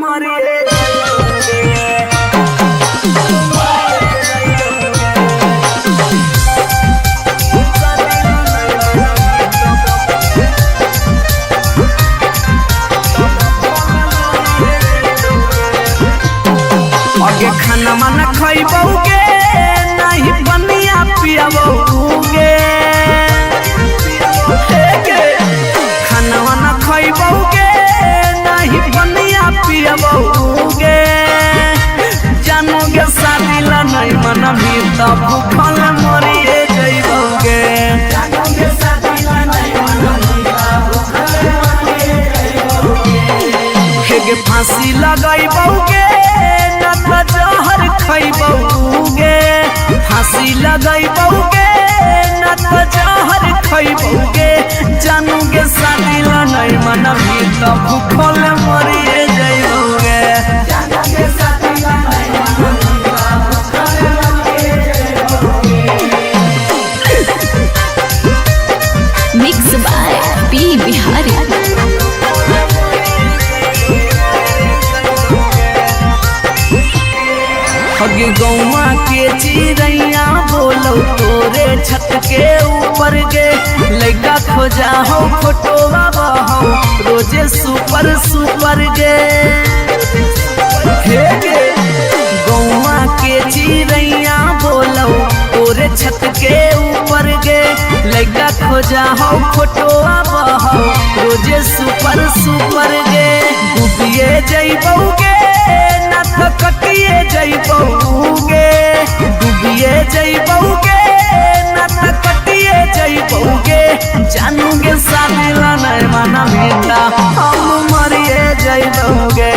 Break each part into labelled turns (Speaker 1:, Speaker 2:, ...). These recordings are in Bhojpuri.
Speaker 1: मरिए आगे खाना माना खइबोगे नहीं बनिया पियाबोगे खाना माना खइबोगे नहीं बनिया पियाबोगे जानोगे शादी ला नहीं मना भी तब भूखल मरिए जइबोगे जानोगे शादी ला नहीं मना भी तब भूखल मरिए जइबोगे फांसी लगाइबोगे जहर खइबोगे फांसी लगाइबोगे न तो जहर खइबोगे जानोगे शादी ला नहीं मना भी तब भूखल मरिए जइबोगे जानोगे शादी ला नहीं मना भी तब भूखल मरिए जइबोगे।
Speaker 2: Mix by P Bihari.
Speaker 1: अगे गौवा के चिड़ैया बोलो तोरे छत के ऊपर गे लड़का खोजा हो फोटो हो रोजे सुपर सुपर गे गे गौवा के चिड़ैया बोलो तोरे छत के ऊपर गे लड़का खोजा हो फोटो हो रोजे सुपर सुपर गे डूबिए जइबोगे कटिए जइबोगे डूबिए जइबोगे न त कटिए जइबोगे जानोगे शादी ला नहीं मना बेटा हम मरिए जइबोगे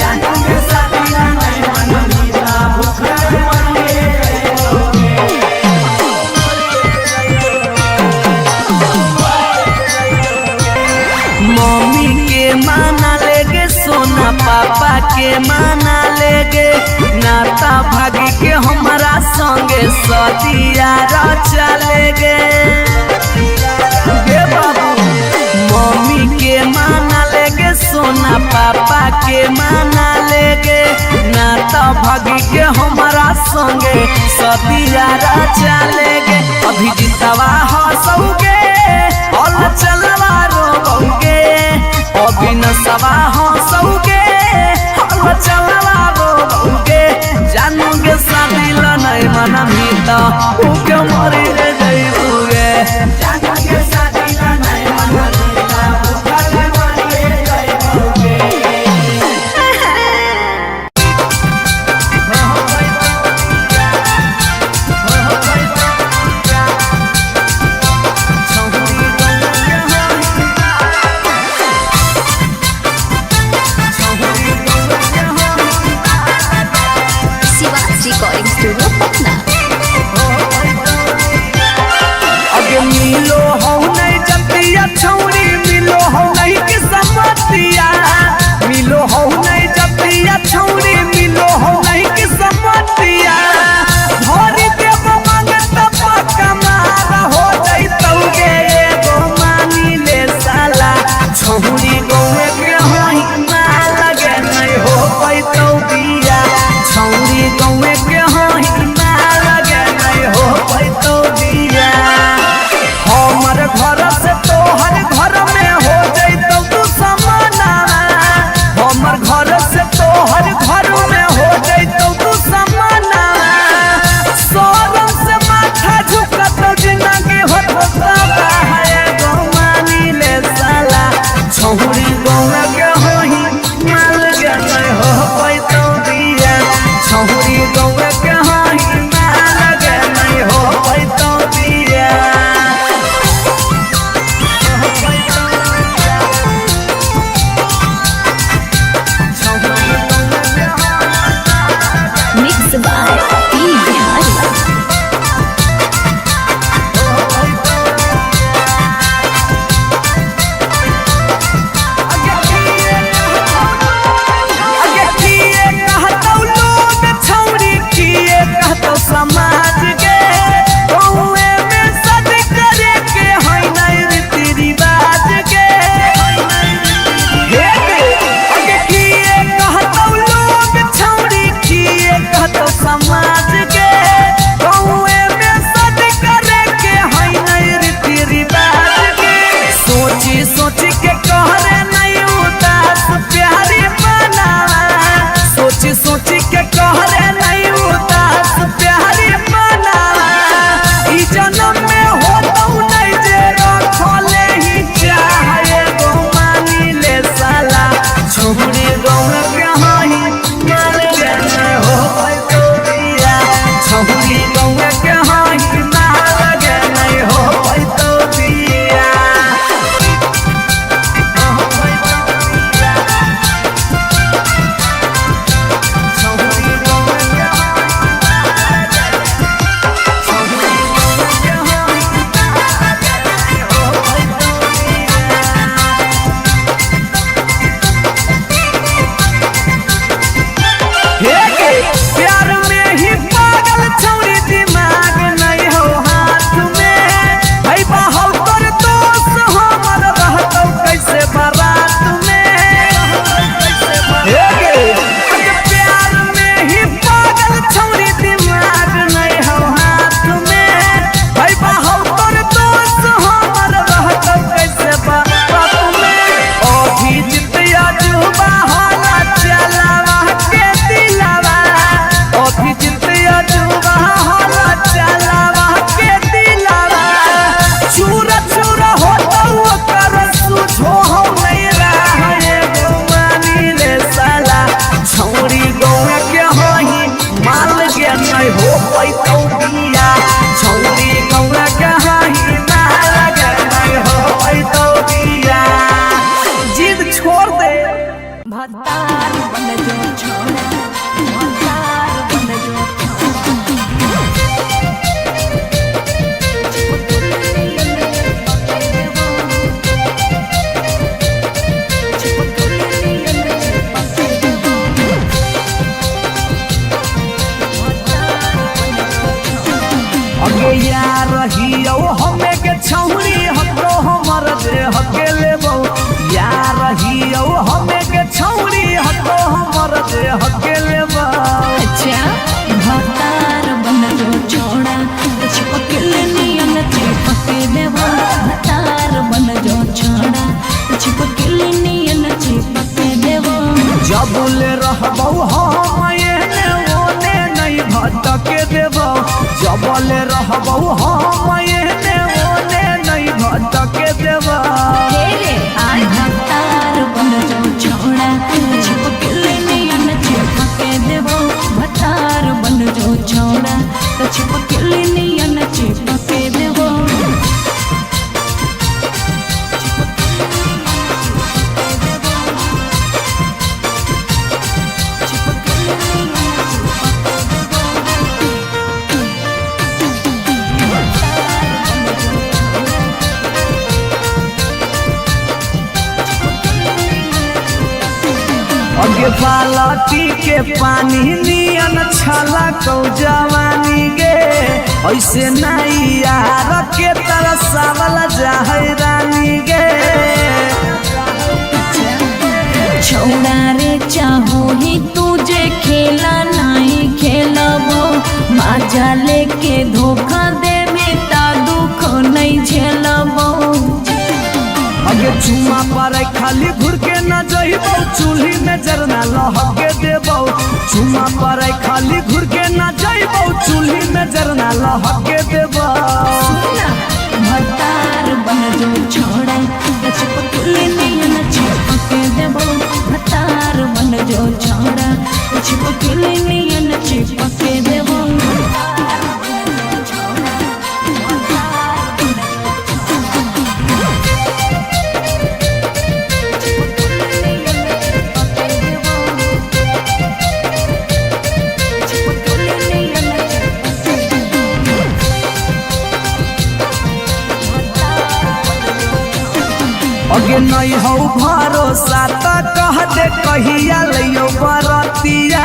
Speaker 1: जानोगे शादी ला नहीं मना बेटा भूखल मरिए जइबोगे। मम्मी के माना लेगे सोना पापा के माना लेगे नाता भागी के हमारा संगे सदिया चलेगे बाबू मम्मी के माना लेगे सोना पापा के माना लेगे नाता भागी के हमारा संगे सदिया चलेगे अभी जितवा हंसोगे और चलवा रोगे अभी नसवा हंसोगे और चलवा रोगे जानोगे शादी ला नहीं मना भी तो भूखे मरिए जइबोगे जानोगे शादी ला नहीं मना भी तो भूखल मरिए जइबोगे।
Speaker 2: Recording studio Patna.
Speaker 1: अगे मिलो हो नहीं जतिया छौरी मिलो हो नहीं कि समतिया मिलो हो नहीं जतिया छौरी मिलो हो नहीं कि समतिया भरी देव मांगत पक्का मारा हो जइतौगे एगो मानी ले साला छौरी गौए के होई मार लगे नहीं हो पैतौ बिया छौरी गौए के होई मार लगे नहीं हो पैतौ बिया हमर घर से तोहर घर में हो जइतौ तू समाना हमर घर से तोहर घर में हो जइतौ तू समाना सोरम से माथा झुकतौ जिंदगी होता है गौमानी ले साला छौरी गौए के होई मार लगे नहीं हो पैतौ बिया छौरी गौए के होई मार लगे नहीं हो पैतौ बिया। छौरी गौए के होई दे हकेले बा।
Speaker 2: अच्छा भतार बन जो छोड़ा छिपकले नियन चिपके देवा भतार बन जो छोड़ा छिपकले नियन चिपके देवा
Speaker 1: जबले रहबौ हम एने ओने नहीं भटके देबौ जबले रहबौ हम एने ओने नहीं भटके देबौ
Speaker 2: भतार बन जो छोड़ा छिपकले नियन चिपके देवा भतार बन जो छोड़ा छिपकले नियन चिपके देवा
Speaker 1: अगे बालटी के पानी नियन छला कौ जवानी गे ऐसे नहीं यार के तरसावल जाहै रानी गे
Speaker 2: छोड़ा रे चाहो ही तुझे खेला नहीं खेलबो मजा लेके धोखा दे बेटा दुख नहीं झेलबो
Speaker 1: अगे चुमा पर खाली घुर के न जइबौ चूल्ही में जरना लहके देबौ चुमा पर खाली घुर के न जइबौ चूल्ही में जरना लहके देबौ
Speaker 2: भतार बन जो छोड़ा छिपकले नियन चिपके देबो भतार बन जो छोड़ा छिपकले नियन चिपके देबो
Speaker 1: अगे नहीं हो भरोसा त कह दे कहिया लियो बरतिया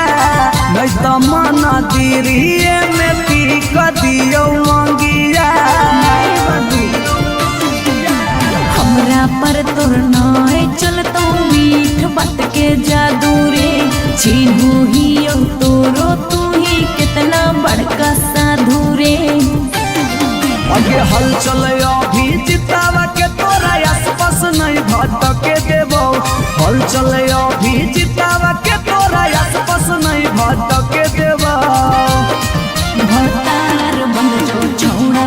Speaker 1: नहीं त मन दिरिए में पीक दियो मंगिया
Speaker 2: हमरा पर तोर नाय चलतो मीठ बात के जादू रे छीनू ही तोरो तू ही कितना बड़का साधु रे
Speaker 1: अगे हल चले अभी जितावा के तोरा आसपास नहीं भटके देबो हल चले अभी जितावा के तोरा आसपास नहीं भटके देबो
Speaker 2: भतार बन जो छोड़ा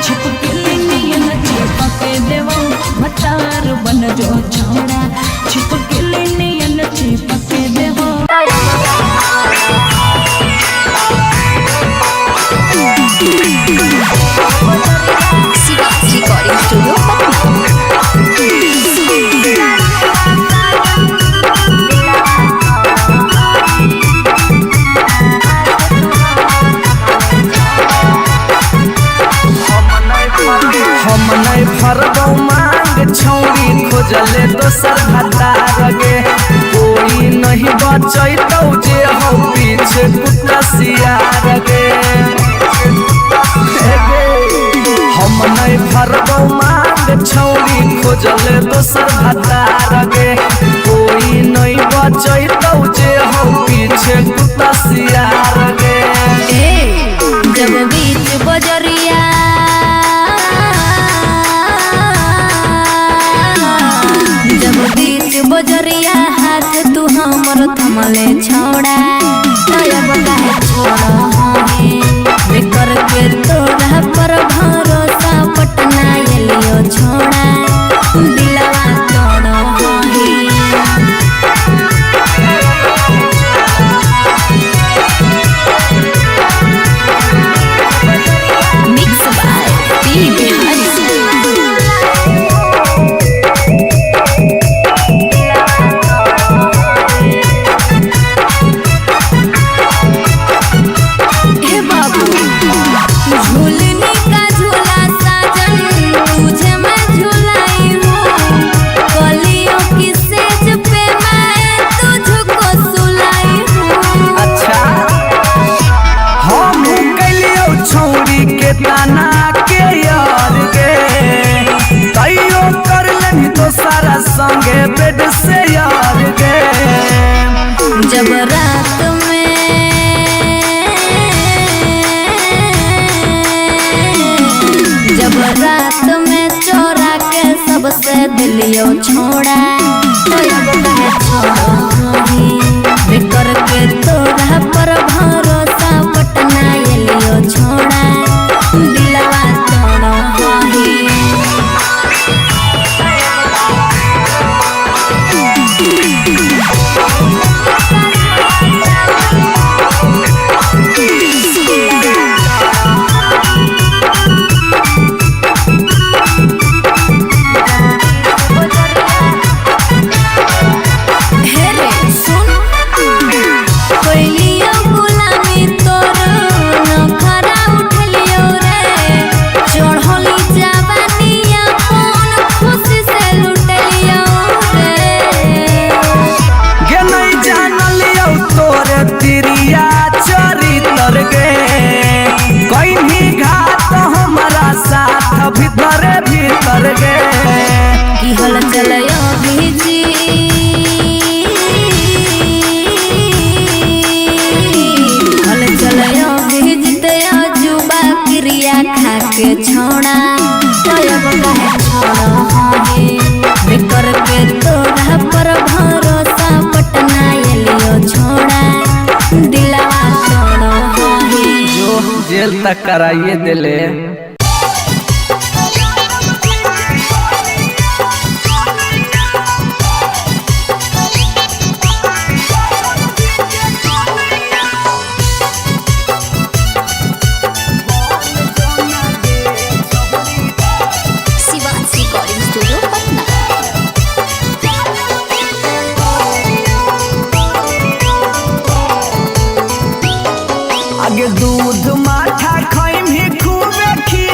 Speaker 2: छिपकले नियन चिपके देबो भतार बन जो छोड़ा छिपकले नियन चिपके देबो रिकॉर्डिंग स्टूडियो
Speaker 1: हम नहीं भरबौ मांग छौरी खोजले दोसर भतार गे कोई नहीं बचैतौ जे हो पीछे कुत्ता सियार गे हम नहीं भरबौ मांग छौरी खोजले दोसर भतार गे कोई नहीं बचैतौ जे हो पीछे कुत्ता सियार गे
Speaker 2: जब बीच बजरिया जब बीच बजरिया हाथ तू हमर थमले छोड़ा अब काहे छोड़ा है करके तोड़ा पर भरोसा पटना एलियो छोड़ा दिलवा तोड़ो मिक्स बाय पी बिहारी जब रात में चोरा के सबसे दिलियो छोड़ा तो अब कहे छोड़ी बेकर के तोरा पर भरोसा पटना एलियो छोड़ा दिलवा तोड़ा ही
Speaker 1: भीतर भीतर गे
Speaker 2: की हल चलयो भीजी हल चलयो भीजते जुबा क्रिया खा के छोड़ा तब कहे छोड़ा हे बेकर के तोरा पर भरोसा पटना एलियो छोड़ा दिलवा छोड़ा हे
Speaker 1: जो जेल तक कराइए दिले। आगे दूध माठा खाइम ही खूबे खी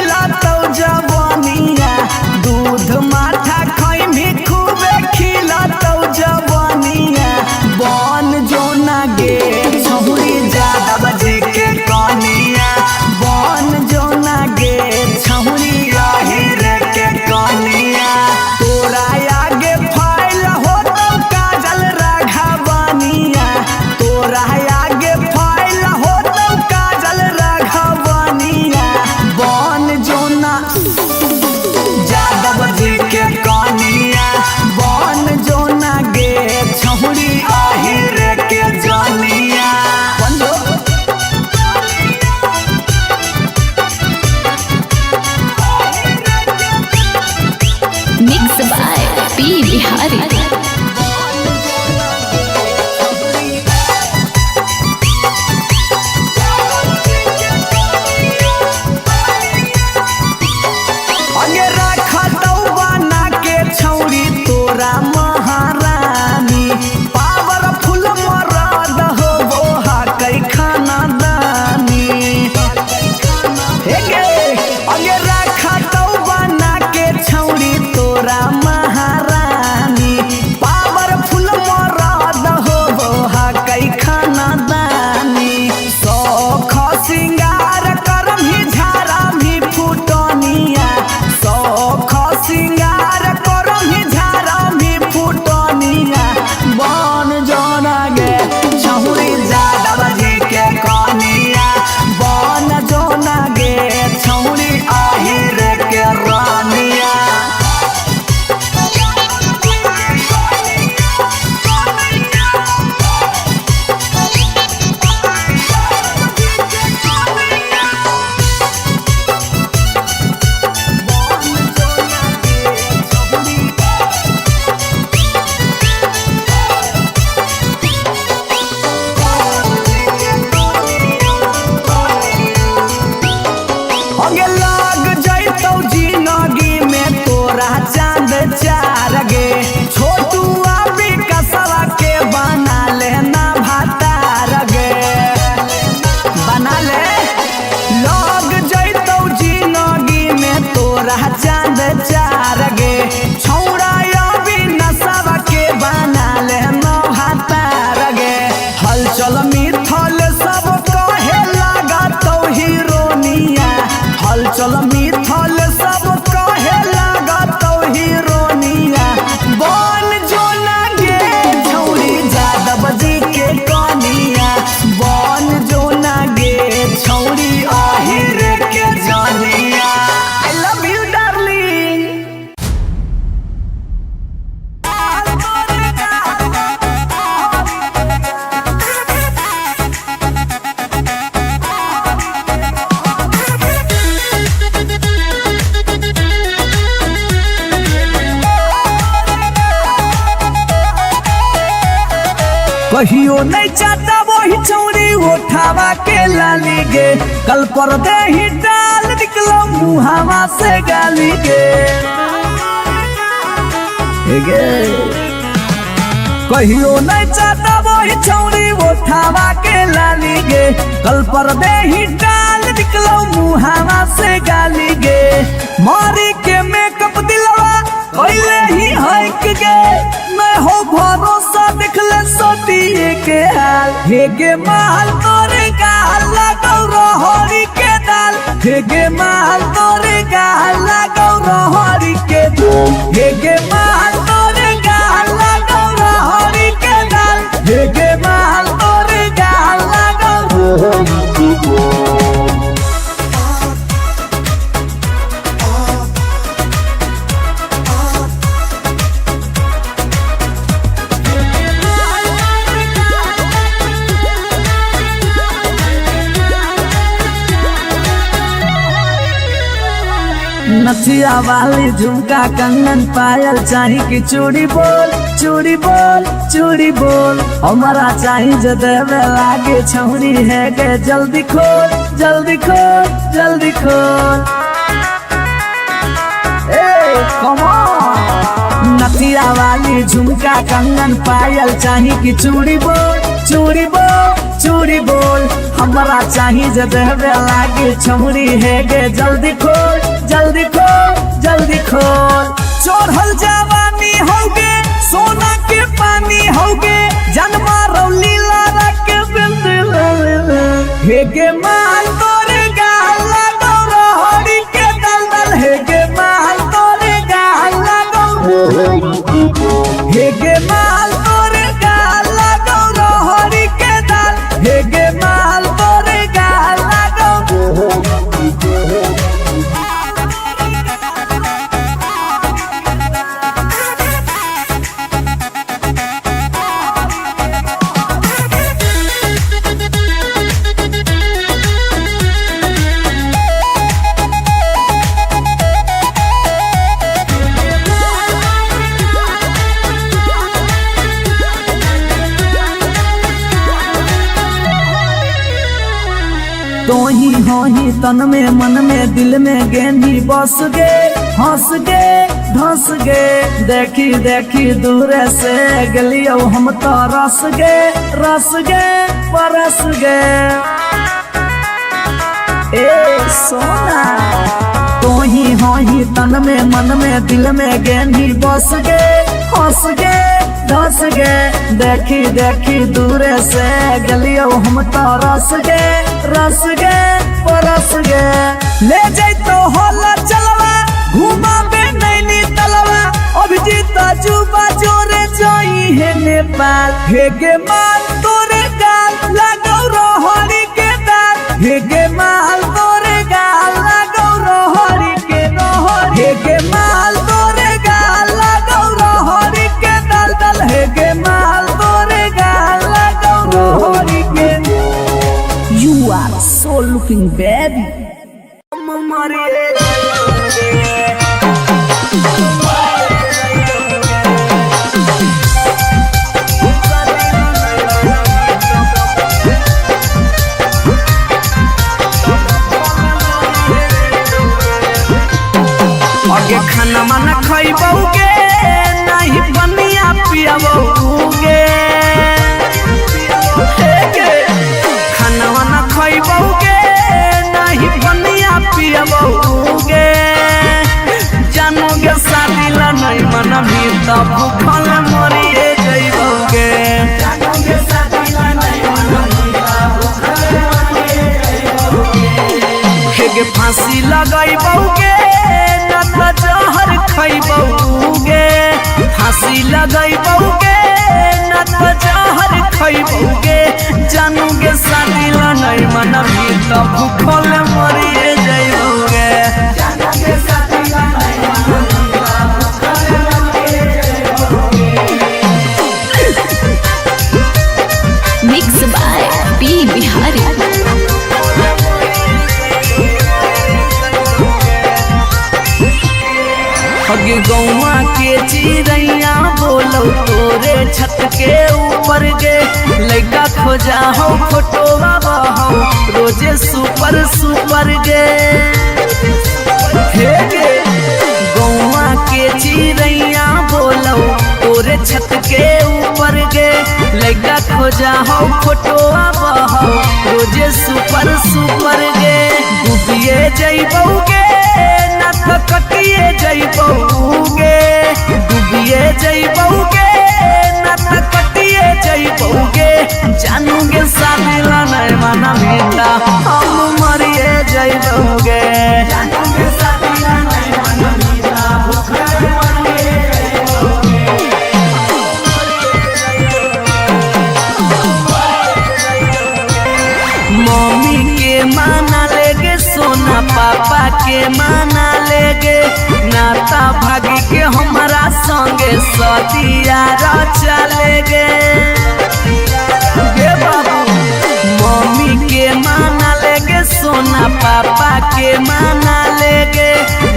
Speaker 1: कहियो नहीं चाहता वही चौड़ी उठावा के लाली गे, कल पर दे ही डाल निकलो मुहावा से गाली गे। कहियो नहीं चाहता वही चौड़ी उठावा के लाली गे, कल पर दे ही डाल निकलो मुहावा से गाली गे। मारी के मेकअप दिलवा पहले ही हक गे, मैं हो भरोसा दिखले सोटिए के हाल। हे गे माल तोरे गाल लगौ रहरी के दाल, हे गे माल तोरे गाल लगौ रहरी के दाल, हे गे माल तोरे गाल लगौ रहरी के दाल, हे गे माल तोरे गाल लगौ रहरी के दाल। नथिया वाली झुमका कंगन पायल चाही कि चूड़ी बोल चूड़ी बोल चूड़ी बोल, हमारा चाही जो देवे लागे छौरी है गे, जल्दी खोल जल्दी खोल जल्दी खोल। Come on. नथिया वाली झुमका कंगन पायल चाही कि चूड़ी बोल चूड़ी बोल चूड़ी बोल, हमारा चाही जो देवे लागे छौरी है गे, जल्दी खोल जल्दी खोल जल्दी खोल। चढ़ल जवानी होगे सोना के पानी होगे, जन्मा रौली लारा के बिंद हे गे माल तोरे गाल लगौ रहरी के दलदल, हे गे माल तोरे गाल लगौ हे गे माल तोरे गाल लगौ रहरी के दल, हे गे माल तोरे गाल लगौ। तोही होही तन में मन में दिल में गेंदी बस गे, हंस गे धंस गे, देखी देखी दूर से गलियो हम तो रस गे परस गे। ए सोना तोही होही तन में मन में दिल में गेंदी बस गे, हंस गे धंस गे, देखी देखी दूर से गलियो हम तो रस गे परस गे। ले जैतो होला चलवा घुमा बे नैनी तलवा, अभिजीत जुबा जोरे जोई है नेपाल, हे गे माल तोरे गाल लगौ रहरी के दाल, हे गे माल तोरे गाल लगौ रहरी के रहर, हे गे माल तोरे गाल लगौ रहरी के दलदल, हे गे माल तोरे गाल लगौ रहरी के। You are so looking baby. आगे खाना माना खइबौगे नहीं बनिया पियबौगे, खाना वाना खइबौगे नहीं बनिया पियबौगे, जानोगे शादी ला नहीं मनबी तो भूखल मरिए जइबौगे, जानोगे शादी ला नहीं मनबी तो भूखल मरिए जइबौगे। हेगे फांसी लगइबौगे न त जहर खइबौगे, फांसी लगइबौगे न त जहर खइबौगे, जानोगे शादी ला नहीं मनबी तो भूखल मरिए जइबौगे, जानोगे शादी ला नहीं मनबी तो भूखल मरिए जइबौगे।
Speaker 2: Mix by P Bihari.
Speaker 1: हगे गौवा के चिड़ैया बोलौ तोरे छत के ऊपर गे लइका खोजा हो फोटोवा बहो रोजे सुपर सुपर गे हे गे गौवा के चिड़ैया बोलो तोरे छत के ऊपर गे लइका खोजा हो फोटोवा बहो रोजे सुपर सुपर गे डूबिए जइबौगे ना तो कटिए जइबौगे डूबिए जइबौगे ना तो कटिए जइबौगे जानूगे शादी ला नहीं मना मीठा हम मरिए जइबौगे जानूगे शादी ला नहीं मना मीठा भूखा मरिए मम्मी के माना लेगे सोना पापा के माना लेगे नाता भागी के हमारा संगे सदिया चलेगे बाबू मम्मी के माना लेगे सोना पापा के माना लेगे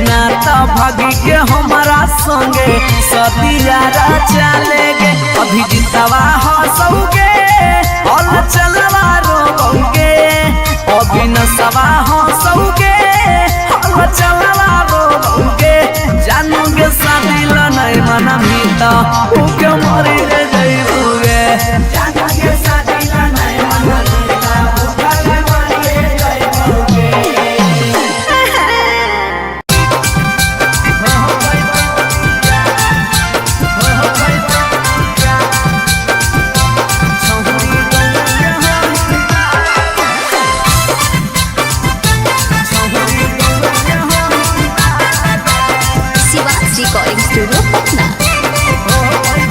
Speaker 1: नाता भागी के हमारा संगे सदिया चलेगे अभी जितवा हंसोगे और चलवा रोगे अभी नसवा हंसोगे और चलवा रोगे जानूगे शादी ला नहीं मना मीठा भूखे मरी जइबोगे जानूगे शादी ला नहीं मना मीठा भूखे मरी जइबोगे
Speaker 3: रिकॉर्डिंग स्टूडियो पटना।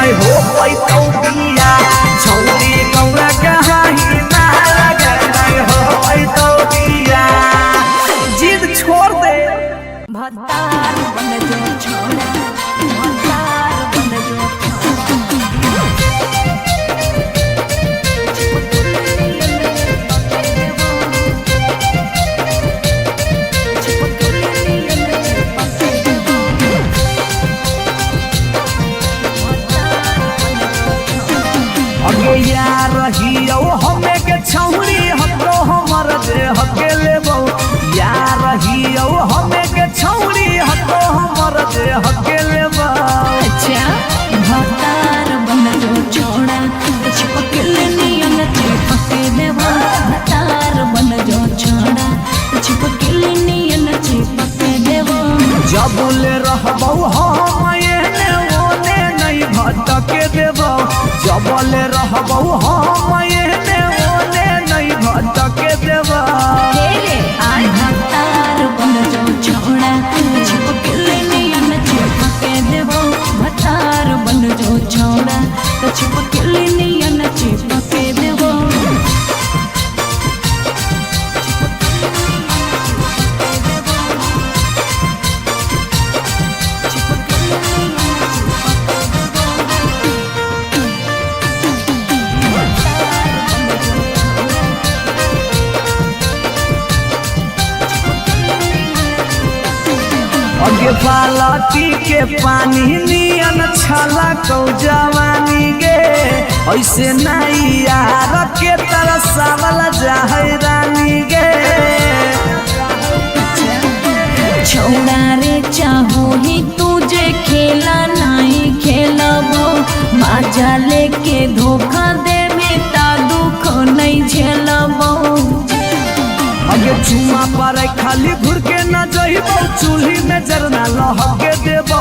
Speaker 1: नहीं हो पैतौ बिया छौरी गौरा कहाही ना लगे नहीं हो पैतौ बिया जिद छोड़ दे
Speaker 2: भतार बन जो छोड़ा भतार बन जो
Speaker 1: यार रहियो हमें के छौरी हको हमर दे हके लेबो यार रहियो हमें के छौरी हको हमर दे हके लेबो
Speaker 2: अच्छा भतार बन जो छोड़ा चिपकल नियन चिपके देबो भतार बन जो छोड़ा चिपकल नियन चिपके देबो
Speaker 1: जबले रहबो हम एने ओने नहीं भटके देबो जबले रहबो हम एने ओने नहीं भटके देबो
Speaker 2: भतार बन जो छोड़ा चिपकल नियन चिपके देबो भतार बन जो छोड़ा चिपकल नियन चिपके देबो
Speaker 1: अगे बालटी के पानी नियन छला कौ जवानी गे ऐसे नहीं यार के तरसावल जाहै रानी गे
Speaker 2: छोड़ा रे चाहो ही तुझे खेला नहीं खेलबो बाजा लेके धोखा दे में ता दुख नहीं झेलबो
Speaker 1: अगे चुमा पर खाली घुर के न जइबो चूल्ही में जरना लहके देबो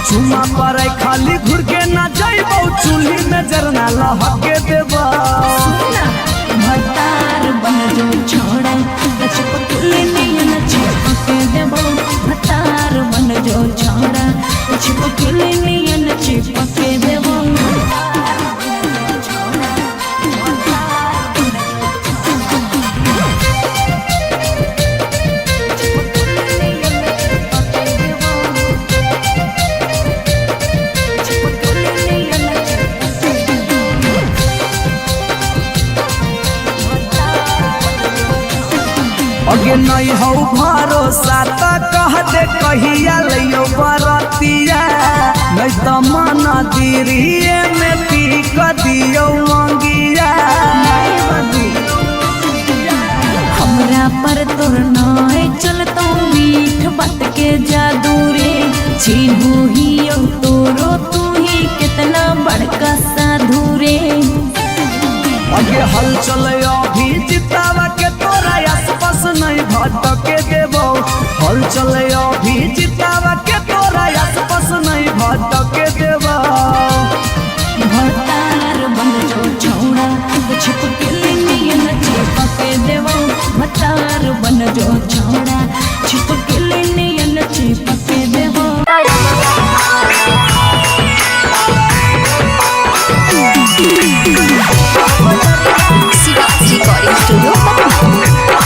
Speaker 1: चुमा पर खाली घुर के न जइबो चूल्ही में जरना लहके देबो
Speaker 2: भतार बन जो छोड़ा चिपकल नियन चिपके देबो भतार बन जो छोड़ा चिपकल नियन चिपके देबो
Speaker 1: अगे नहीं हो भरोसा त कह दे कहिया लियो बरतिया नहीं तो मन दिरिए में पी क दियो मंगिया
Speaker 2: हमरा पर तोर नाय चलतो मीठ बात के जादू रे छीनू ही तोरो तू ही कितना बड़का साधु रे
Speaker 1: अगे हल चले अभी जितावा के तोरा आसपास नहीं भटके देबो हल चले अभी जितावा के तोरा आसपास नहीं भटके देबो
Speaker 2: भतार बन जो छोड़ा चिपकल नियन चिपके देबो भतार बन जो छोड़ा चिपकल नियन चिपके देबो
Speaker 3: रिकॉर्डिंग स्टूडियो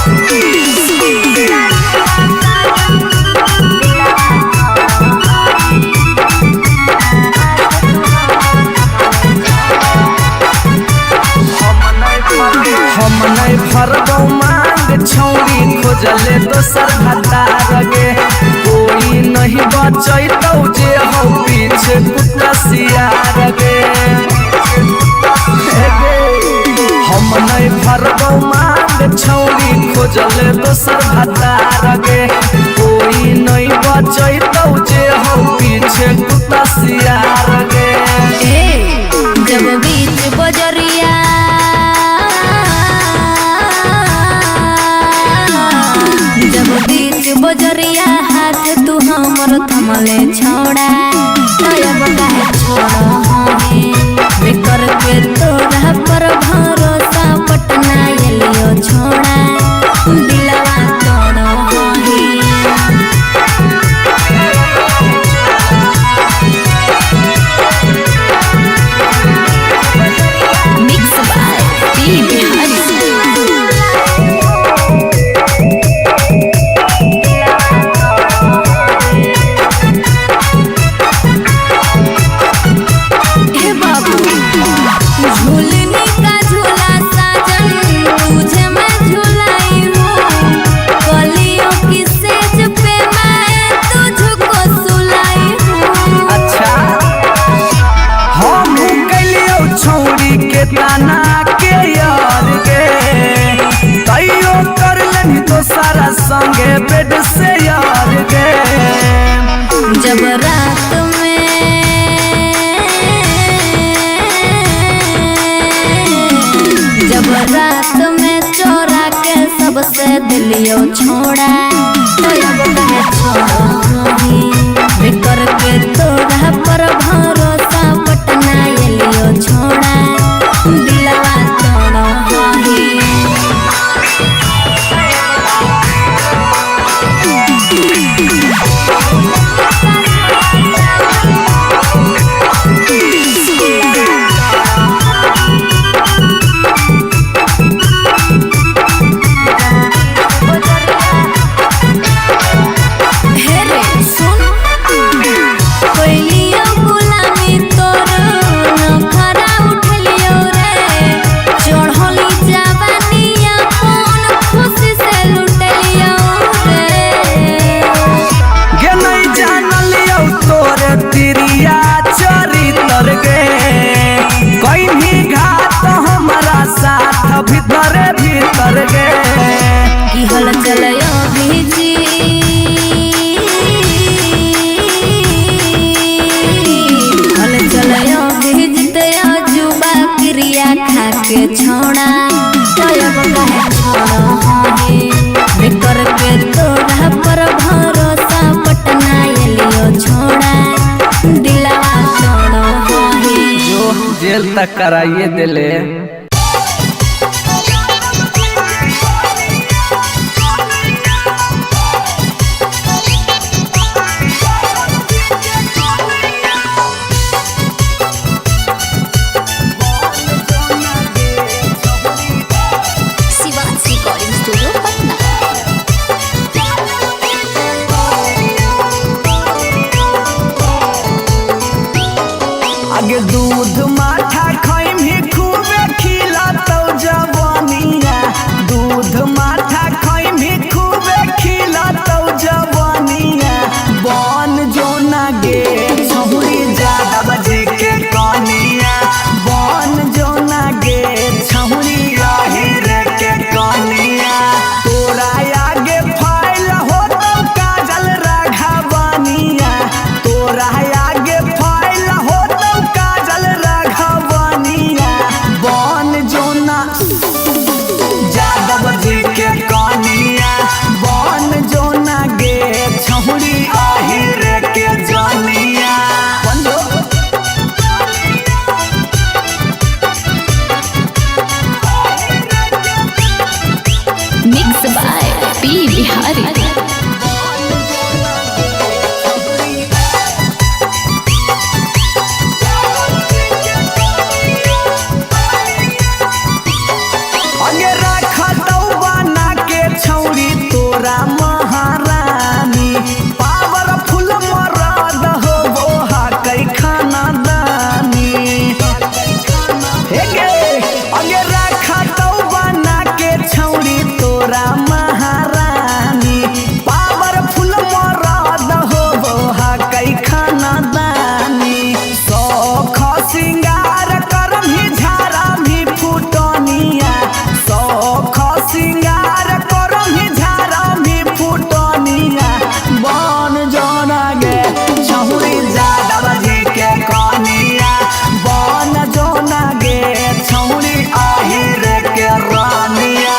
Speaker 1: हम नहीं भरबो मांग छौरी खोजले दोसर भतार गे कोई नहीं बचैतौ जे हो पीछे कुत्ता सियार गे हम नहीं भरबो मांग छौरी खोजले दोसर भतार गे कोई नहीं बचैतौ जे हो पीछे कुत्ता सियार गे
Speaker 2: जब बीच बजरिया जब बीच बजरिया हाथ तू हमर थमले छोड़ा तब काहे छोड़ बेकर के तोरा पर भरोसा पटना एलियो छोड़ा दिलवा तोड़
Speaker 1: ताना के यार गे कईयो कर लेनी तो सारा संगे बेड से यार गे।
Speaker 2: जब रात में चोरा के सबसे दिलियो छोड़ा तो अब कहे छोड़ी बिकर के तोरा पर भरोसा पटना एलियो छोड़ा दिलवा तोड़ा ही। भीतर भीतर गे की हल चलयो भीजी हल चलयो भीजते जुबा क्रिया खा के छोड़ा तब कहे छोड़ा हे बिकर के तोरा पर भरोसा पटना एलियो छोड़ा दिलवा छोड़ा हे
Speaker 1: जो जेल तक कराइए दिले। आगे दूध माठा खाइम ही खूबे खिला तो जवानिया दूध माठा खाइम ही खूबे खिला तो जवानिया बन जो ना गे छहुरी ज्यादा बजे के कनिया बन जो ना गे छहुरी रे के कनिया तोरा आगे फाइल हो तो काजल राघवानिया तोरा आगे फाइल हो बन जोना जादव जी के कनिया बन जोना गे छहुरी आहिर के जानिया।
Speaker 2: Mix by P Bihari.
Speaker 1: तोरा महारानी पावरफुल मरद हो वो कई खाना दानी अगे रखा तो बना के छौरी तोरा महारानी पावरफुल मरद हो वो कई खाना दानी सौख सिंगार करम ही झारा भी फुटनिया सौख सिंगार करम ही बन जोना गे छहुरी ज्यादा बजे के कनिया बन जोना गे छहुरी आहिर के रानिया।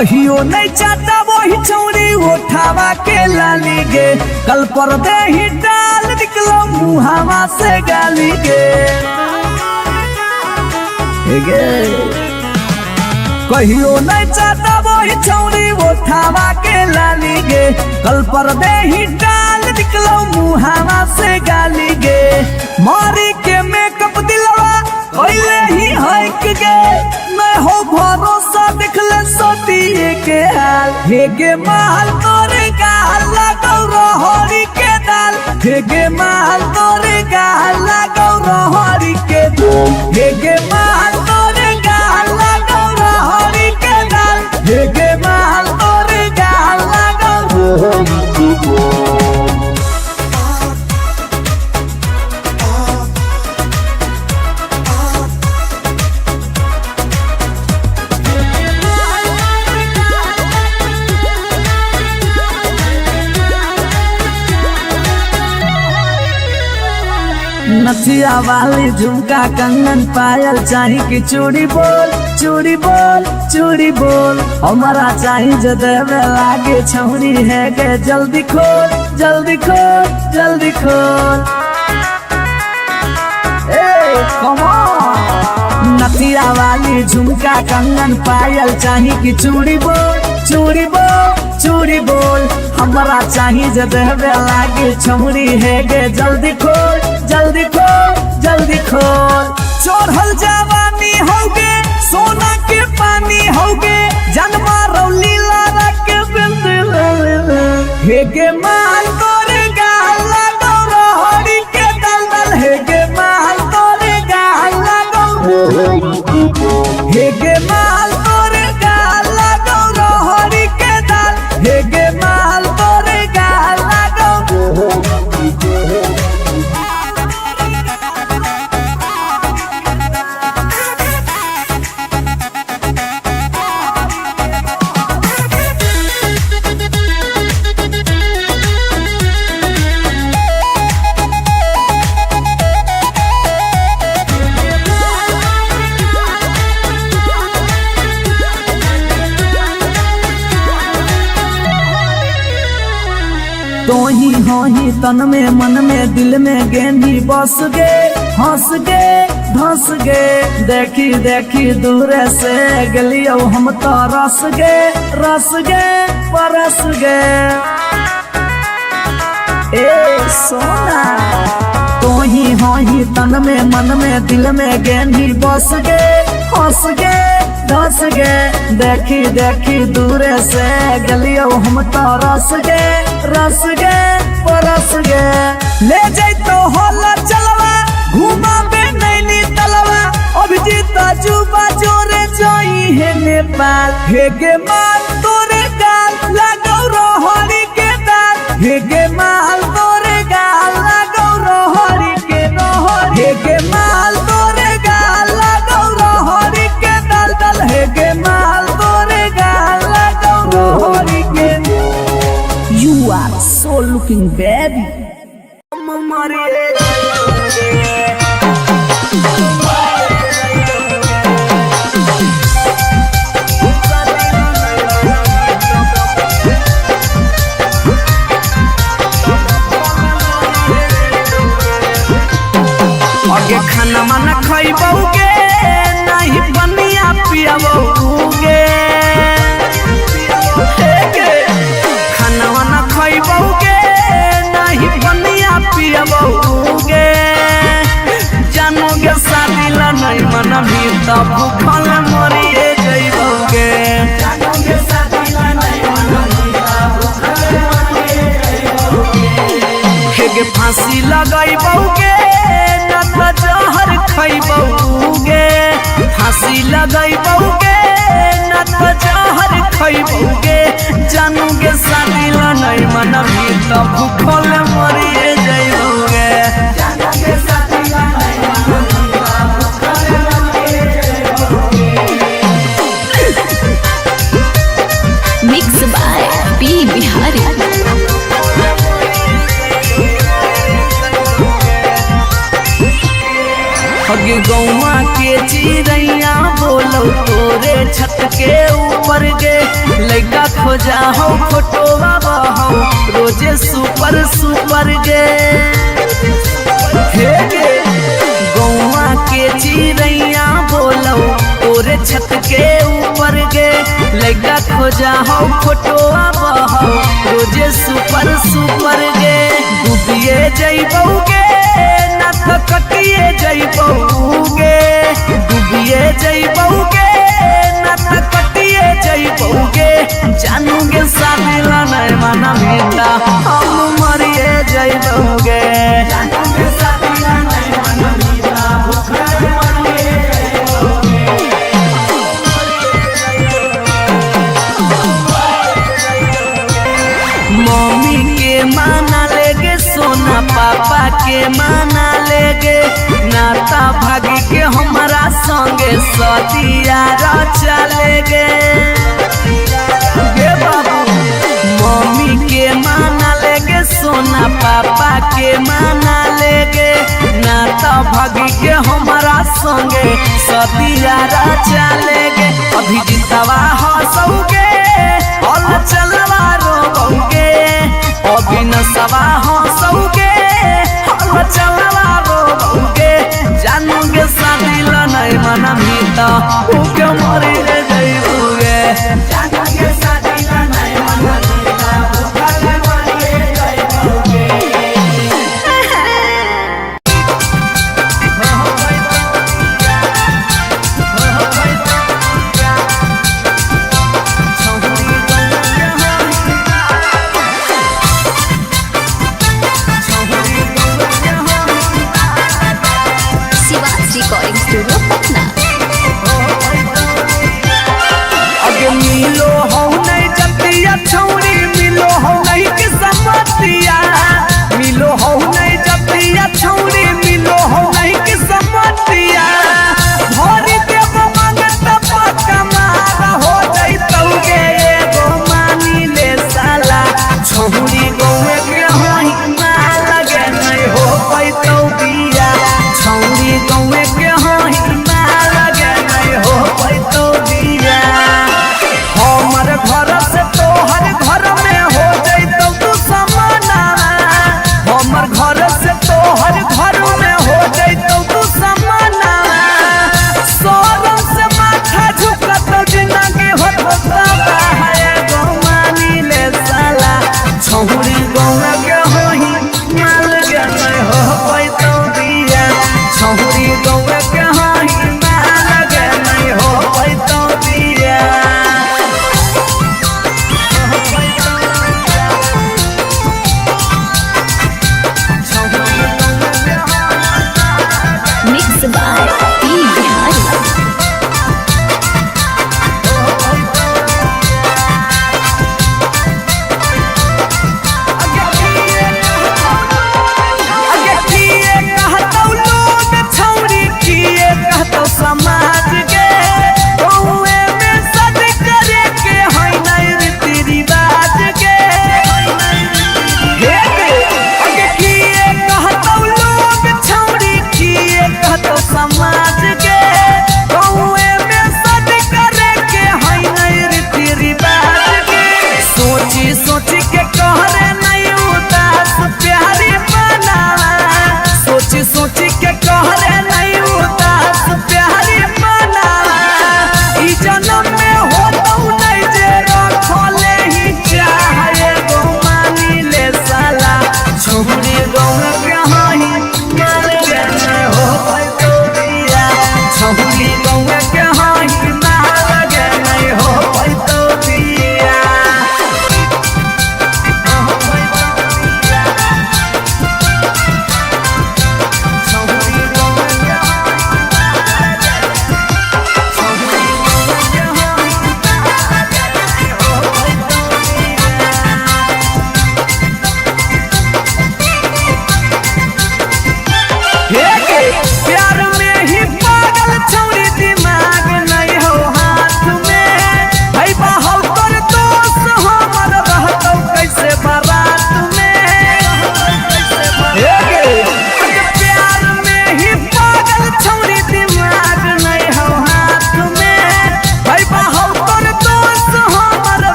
Speaker 1: कहियो नहीं चाहता वही छौरी उठावा के लाली गे कल पर दे ही डाल निकलो मुहावा से गाली गे कहियो नहीं चाहता वही छौरी उठावा के लाली गे कल पर दे ही डाल निकलो मुहावा से गाली गे मारी के मेकअप दिलवा कोइले ही हक गे मैं हो भरोसा दिखले सोतिए के हाल हे गे माल तोरे गाल लगौ रहरी के दाल हे गे माल तोरे गाल लगौ रहरी के दाल हे गे माल तोरे गाल लगौ रहरी के दाल हे गे माल तोरे गाल लगौ रहरी के दाल नथिया वाली झुमका कंगन पायल चाही कि चूड़ी बोल चूड़ी बोल चूड़ी बोल हमारा चाही जो देवे लागे छौरी है गे जल्दी खोल जल्दी खोल जल्दी खोल कम नथिया वाली झुमका कंगन पायल चाही कि चूड़ी बोल चूड़ी बोल चूड़ी बोल हमारा चाही जो देवे लागे छौरी है गे जल्दी खोल जल्दी खोल जल्दी खोल चढ़ल जवानी होगे सोना के पानी होगे जन्मा रौली लारा के बिंद हे गे माल तोरे गाल लगौ रहरी के दलदल हे गे माल तोरे गाल लगौ हे गे माल तोरे गाल लगौ रहरी के दल हे गे माल तोरे गाल लगौ तो ही हो ही तन में मन में दिल में गेंदी बस गे हंस गे धंस गे देखी देखी दूर से गलियो हम तो रस गे परस गे ए सोना तो ही हो ही तन में मन में दिल में गेंदी बस गे हंस गे धंस गे देखी देखी दूर से गलियो हम तो रस गे परस गे ले जाई तो होला चलवा घुमा बे नैनी तलवा अभिजीत जुबा जोरे जोई है नेपाल हे गे माल तोरे गाल लगौ रहरी के दाल हे गे माल तोरे गाल लगौ रहरी के हे गे माल तोरे गाल लगौ रहरी के दल हे गे माल तोरे गाल लगौ रहरी के You are so looking baby. आगे खाना माना खइबौगे नहीं बनिया पियबौगे खाना वाना खइबौगे नहीं बनिया पियबौगे जानोगे शादी ला नहीं मनबी त भूखल मरिए जइबौगे जानोगे शादी ला नहीं मनबी त भूखल मरिए जइबौगे हेगे फांसी लगइबौगे न त जहर खइबौगे फांसी लगइबौगे न त जहर खइबौगे जानोगे शादी ला नहीं मनबी त भूखल मरिए जइबौगे जानोगे शादी ला नहीं मनबी त भूखल मरिए जइबौगे
Speaker 2: मिक्स बाय पी बिहारी
Speaker 1: अगे गौवा के चिड़ैया बोलो तोरे छत के ऊपर गे लड़का खोजा हो फोटोवा बहो रोजे सुपर सुपर गे हे गे गौवा के चिड़ैया बोलो तोरे छत के ऊपर गे लड़का खोजा हो फोटोवा बहो रोजे सुपर सुपर गे डूबिए जइबोगे ना तो कटिए जइबोगे डूबिए जइबोगे ना तो कटिए जइबोगे जानूगे शादी ला नहीं मना मीता हम मरिए जइबोगे जानूगे शादी ला नहीं मना मीता भूखा मरिए मम्मी के माना लेगे सोना पापा के माना लेगे नाता भागी के हमारा संगे सदिया चलेगे बाबू मम्मी के माना लेगे सोना पापा के माना लेगे नाता भागी के हमारा संगे सदिया चलेगे अभी जितवा हंसोगे और चलवा रोगे अभी नसवा हंसोगे और चलवा रोगे जानूगे शादी ला नहीं मना मीता भूखे मरी जइबोगे जानूगे शादी ला नहीं मना मीता भूखे मरी जइबोगे
Speaker 2: रिकॉर्डिंग स्टूडियो पटना।
Speaker 1: अगे मिलो हो नहीं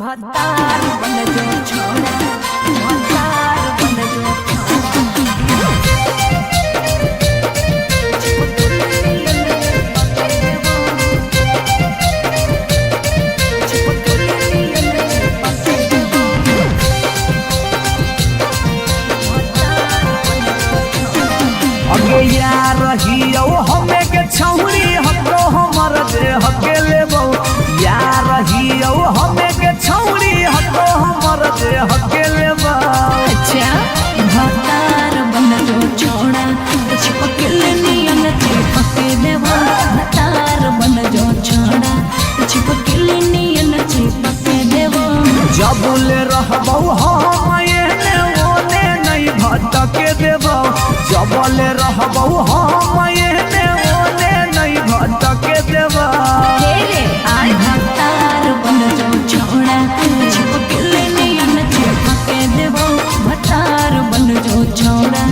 Speaker 2: भतार बन जो छोड़ा भतार बन जो
Speaker 1: अगे यार रहियो हमें के छौरी हको हमर दे हके लेबो यार रहियो हमें के छौरी हको हमर दे हके लेबो।
Speaker 2: अच्छा भतार बन जो छोड़ा चिपकल नियन चिपके देबो भतार बन जो छोड़ा चिपकल नियन चिपके देबो।
Speaker 1: जबले रहबो हम एने ओने नहीं भटके देबो जबले रहबो हम एने ओने नहीं भटके देबो।
Speaker 2: आई भतार बन जो छोड़ा चिपकल नियन चिपके देबो भतार बन जो छोड़ा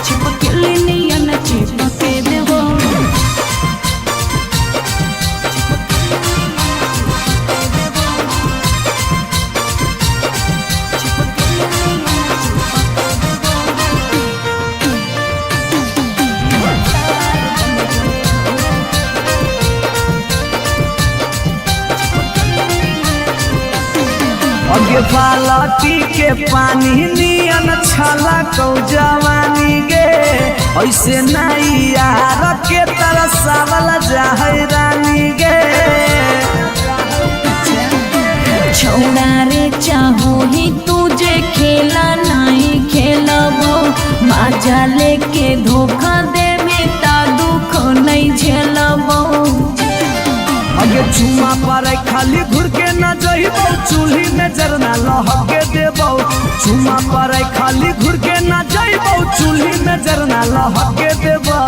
Speaker 2: चिपकल नियन चिपके देबो।
Speaker 1: अगे बालटी के पानी नियन छला कौ जवानी गे ऐसे नहीं यार के तरसावल जाहै रानी गे।
Speaker 2: छोड़ा रे चाहो ही तुझे खेला नहीं खेलबो मजा लेके धोखा दे बेटा दुख नहीं झेलबो।
Speaker 1: अगे चुमा पर खाली घुर के न जइबो चूल्ही में जरना लहके देबो चुमा पर खाली घुर के न जइबो चूल्ही में जरना लहके देबो।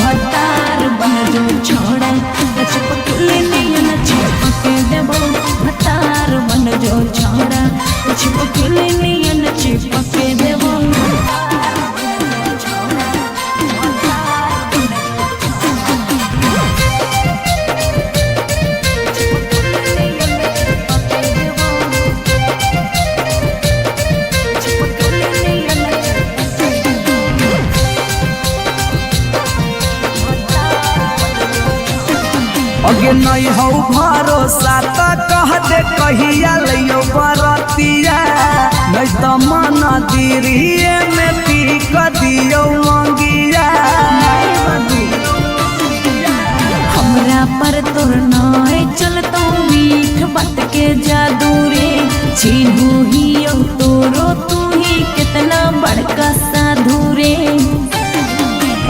Speaker 2: भतार बन जो छोड़ा चिपकल नियन चिपके देबो भतार बन जो छोड़ा चिपकल नियन चिपके देबो।
Speaker 1: अगे नहीं हो भरोसा त कह दे कहिया लियो बरतिया नहीं तो मन दिरिए में पीक दियो मंगिया।
Speaker 2: हमरा पर तोर नाय चलतो मीठ बात के जादू रे चिन्हू ही तोरो तू ही कितना बड़का साधु रे।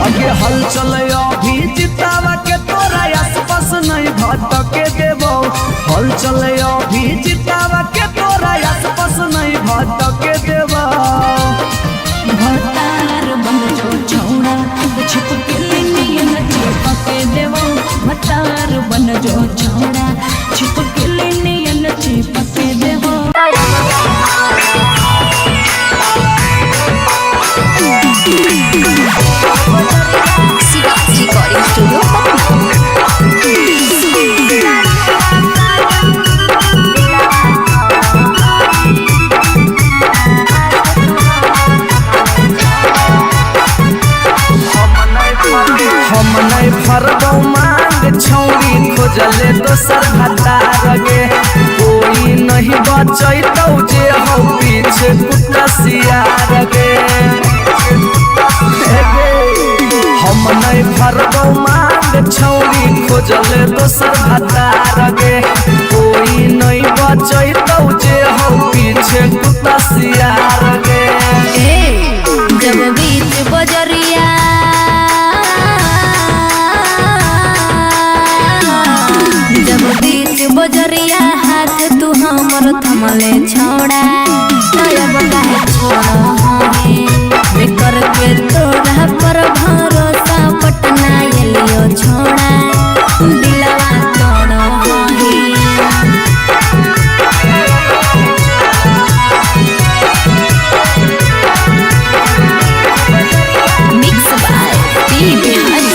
Speaker 1: अगे हल चल अभी जितावा के तोरा आसपास नहीं भटके देबो हल चल अभी जितावा के तोरा आसपास नहीं भटके देबो।
Speaker 2: भतार बन जो छोड़ा चिपकल नियन चिपके देबो भतार बन जो छोड़ा चिपकल नियन चिपके देबो।
Speaker 3: रिकॉर्डिंग स्टूडियो
Speaker 1: हम नहीं फरबो मांग छौरी खोजले दोसर भतार गे कोई नहीं बचैतौ जे हो पीछे कुत्ता सियार गे। हम नहीं फरबो मांग छौरी खोजले दोसर भतार गे कोई नहीं बचैतौ जे हो पीछे कुत्ता सियार गे।
Speaker 3: जब बीच बजरिया जब बीच बजरिया हाथ तू हमर थमले छोड़ा तब काहे छोड़ा बेकर के तोरा पर भरोसा पटना एलियो छोड़ा दिलवा तोड़ो मिक्स बाय पी बिहारी।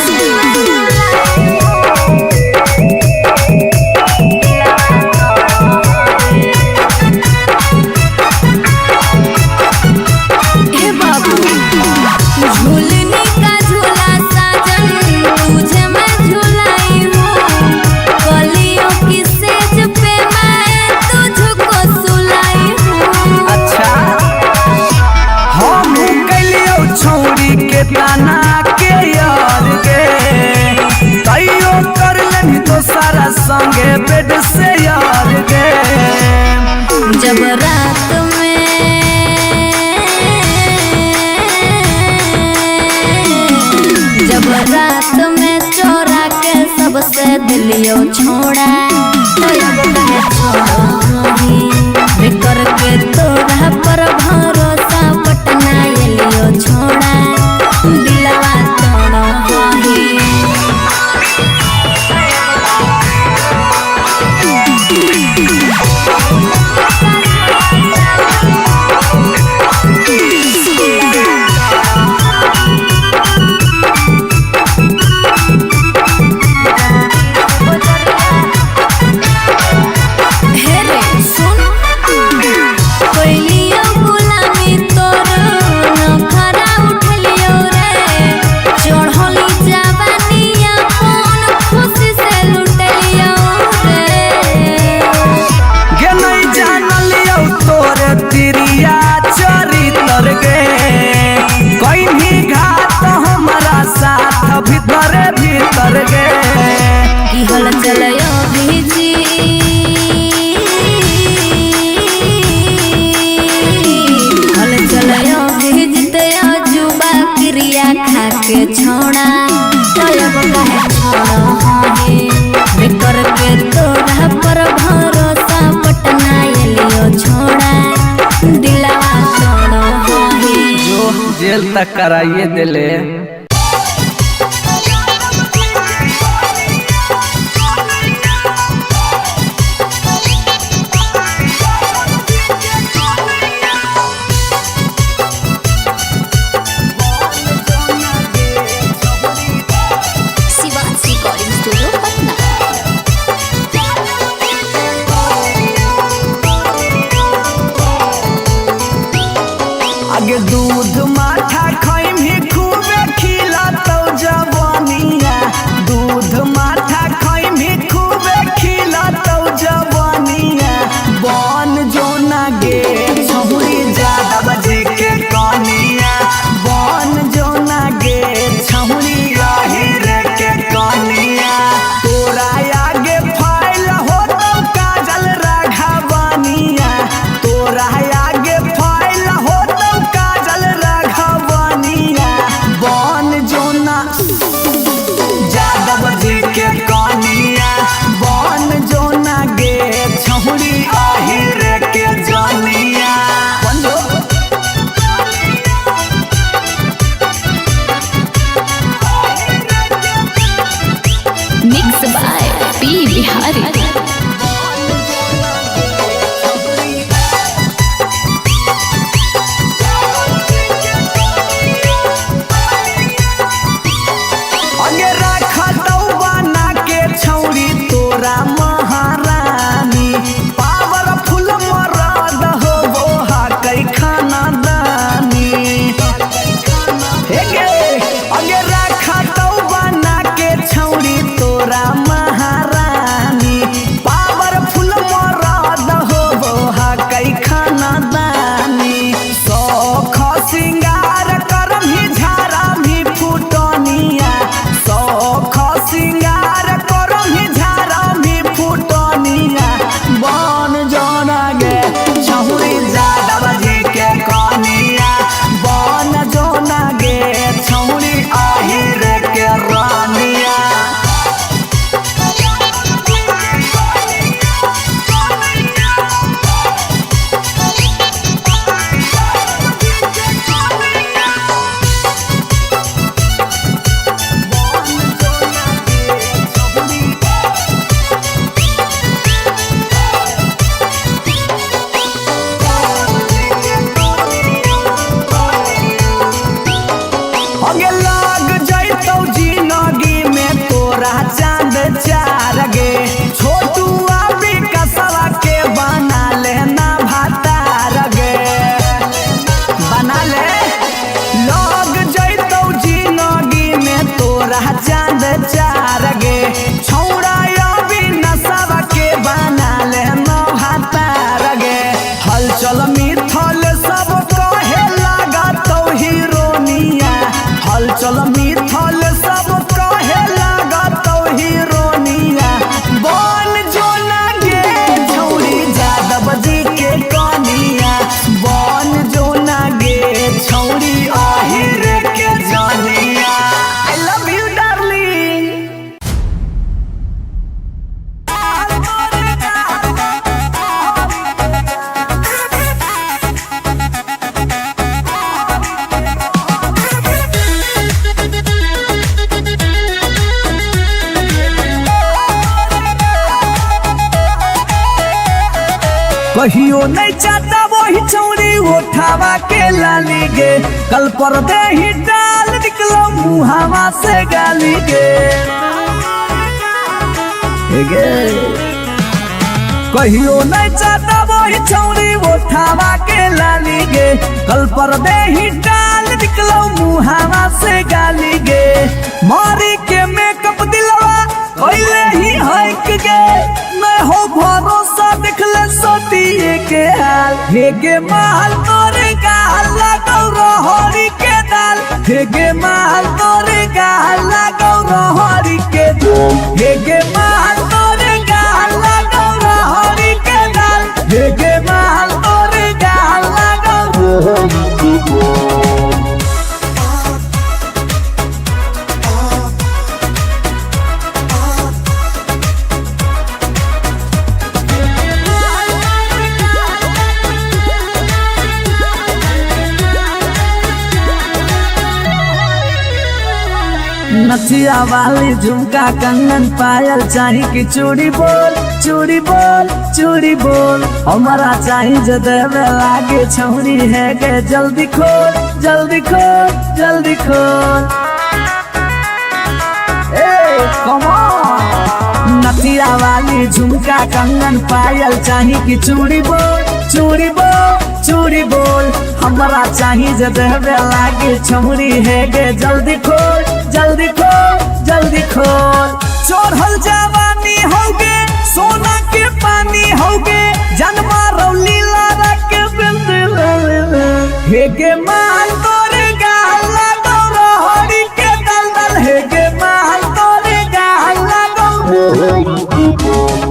Speaker 3: जब रात में चोरा के सबसे दिलियो छोड़ा तो अब कहे छोड़ी बेकर के तोरा पर भरोसा पटना एलियो छोड़ा दिलवा तोड़ा ही
Speaker 1: भीतर गे
Speaker 3: की हल चलयो भीजी हल चलयो भीजते जुबा क्रिया खा के छोड़ा तब कहे छोड़ो बेकर के तोरा पर भरोसा पटना एलियो छोड़ा दिलवा छोड़ो
Speaker 1: जो जेल तक कराइए दिले। आगे दूध माठा खाई भी खूबे खिला तो जवानिया दूध माठा खाई भी खूबे खिला तो जवानिया बन जो ना गे छहुरी ज्यादा बजे के कनिया बन जो ना गे छहुरी रे के कनिया तोरा आगे फाइल हो तो काजल राघवानिया तोरा आगे फाइल हो काजल कहियो नहीं चाहता वही चौड़ी उठावा के लाली गे, कल पर दे ही डाल निकलो मुहावा से गाली गे। कहियो नहीं चाहता वही चौड़ी उठावा के लाली गे, कल पर दे ही डाल निकलो मुहावा से गाली गे। मारी के मेकअप दिलवा कोइले ही हक गे, मैं हो भरोसा दिखले सोतिए के हाल। हेगे माल तोरे गाल लगौ रहरी के दाल, हेगे माल तोरे गाल लगौ रहरी के दाल, हेगे माल तोरे गाल लगौ रहरी के दाल, हेगे माल तोरे गाल लगौ रहरी के दाल। नथिया वाली झुमका कंगन पायल चाही की चूड़ी बोल चूड़ी बोल चूड़ी बोल, हमारा चाही जो देवे लागे छौरी है गे, जल्दी खोल जल्दी खोल जल्दी खोल। Come on. नथिया वाली झुमका कंगन पायल चाही की चूड़ी बोल चूड़ी बोल चूड़ी बोल, हमारा चाही जो देवे लागे छौरी है गे, जल्दी खोल जल्दी खोल जल्दी खोल। चढ़ल जवानी होगे सोना के पानी होगे, जन्मा रौली लारा के बिंद हेगे माल तोरे गाल लगौ रहरी के दलदल, हेगे माल तोरे गाल लगौ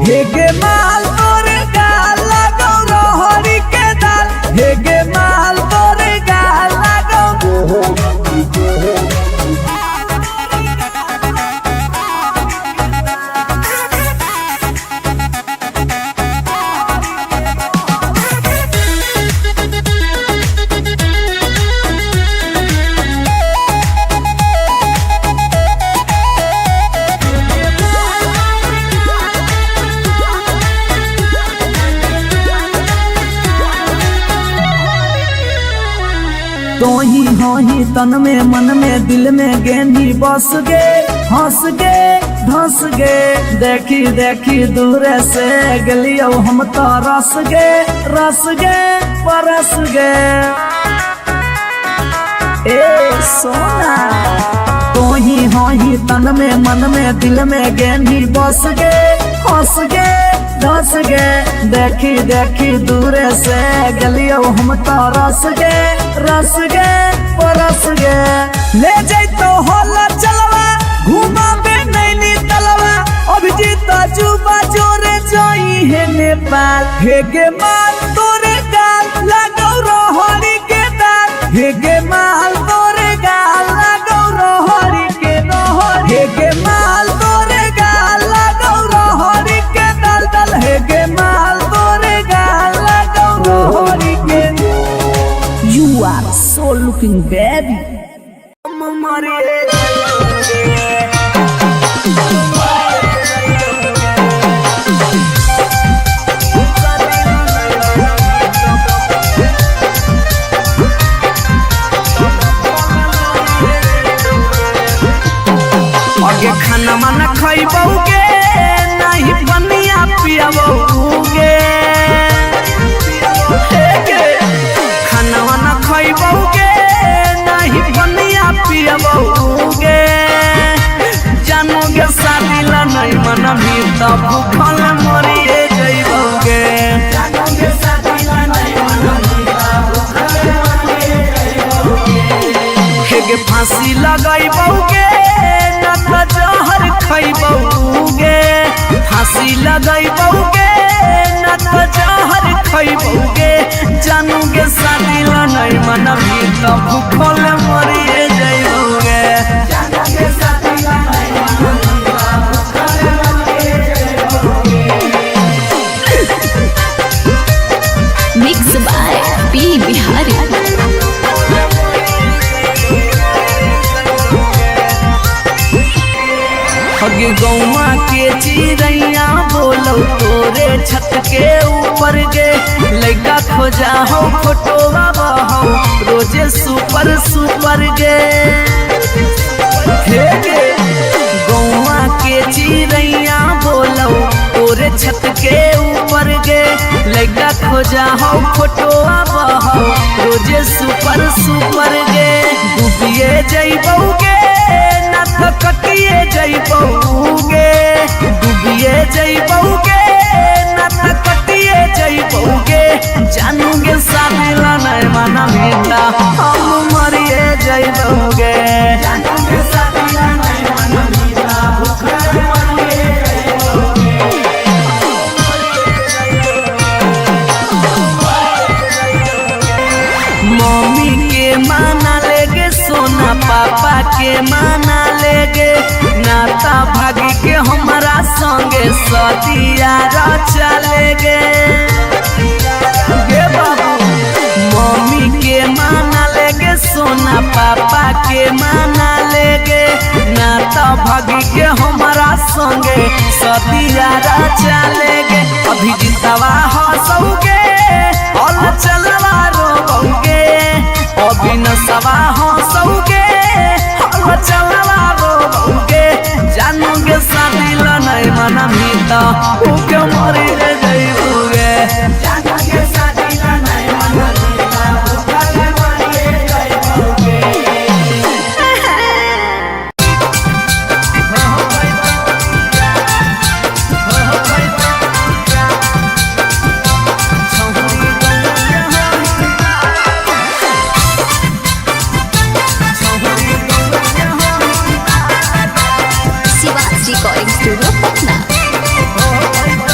Speaker 1: हेगे माल तोरे गाल लगौ रहरी के दल, हेगे माल तोरे गाल लगौ। तो ही हो ही तन में मन में दिल में गेंदी बस गे, हंस गे धंस गे, देखी देखी दूर से गलियो हम तो रस गे परस गे। ए सोना तो ही हो ही तन में मन में दिल में गेंदी बस गे, हंस गे धंस गे, देखी देखी दूर से गलियो हम तो रस गे परस गे। ले जैतो होला चलवा घुमा बे नैनी तलवा, अभिजीत जुबा जोरे जोई है नेपाल, हेगे माल तोरे गाल लगौ रहरी के दाल, हेगे माल तोरे गाल लगौ रहरी के रहरी, हेगे माल तोरे गाल लगौ रहरी के दल दल, हेगे माल तोरे गाल लगौ रहरी के। You are so looking baby. आगे खाना माना खइबौगे नहीं बनिया पियाबौगे, खाना वाना खइबौगे नहीं बनिया पियाबौगे, जानोगे शादी ला नहीं मना भी तब भूखल मरिए जइबौगे, जानोगे शादी ला नहीं मना भी तब भूखल मरिए जइबौगे। हेगे फांसी लगाइबौगे ना तो जहर खइबौगे, फांसी लगाइबौगे ना तो जहर खइबौगे, जानोगे शादी ला नहीं मना भी तब भूखल मरिए जइबौगे, जानोगे शादी ला नहीं मना भी तब भूखल मरिए जइबौगे।
Speaker 2: Mix by P Bihari.
Speaker 1: हगे गौवा के चिड़ैया बोलो तोरे छत के ऊपर गे, खोजा हो फोटोवा बहो रोजे सुपर सुपर गे हे गे गौवा के चिड़ैया बोलो तोरे छत के ऊपर गे लड़का खोजा हो फोटोवा बहो रोजे सुपर सुपर गे डूबिए जइबौगे ना तो कटिए जइबौगे डूबिए जइबौगे ना तो कटिए जइबौगे जानूगे शादी ला नहीं माना मीठा हम मरिए जइबौगे जानूगे शादी ला नहीं माना मीठा भूखे मरिए जइबौगे मम्मी के माना लेगे सोना पापा के माना लेगे नाता भागी के हमारा संगे सदिया चलेगे गे बाबू मम्मी के माना लेगे सोना पापा के माना लेगे नाता भागी के हमारा संगे सदिया चलेगे अभी जितवा हंसोगे और चलवा रोगे अभी नसवा हंसोगे और चलवा रोगे जानोगे शादी ला नहीं माना मीठा उके मरी रे जइबोगे जानोगे शादी ला नहीं माना मीठा उके मरी रे जइबोगे
Speaker 3: शिवाजी रिकॉर्डिंग स्टूडियो पटना।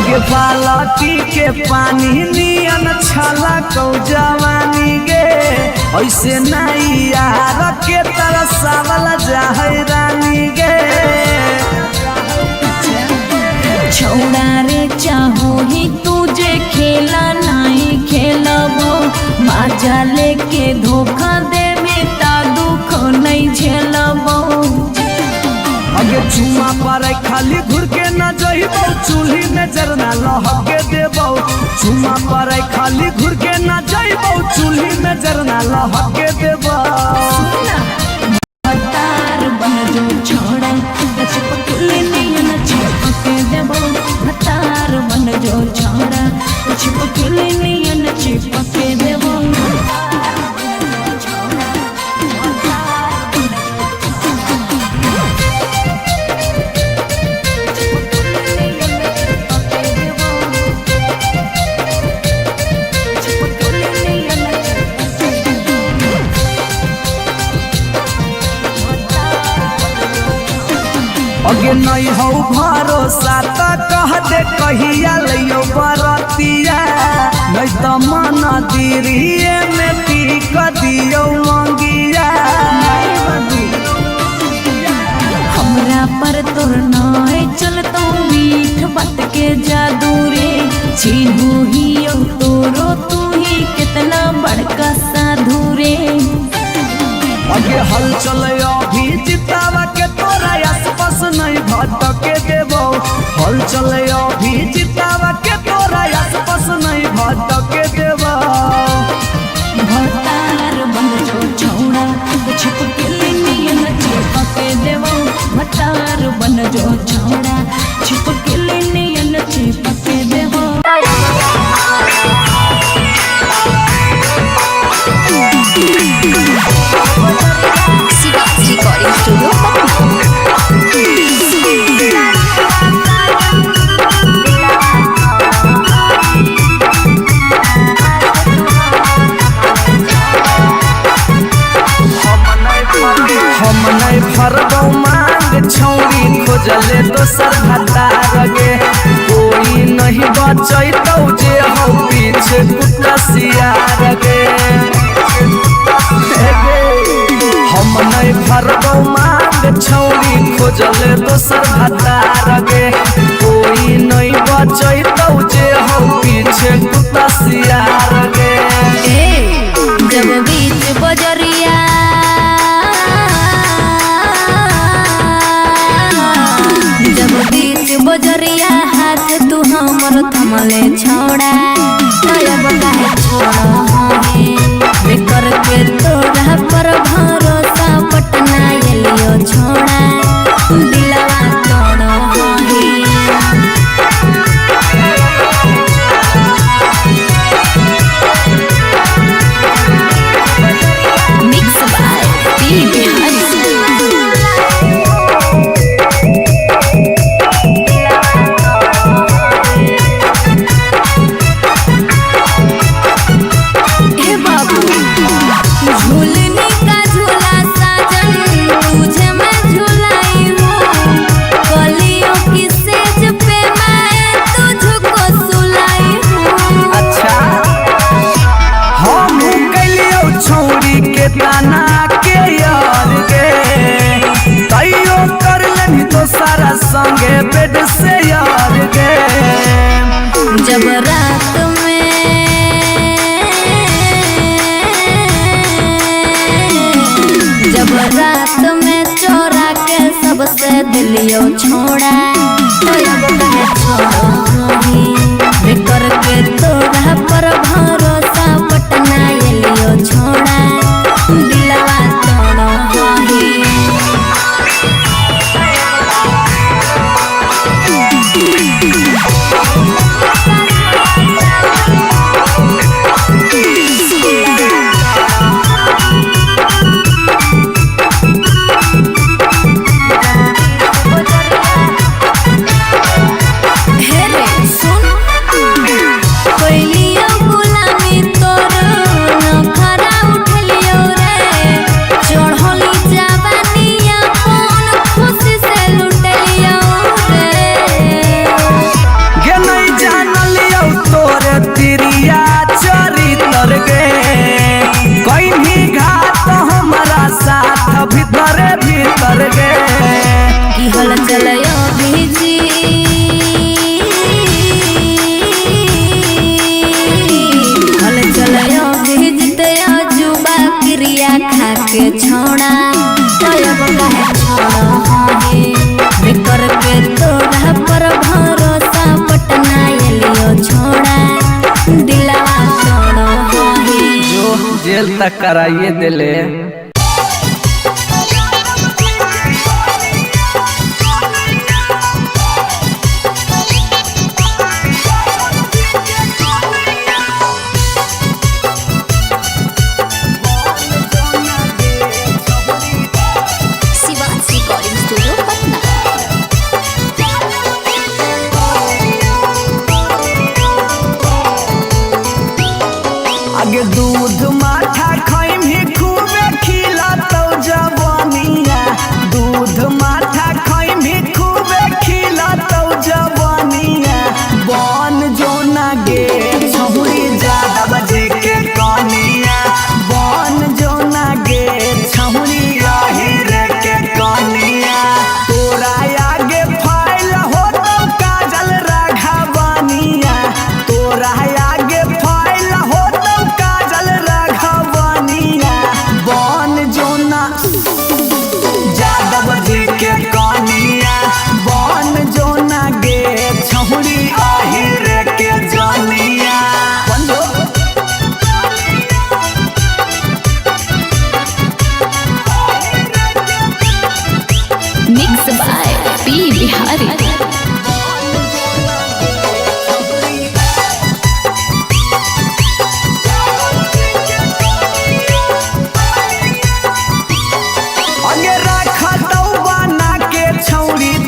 Speaker 1: अगे बालटी के पानी नियन छला कौ जवानी गे ऐसे नहीं यार के तरसावल जाहै रानी गे
Speaker 2: छौड़ा रे चाहो ही तुझे खेला नहीं खेलबो माजा लेके धोखा देवे ता दुख नहीं झेलबो
Speaker 1: अगे चुमा पर खाली घुर के न जइबो चूल्ही में जरना लहके देबो चुमा पर खाली घुर के न जइबो चूल्ही में जरना लहके देबो
Speaker 2: तार बन जो छोड़ा चिपकले नियन चिपके देबो तार बन जो छोड़ा चिपकले नियन चिपके देबो
Speaker 1: अगे नहीं हो भरोसा तो कह दे कहिया लियो बरतिया नहीं तो मन दिरिए में पीक दियो मंगिया
Speaker 2: हमरा पर तोर नाय चलतो मीठ बात के जादू रे चिन्हू ही तोरो तू ही कितना बड़का साधु रे
Speaker 1: अगे हल चले अभी जितावा के तोरा आसपास नहीं भटके देबो हल चले अभी जितावा के तोरा आसपास नहीं भटके देबो
Speaker 2: भतार बन जो छौड़ा छिपकली नियन चिपके देबो भतार बन जो छौड़ा छिपकली नियन चिपके देबो
Speaker 3: रिकॉर्डिंग स्टूडियो
Speaker 1: हम नहीं फरबो मांग छौरी खोजले दोसर भतार गे कोई नहीं बचैतौ जे हो पीछे कुत्ता सियार गे हम नहीं फरबो मांग छौरी खोजले दोसर भतार गे कोई नहीं बचैतौ जे हो पीछे कुत्ता सियार गे
Speaker 3: जब बीच बजरिया जब बीच बजरिया हाथ तू हमर थमले छोड़ा तब काहे छोड़े बेकर के तोरा पर भरोसा पटना एलियो छोड़ा दिलवा तोड़ मिक्स बाय पी बिहारी झूलने का झूला साजन तुझे मैं झूलाई हूँ कलियों की सेज पे मैं तुझको सुलाई हूँ
Speaker 1: अच्छा हम कलियो छौरी के ताना के यार गे तैयो कर लेनी तो सारा संगे बेड से यार गे
Speaker 3: जब रात में चोरा के सबसे दिलियो छोड़ा बेकर के तोरा पर भरोसा पटना एलियो छोड़ा दिलवा तोड़ कोई हल चलयो भीजी हल चलयो भीजते जुबा क्रिया खाके छोड़ा तब काहे छोड़ा है बेकर के तोरा पर भरोसा पटना एलियो छोड़ा दिलवा छोड़ो है
Speaker 1: जो जेल तक कराइए दिले। आगे दूध माठा खाइम ही खूबे खिला तो जवानिया दूध माठा खाइम ही खूबे खिला तो जवानिया बन जो ना गे छहुरी ज्यादा बजे के कनिया बन जो ना गे छहुरी रे के कनिया तोरा आगे फाइल हो तो काजल राघवानिया तोरा आगे फाइल हो काजल राघवानिया बन जोना यादव जी के कनिया बन जोना गे छहुरी आहिर के जानिया
Speaker 2: मिक्स बाय पी बिहारी।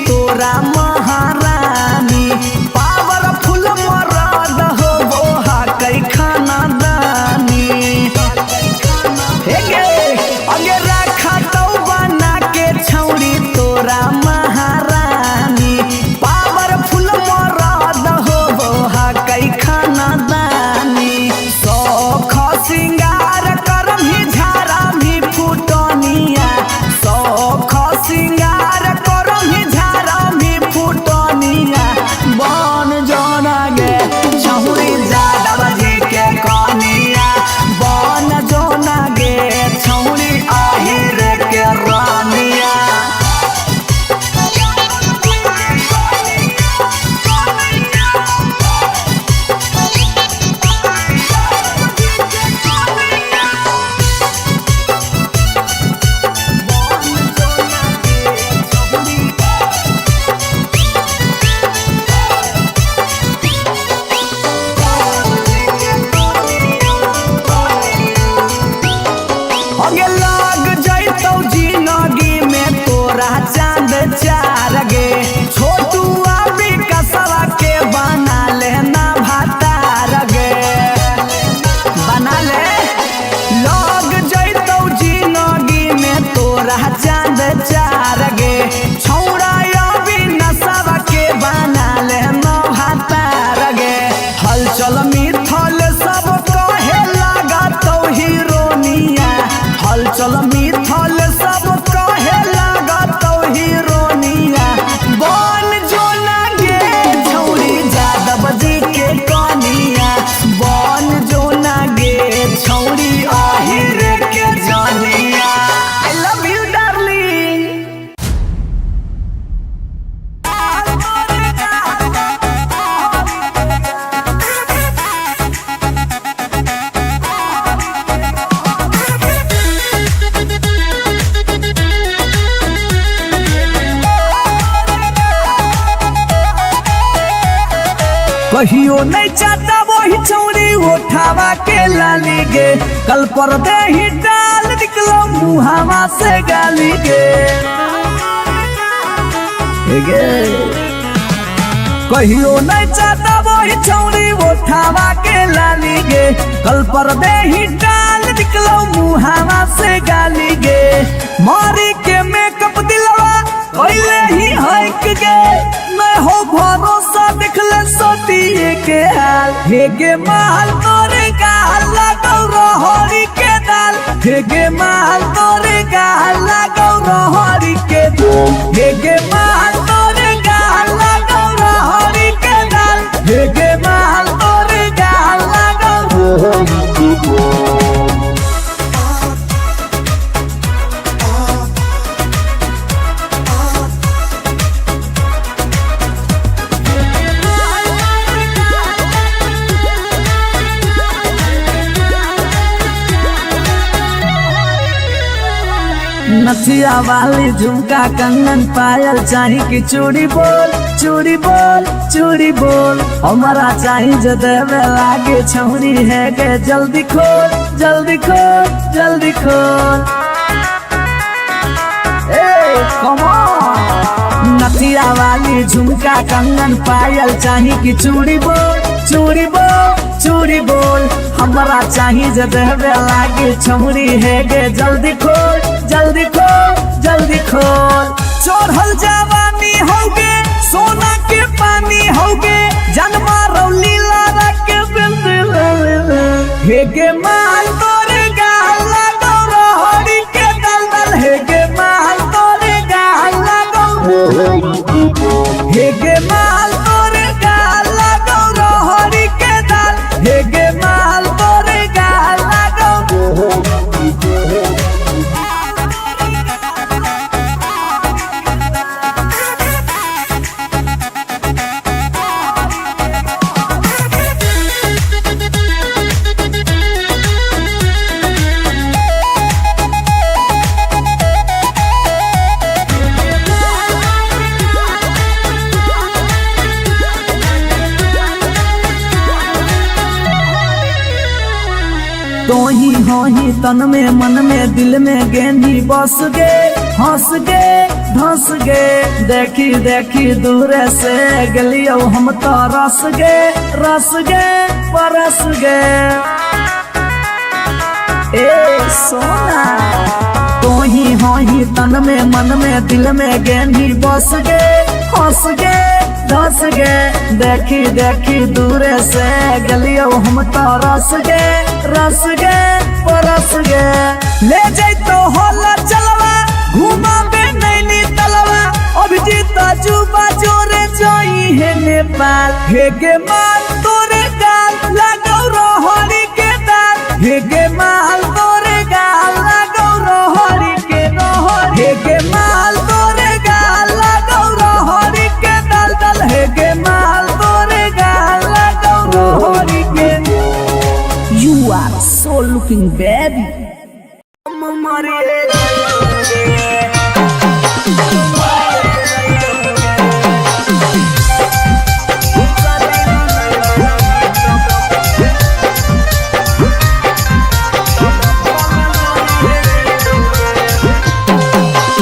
Speaker 2: तोरा महारानी पावरफुल मरद हो बोहा कई खाना दानी अगे रखा तो बना के छौरी तोरा महारानी पावरफुल मरद हो बोहा कई खाना दानी सौख सिंगार करम ही झारा भी फुटनिया सौख सिंगार करम ही फुटनिया बन जोना गे छहुरी ज्यादा बजे के कनिया बन जोना गे छहुरी आहिर के रानिया अगे लाग जैतौ जिंदगी में तोरा चांद चार गे छोटू अभी कसवा के बना लेना भातार गे बना ले लाग जैतौ जिंदगी में तोरा चांद चार गे छौड़ा अभी नसवा के बना लेना भातार गे हलचल मिथल सब कहे लगा तो हीरोनिया हलचल मिथल सब कहे लगा तो हीरोनिया बन जोना गे छौरी यादव जी के कनिया बन जोना गे छौरी आहिर के जानिया आई लव यू डार्लिंग। कहियो नहीं चाहता वही छौरी उठावा के लाली गे कल पर दे ही डाल निकलो मुहावा से गाली गे कहियो नहीं चाहता वही छौरी उठावा के लाली गे कल पर दे ही डाल निकलो मुहावा से गाली गे मारी के मेकअप दिलवा पहले ही हक गे मैं हो भरोसा दिखले सोतिए के हाल हेगे माल तोरे गाल लगौ रहरी के दाल हेगे माल तोरे गाल लगौ रहरी के दाल हेगे माल
Speaker 1: नथिया वाली झुमका कंगन पायल चाही कि चूड़ी बोल चूड़ी बोल चूड़ी बोल हमारा चाही जो देवे लागे छौरी है गे जल्दी खोल जल्दी खोल जल्दी खोल। Come on। नथिया वाली झुमका कंगन पायल चाही कि चूड़ी बोल चूड़ी बोल चूड़ी बोल हमारा चाही जो देवे लागे छौरी है गे जल्दी खोल जल्दी खोल जल्दी खोल। चढ़ल जवानी होगे सोना के पानी होगे जन्मा रौली लारा के बिंद हे गे माल तोरे गाल लगो रोहड़ी के दलदल हे गे माल तोरे गाल लगो हे गे माल तोरे गाल लगो रोहड़ी के दल हे गे माल तोरे गाल लगो। तोही होही तन में मन में दिल में गेंदी बस गे हंस गे धंस गे देखी देखी दूर से गलियो हम तो रस गे परस गे। ए सोना तोही होही तन में मन में दिल में गेंदी बस गे हंस गे धंस गे देखी देखी दूर से गलियो हम तो रस गे परस गे। ले जैतो होला चलवा घुमा बे नैनी तलवा अभिजीत जुबा जोरे जोई है नेपाल हे गे माल तोरे गाल लगो रोहड़ी के दाल हे गे माल तोरे गाल लगो रोहड़ी के रोहड़ी हे गे माल तोरे गाल लगो रोहड़ी के दल दल हे गे माल तोरे गाल लगो रोहड़ी के। You are so looking baby।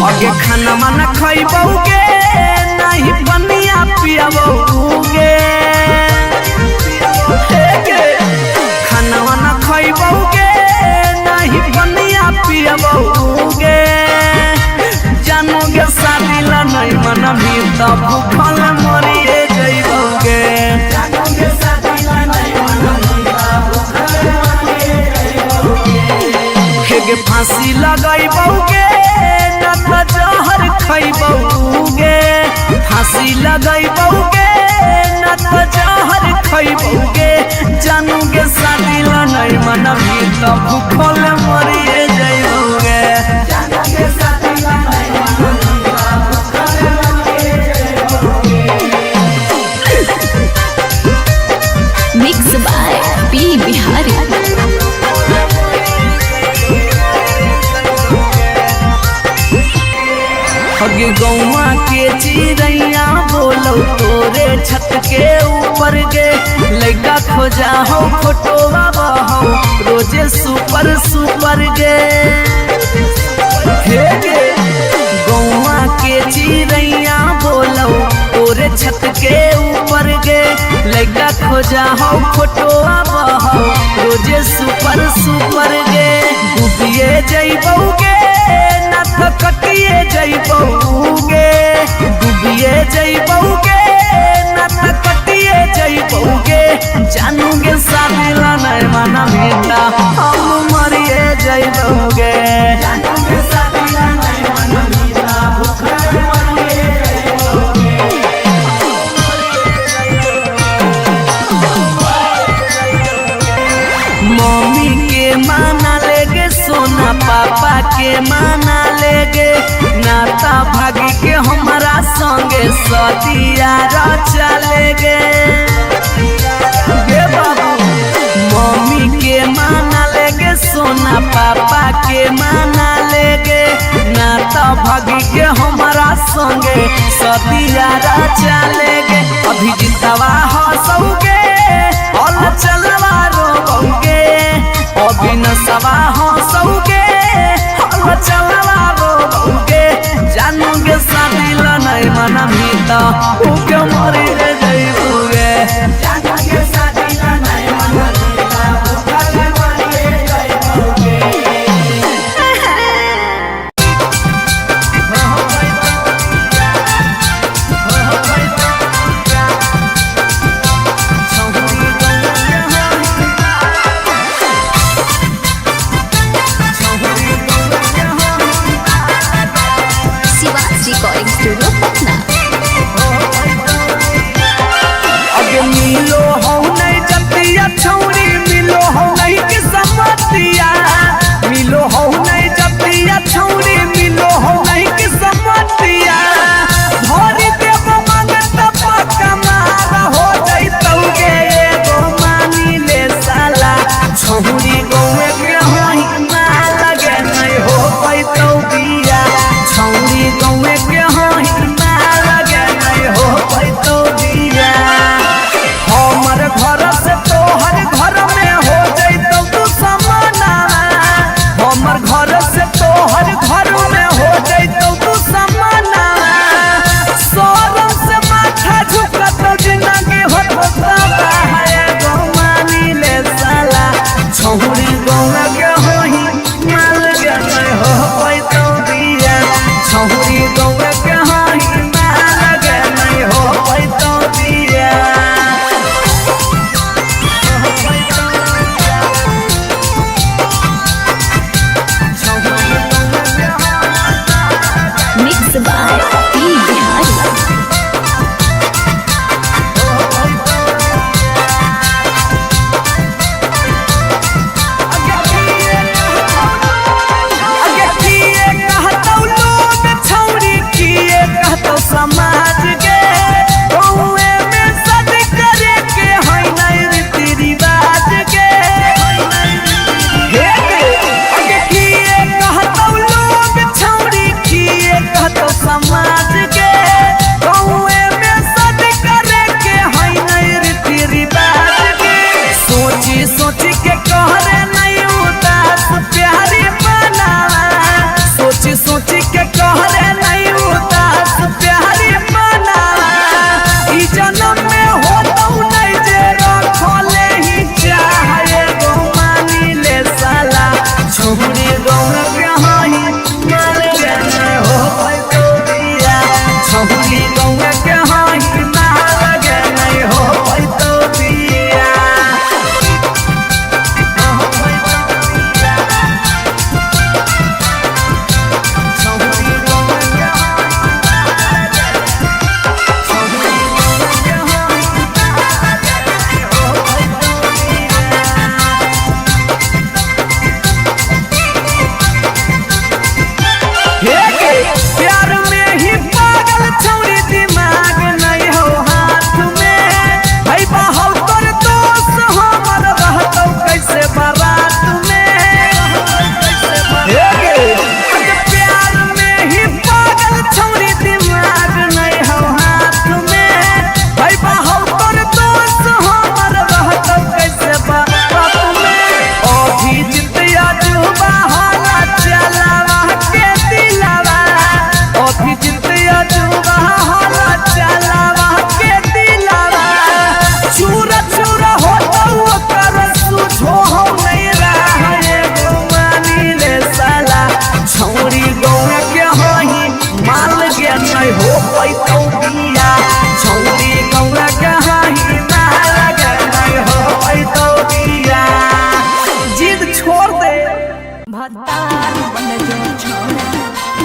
Speaker 1: आगे खाना माना खइबोगे नहीं बनिया पियाबोगे खाना वाना खइबोगे नहीं बनिया पियाबोगे जानोगे शादी ला नहीं मना भी तब भूखल मरिए जइबोगे जानोगे शादी ला नहीं मना भी तब भूखल मरिए जइबोगे हे फांसी लगाइबोगे न त जहर खइबोगे फांसी लगाइबोगे न त जहर खइबोगे जानोगे शादी ला नहीं मना भी तब भूखल मरिए जइबोगे जानोगे शादी ला नहीं मना भी तब भूखल मरिए जइबोगे।
Speaker 2: Mix by P Bihari.
Speaker 1: अगे गौवा के चिड़ैया बोलो तोरे छत के ऊपर गे लड़का खोजा हो फोटोवा बहो रोजे सुपर सुपर गे हे गे गौवा के चिड़ैया बोलो तोरे छत के ऊपर गे लड़का खोजा हो फोटोवा बहो रोजे सुपर सुपर गे डूबिए जइबोगे कटिए जइबोगे डूबिए जइबोगे न त कटिए जइबोगे जानोगे शादी ला नहीं मना बेटा हम मरिए जइबोगे जानोगे शादी ला नहीं मना बेटा भूखल मरिए जइबोगे। मम्मी के माना लेगे सोना पापा के माना लेगे नाता भागी के हमारा संगे सदिया चलेगे बाबू मम्मी के माना लेगे सोना पापा के माना लेगे ना तो भागी के हमारा संगे सदियारा चलेगे अभी जितवा हंसोगे और चलवा रोगे अभी नसवा हंसोगे और चलवा रोगे जानोगे शादी नहीं मन मीता उके मरी रे जइबोगे जानोगे शादी नहीं मन मीता उके मरी रे जइबोगे
Speaker 3: रिकॉर्डिंग स्टूडियो पटना।
Speaker 1: अगे मिलो हो नहीं जतिया छौरी मिलो हो नहीं कि समतिया मिलो हो नहीं जतिया छौरी मिलो हो नहीं कि समतिया भरी देव मांगत पक्का मार हो जइतौगे एगो मानी ले साला छौरी गौवे के होई मार लगे नहीं हो पैतौ बिया छौरी गौवे के होई मार लगे नहीं हो पैतौ बिया हमर घर से तोहर घर में हो जइतौ तू समाना हमर घर से तोहर घर में हो जइतौ तू समाना सोरम से माथा झुकत जिंदगी होता है गो मानी ले साला छौरी गौवा के होई माल के नहीं हो पैतौ बिया छौरी गौवा के होई माल के नहीं हो पैतौ बिया
Speaker 3: मिक्स बाय पी बिहारी।
Speaker 1: अगे किए कहतौ लोग छौरी किए कहतौ समाज के गौए में सद करे के होई नहीं रीति रिवाज के हे अगे किए कहतौ लोग छौरी किए कहतौ समाज के गौए में सद करे के होई नहीं रीति रिवाज के सोची सोची के कहरे नहीं उदास प्यारी बनावा सोची सोची के कहरे नहीं उदास प्यारी बनावा ई जन्म में होतौ नहीं जे रखले ही चाहे गो मानी ले साला छौरी गौवा के होई माल के नहीं हो पैतौ बिया छौरी गौवा के होई माल के नहीं हो पैतौ बिया प्यार में ही पागल छौरी दिमाग नहीं हो हाथ में भाई बाहर तोर दोस्त हमर रहतौ कैसे बारात में प्यार में ही पागल छौरी दिमाग नहीं हो हाथ में भाई बाहर तोर दोस्त हमर रहतौ कैसे बारात में अभी जितिया जुबा हाला चलावा के दिलावा अभी जितिया जुबा हाला चलावा के दिलावा चूरा चूरा होतौ कर सुझो हो नहीं रहा गो मानी ले साला छौरी गौवा के होई माल के नहीं हो पैतौ बिया छौरी गौवा के होई माल के नहीं हो पैतौ बिया जिद छोड़ दे
Speaker 2: भतार बन जो छोड़ा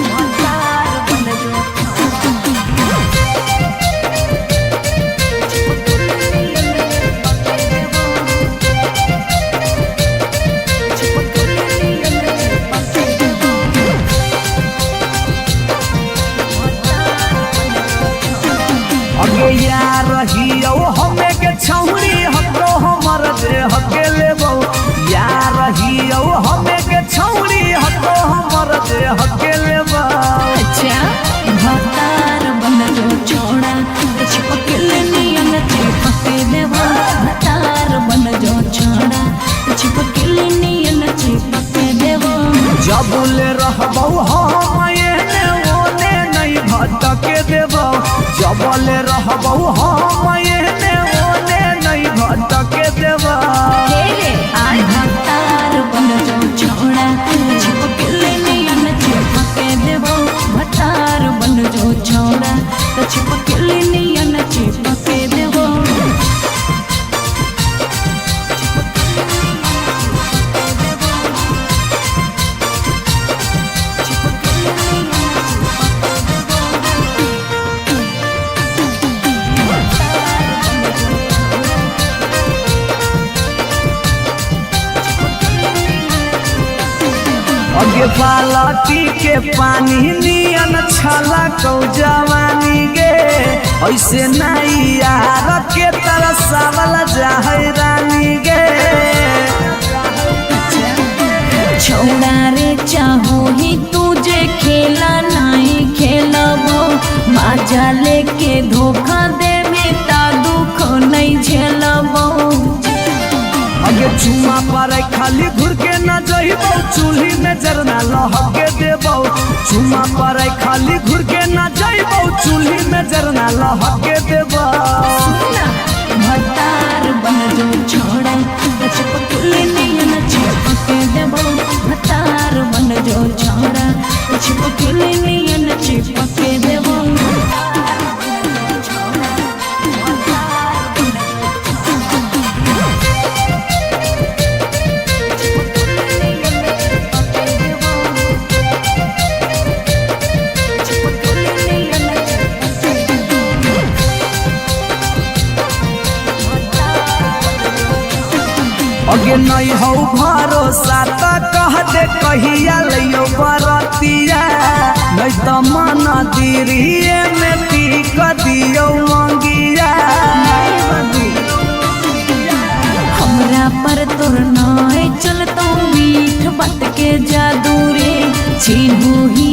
Speaker 2: भतार बन जो
Speaker 1: अगे यार रहियो हमें के छौरी हको हमर दे हके लेबो यार रहियो हमें के छौरी हको हमर दे हके लेबो
Speaker 2: भतार बन जो छोड़ा चिपकले नियन चिपके देबो भतार बन जो छोड़ा चिपकले नियन चिपके देबो
Speaker 1: जबले रहबौ हम एने ओने नहीं भटके देबौ जबले रहबौ हम एने ओने नहीं भटके देबौ
Speaker 2: भतार बन जो छोड़ा चिपकले नियन चिपके देबो भतार बन जो छोड़ा चिपकले नियन चिपके देबो
Speaker 1: अगे बालटी के पानी नियन छला कौ जवानी गे ऐसे नहीं यार के तरसावल जाहै रानी गे
Speaker 2: छोड़ा रे चाहो ही तुझे खेला नहीं खेलबो मजा लेके धोखा देवे ता दुख नहीं झेलबो
Speaker 1: अगे चुमा पर खाली घुर के न जइबौ चूल्ही में जरना लहके देबौ चुमा पर खाली घुर के न जइबौ चूल्ही में जरना लहके देबौ
Speaker 2: भतार बन जो छोड़ा चिपकले नियन चिपके देबो भतार बन जो छोड़ा चिपकले नियन चिपके देबो
Speaker 1: अगे नहीं हो भरोसा त कह दे कहिया लियो बरतिया नहीं तो मन दिरिए में टीक दियो मंगिया
Speaker 2: हमरा पर तोर नाय चलतो मीठ बात के जादू रे छीनू ही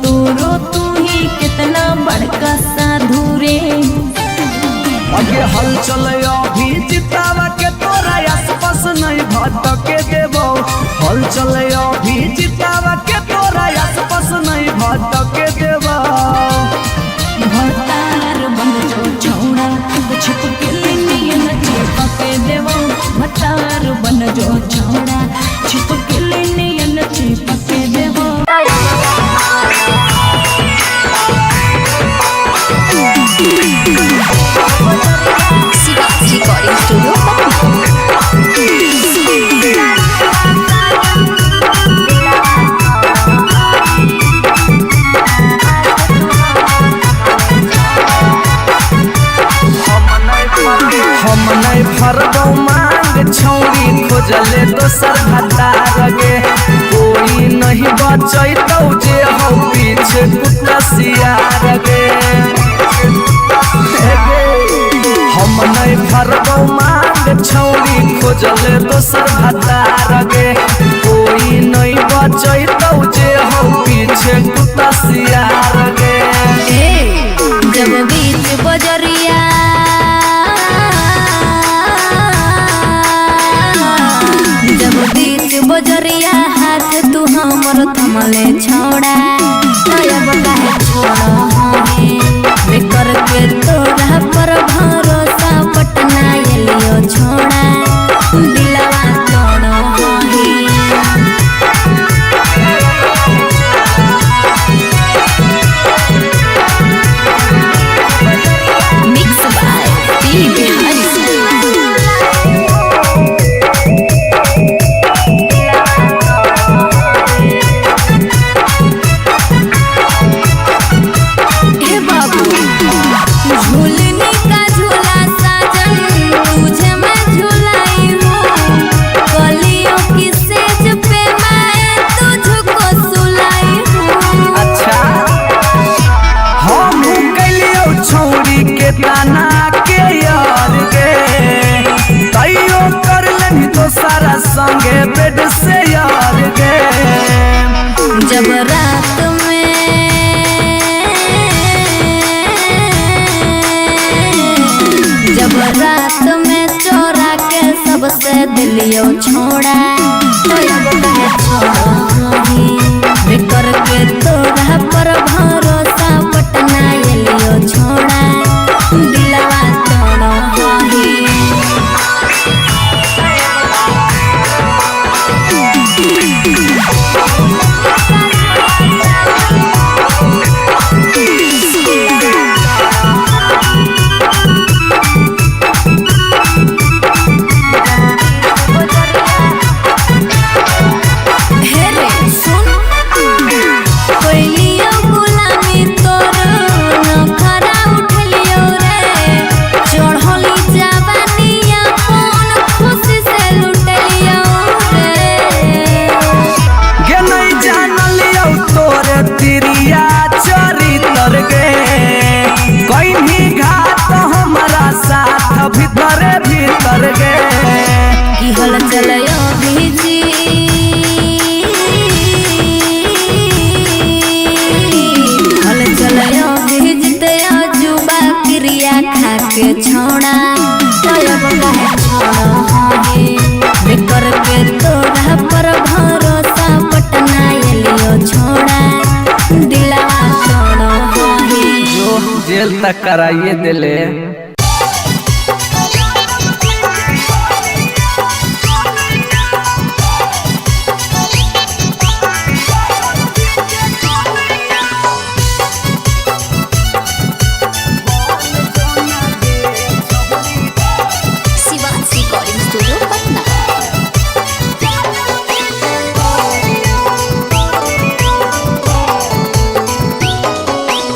Speaker 2: तोरो तू ही कितना बड़का साधु रे
Speaker 1: अगे हल चले अभी जितावा के तोरा आसपास नहीं भटके देबो हल चले अभी जितावा के तोरा आसपास नहीं भटके देबो
Speaker 2: भतार बन जो छोड़ा चिपकले नियन चिपके देबो भतार बन जो छोड़ा चिपकले नियन चिपके देबो
Speaker 3: रिकॉर्डिंग स्टूडियो
Speaker 1: हम नहीं फरबौ मांग छौरी खोजले दोसर भतार गे कोई नहीं बचैतौ जे हो पीछे कुत्ता सियार गे हम नहीं फरबौ मांग छौरी खोजले दोसर भतार गे कोई नहीं बचैतौ जे हो पीछे कुत्ता सियार गे
Speaker 2: जब बीच बजरिया जब बीच बजरिया हाथ तू हमर थमले छोड़ा अब काहे छोड़ा हमें करके तोरा पर भरोसा पटना एलियो छोड़ा दिलवा तोड़ो मिक्स बाय पी बिहारी
Speaker 1: ताना के यार गे तैयो कर लेनी तो सारा संगे बेड से यार गे
Speaker 2: जब रात में दिलियो छोड़ा तो अब कहे छोड़ी बेकर के तोरा पर भरोसा पटना एलियो छोड़ा दिलवा तोड़ा ही
Speaker 1: भीतर भीतर गे
Speaker 2: की हल चलयो भीजी हल चलयो भीजते जुबा क्रिया खा के छोड़ा तब कहे छोड़ा हे बेकर के तोरा पर भरोसा पटना एलियो छोड़ा दिलवा छोड़ा हे
Speaker 1: जो जेल तक कराइए दिले।
Speaker 3: Shivansh recording studio Patna.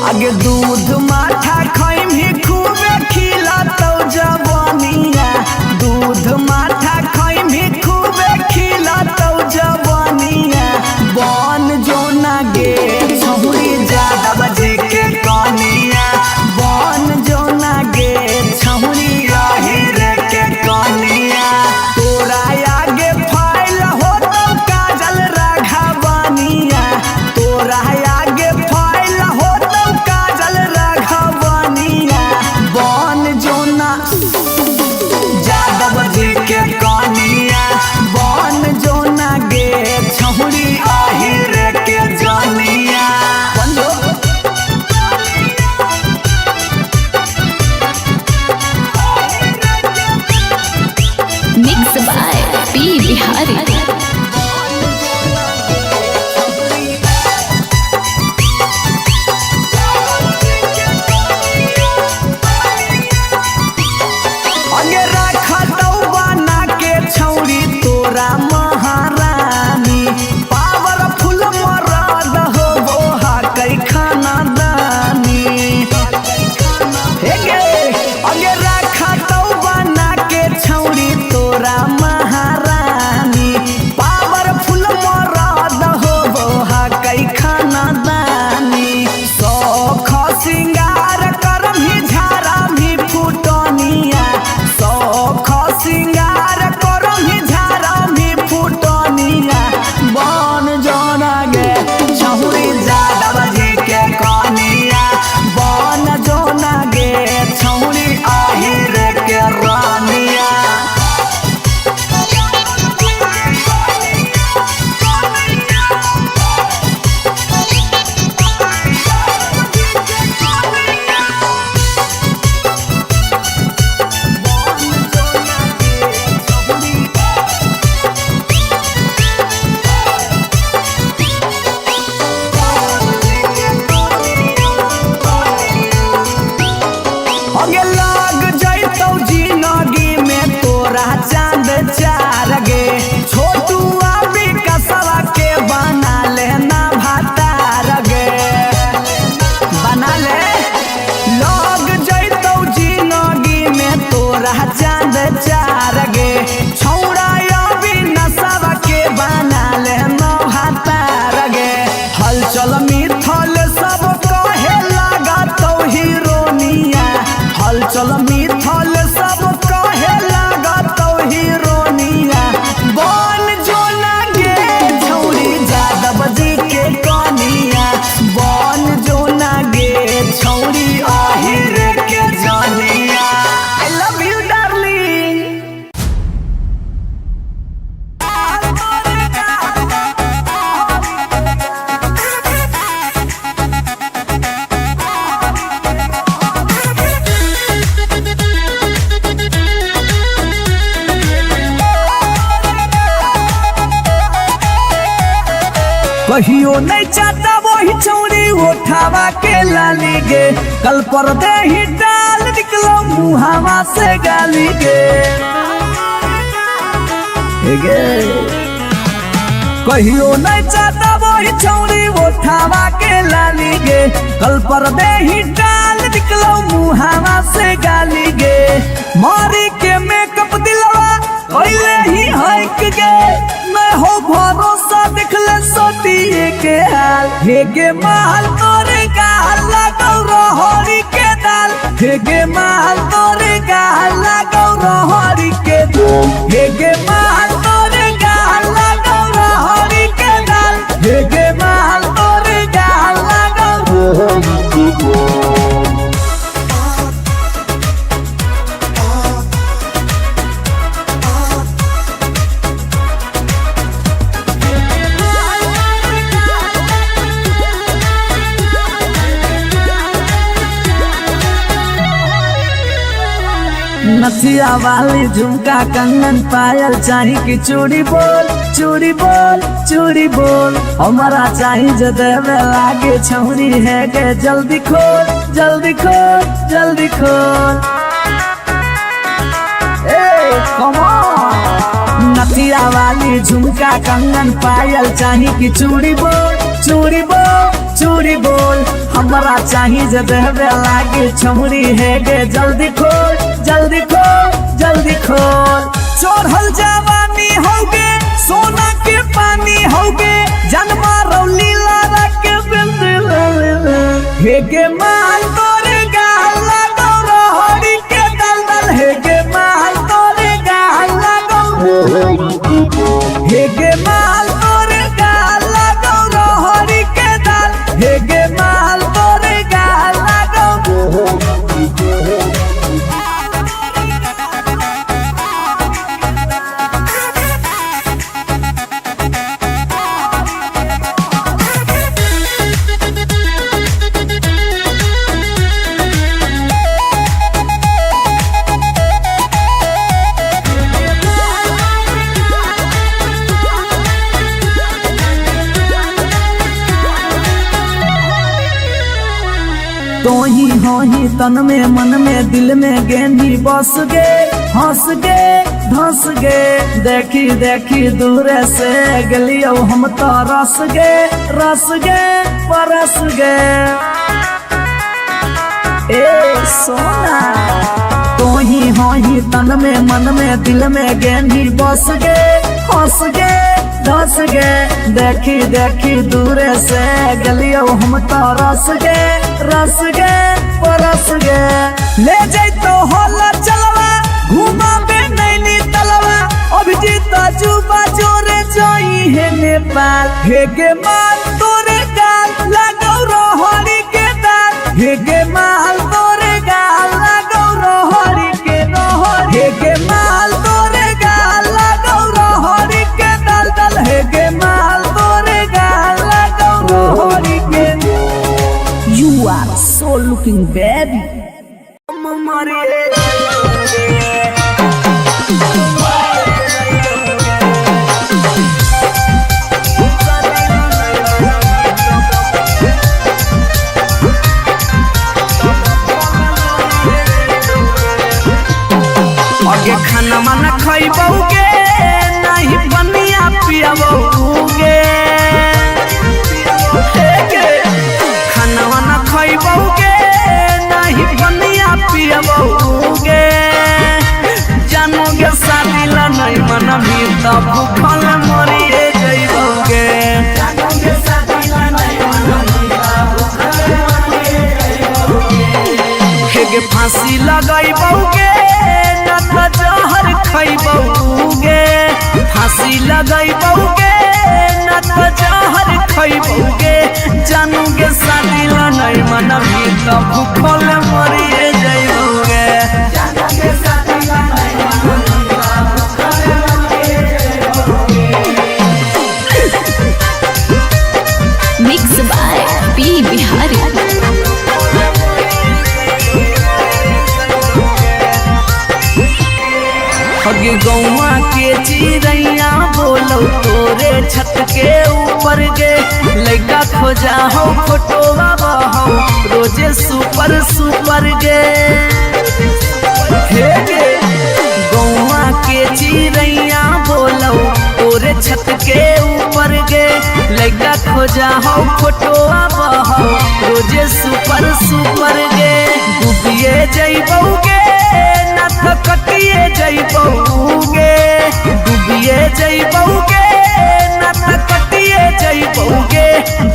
Speaker 1: आगे दूध माठा खैम ही खूबे खिला तो जवानिया दूध माठा खैम ही खूबे खिला तो जवानिया बन जो ना गे छहुरी ज्यादा बजे के कनिया बन जो ना गे छहुरी रही रे के कनिया तोरा आगे फाइल हो तो काजल राघवानिया तोरा आगे फाइल हो तो काजल राघवानिया कहियो नहीं चाहता वही छौरी उठावा के लाली गे कल पर दे ही डाल निकलो मुहावा से गाली गे कहियो नहीं चाहता वही छौरी उठावा के लाली गे कल पर दे ही डाल निकलो मुहावा से गाली गे मारी के मेकअप दिलवा पहले ही हक गे मैं हो भरोसा दिखले सोटिए के हाल हे गे माल तोरे गाल लगौ रहरी के दाल हे गे माल तोरे गाल लगौ रहरी के दाल हे गे माल तोरे गाल लगौ रहरी के दाल हे गे माल तोरे गाल लगौ रहरी के दाल नथिया वाली झुमका कंगन पायल चाही कि चूड़ी बोल चूड़ी बोल चूड़ी बोल हमारा चाही जो देवे लागे छौरी है के जल्दी खोल जल्दी खोल जल्दी खोल कम ऑन नथिया वाली झुमका कंगन पायल चाही कि चूड़ी बोल चूड़ी बोल चूड़ी बोल हमारा चाही जो देवे लागे छौरी है के जल्दी खोल जल्दी खोल जल्दी खोल चढ़ल जवानी होगे सोना के पानी होगे जन्मा रौली लारा के हे गे माल तोरे गाल लगौ रहरी के दलदल हे गे माल तोरे गाल लगौ हे गे माल तोरे गाल लगौ रहरी के दल हे गे माल तोरे गाल लगौ तो ही तन में मन में दिल में गेंदी बस गे हंस गे धंस गे देखी देखी दूर से गलियो हम तो रस गे परस गे ए सोना तो ही तन में मन में दिल में गेंदी बस गे हंस गे धंस गे देखी देखी दूर से गलियो हम तो रस गे परस गे ले जैतो होला चलवा घुमा बे नैनी तलवा अभिजीत जुबा जोरे जोई है नेपाल हे गे माल तोरे गाल लगौ रहरी के दाल हे गे माल तोरे गाल लगौ रहरी के रहर हे गे माल तोरे गाल लगौ रहरी के दल दल हे गे माल तोरे गाल लगौ रहरी के You are so looking baby. आगे खाना माना खइबौगे नहीं बनिया पियबौगे खाना माना खइबौगे नहीं बनिया पियबौगे जानोगे शादी ला नहीं मनबी त भूखल मरिए जइबौगे जानोगे शादी ला नहीं मनबी त भूखल मरिए जइबौगे के फांसी लगइबौगे जहर खइबौगे फांसी लगइबौगे न त जहर खइबौगे जानूगे शादी ला नहीं मनबी त भूखल मरिए जइबौगे जानूगे शादी ला नहीं मनबी त भूखल मरिए जइबौगे
Speaker 3: मिक्स बाय पी बिहारी।
Speaker 1: अगे गौवा के चिड़ैया बोलो तोरे छत के ऊपर गे लइका खोजा हो फोटोवा बहो रोजे सुपर सुपर गे हे गे गौवा के चिड़ैया बोलो तोरे छत के ऊपर गे लइका खोजा हो फोटोवा बहो रोजे सुपर सुपर गे डूबिए जइबौगे ना तो कटिए जइबौगे डूबिए जइबौगे ना तो कटिए जइबौगे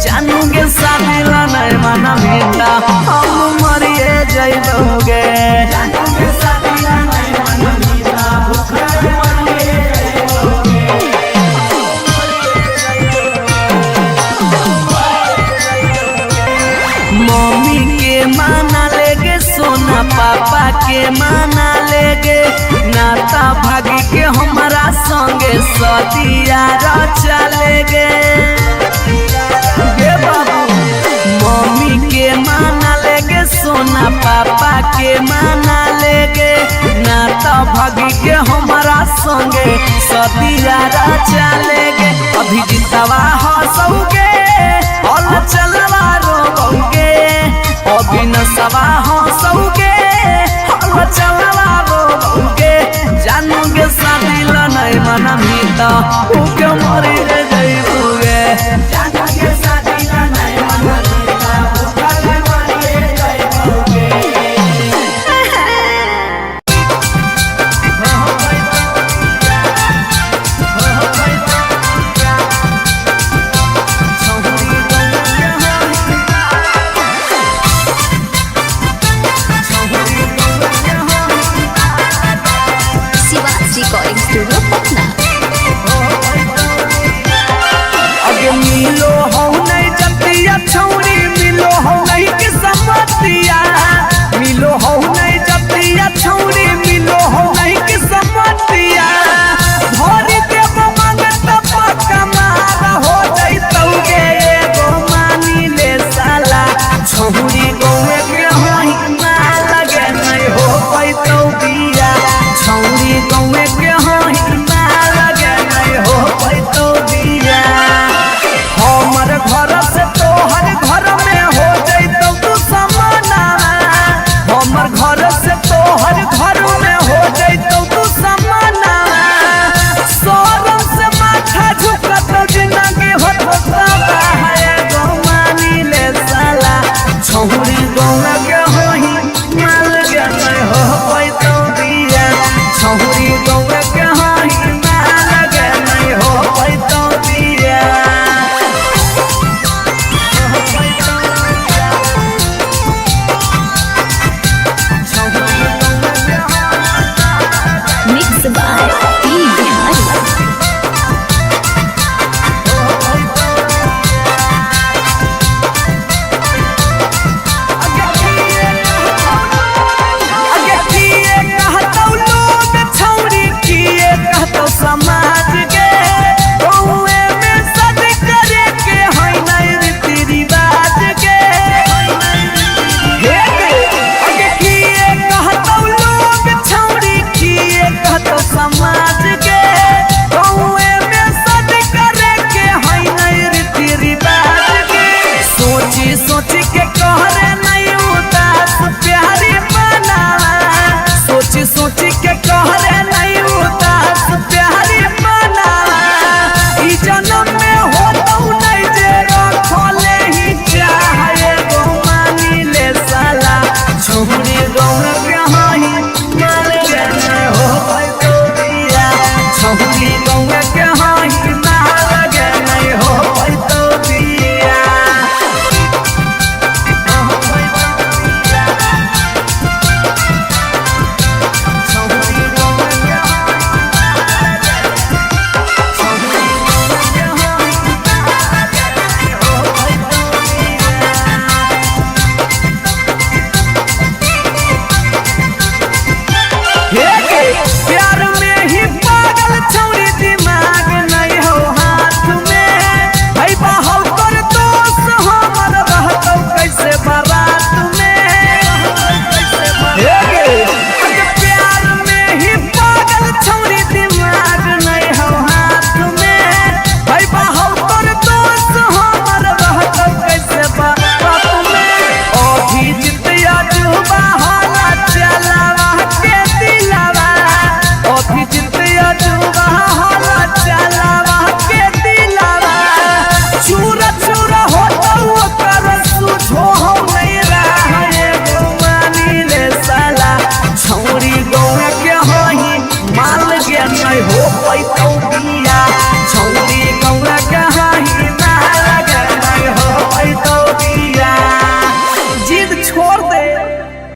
Speaker 1: जानूगे शादी ला नहीं मना मीता हम मरिए जइबौगे जानूगे शादी ला नहीं मना मीता भूखा मरिए मम्मी के माना लेगे सोना पापा के माना लेगे नाता भागी के हमारा संगे सदिया चलेगे गे बाबू मम्मी के माना लेगे सोना पापा के माना लेगे नाता भागी के हमारा संगे सदिया चलेगे अभी जितवा हंसोगे और चलवा रोगे अभी नसवा हंसोगे और चलवा रोगे जानूगे शादी ला नहीं मना मीता उके मरी जइबूगे जानूगे शादी ला नहीं मना मीता उके मरी जइबूगे
Speaker 3: रिकॉर्डिंग स्टूडियो पटना।
Speaker 1: अगे मिलो हो नहीं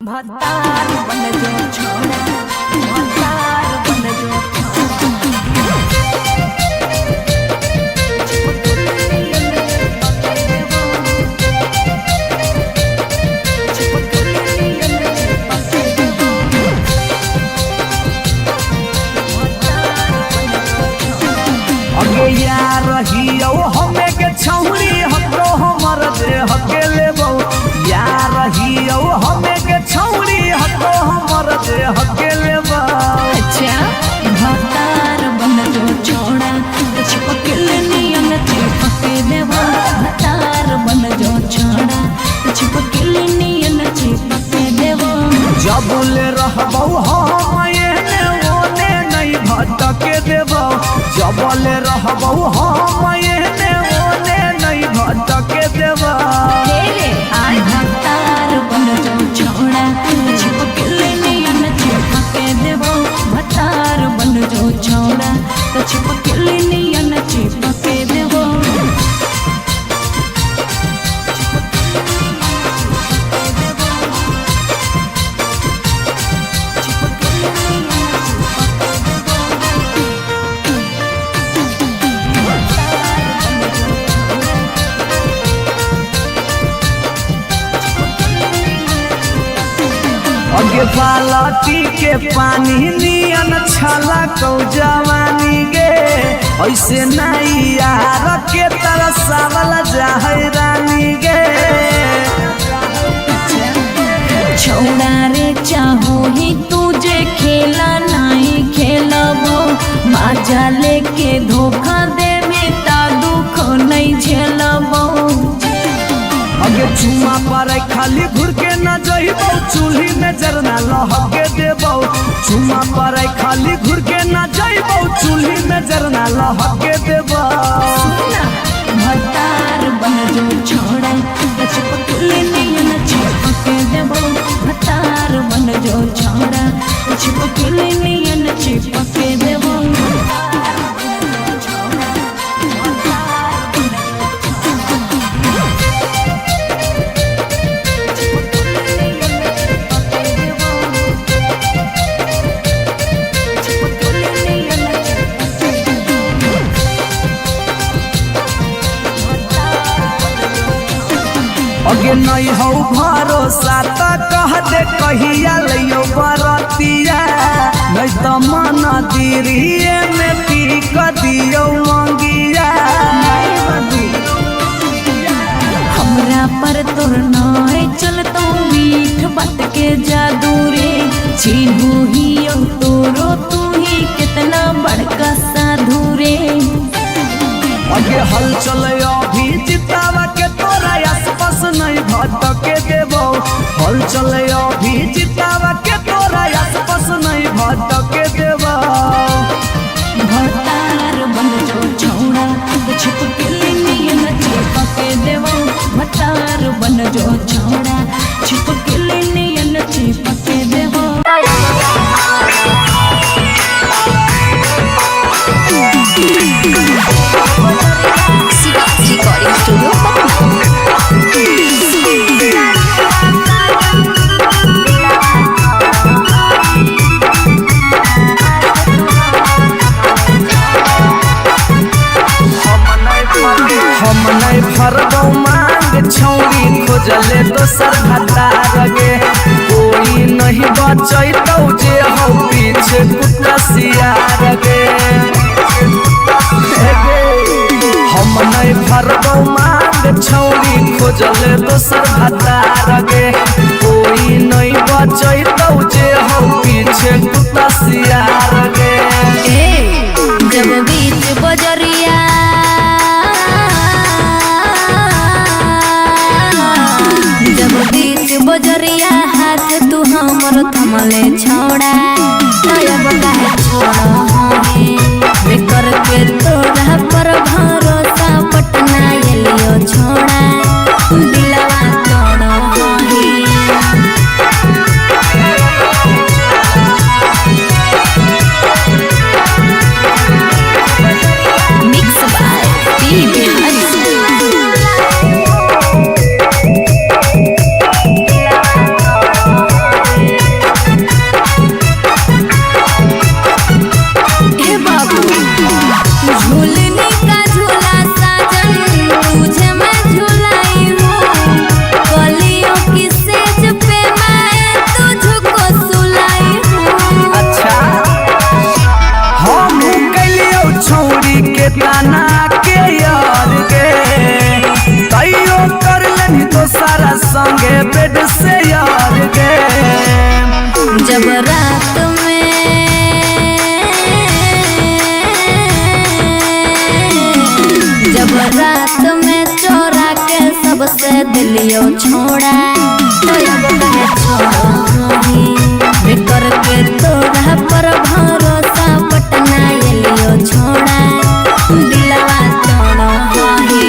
Speaker 2: भतार बन जो छोड़ा भतार बन जो
Speaker 1: अगे यार रहियो हमें के छौरी हतो हमर दे हके लेबो यार रहियो हमें के छौरी हतो हमर दे हके लेबो।
Speaker 2: अच्छा भतार बन जो छोड़ा चिपक नियन चिपक देबो भतार बन जो छोड़ा चिपक नियन चिपक देबो।
Speaker 1: जबले रहबो हम एने ओने नहीं भटके देबो जबले रहबो हम एने ओने नहीं भटके देबो।
Speaker 2: आई भतार बन जो छोड़ा चिपक नियन चिपक देबो भतार बन जो छोड़ा चिपक नियन चिपक देबो।
Speaker 1: अगे बालटी के पानी नियन छला कौ जवानी गे ऐसे नहीं यार के तरसावल जाहै रानी गे।
Speaker 2: छोड़ा रे चाहो ही तुझे खेला नहीं खेलबो मजा लेके धोखा दे बेटा दुख नहीं झेलबो।
Speaker 1: अगे चुमा पर खाली घुर के न जइबो चूल्ही में जरना लहके देबो चुमा पर खाली घुर के न जइबो चूल्ही में जरना लहके देबो।
Speaker 2: भतार बन जो छोड़ा चिपक नियन चिपक देबो भतार बन जो छोड़ा चिपक नियन चिपक देबो।
Speaker 1: अगे नहीं हो भरोसा त कह दे कहिया लियो बरतिया नहीं तो मन दिरिए में पीक दियो मंगिया।
Speaker 2: हमरा पर तोर नाय चलतो मीठ बात के जादू रे चिन्हू ही तोरो तू ही कितना बड़का साधु रे।
Speaker 1: अगे हल चले अभी जितावा के तोरा आसपास नहीं भटके देबो हल चले अभी जितावा के तोरा आसपास नहीं भटके देबो।
Speaker 2: भतार बन जो छोड़ा चिपक नियन चिपक देबो भतार बन जो छोड़ा चिपक नियन चिपक देबो।
Speaker 3: रिकॉर्डिंग स्टूडियो
Speaker 1: हम नहीं फरबो मांग छौरी खोजले दोसर भतार गे कोई नहीं बचैतौ जे हो पीछे कुत्ता सियार गे। हम नहीं फरबो मांग छौरी खोजले दोसर भतार गे कोई नहीं बचैतौ जे हो पीछे कुत्ता सियार गे।
Speaker 2: जब बीच बजरिया जब बीच बजरिया हाथ तू हमर थमले छोड़ा तब काहे छोड़ बेकर के तोरा पर भरोसा पटना एलियो छोड़ा दिलवा तोड़ मिक्स बाय पी बिहारी। जब रात में चोरा के सबसे दिलियो छोड़ा तो अब कहे छोड़ी बेकर के तोरा पर भरोसा पटना एलियो छोड़ा दिलवा तोड़ा ही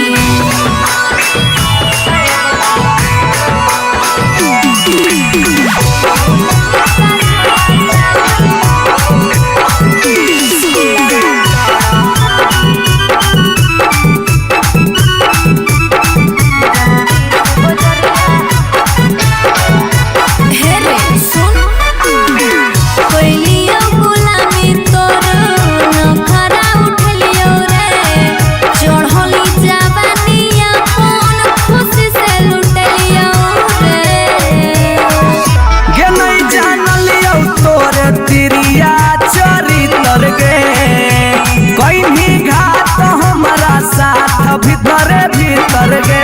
Speaker 1: भीतर भीतर गे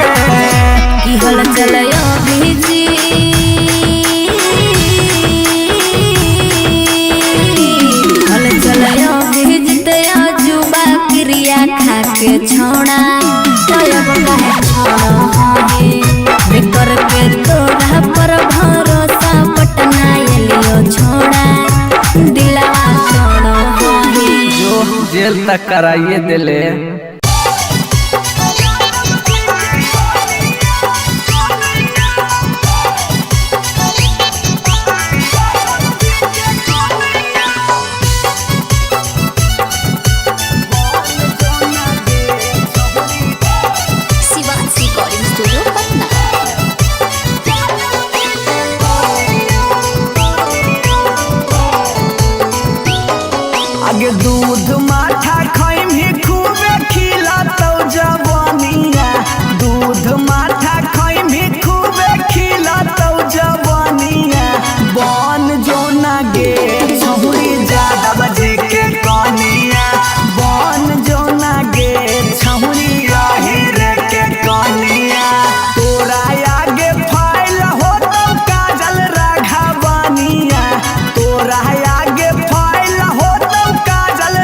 Speaker 2: की हल चलयो भीजी हल चलयो भीजते जुबा क्रिया खा के छोड़ा तब कहे छोड़ो बेकर के तोरा पर भरोसा पटना एलियो छोड़ा दिलवा छोड़ो
Speaker 1: जो जेल तक कराइए दिले। आगे दूध माठा खाइम ही खूबे खिला तो जवानिया दूध माठा खाइम ही खूबे खिला तो जवानिया बन जो ना गे छहुरी ज्यादा बजे के कनिया बन जो ना गे छहुरी राहिर के कनिया तोरा आगे फाइल हो तो काजल राघवानिया तोरा आगे फाइल हो तो काजल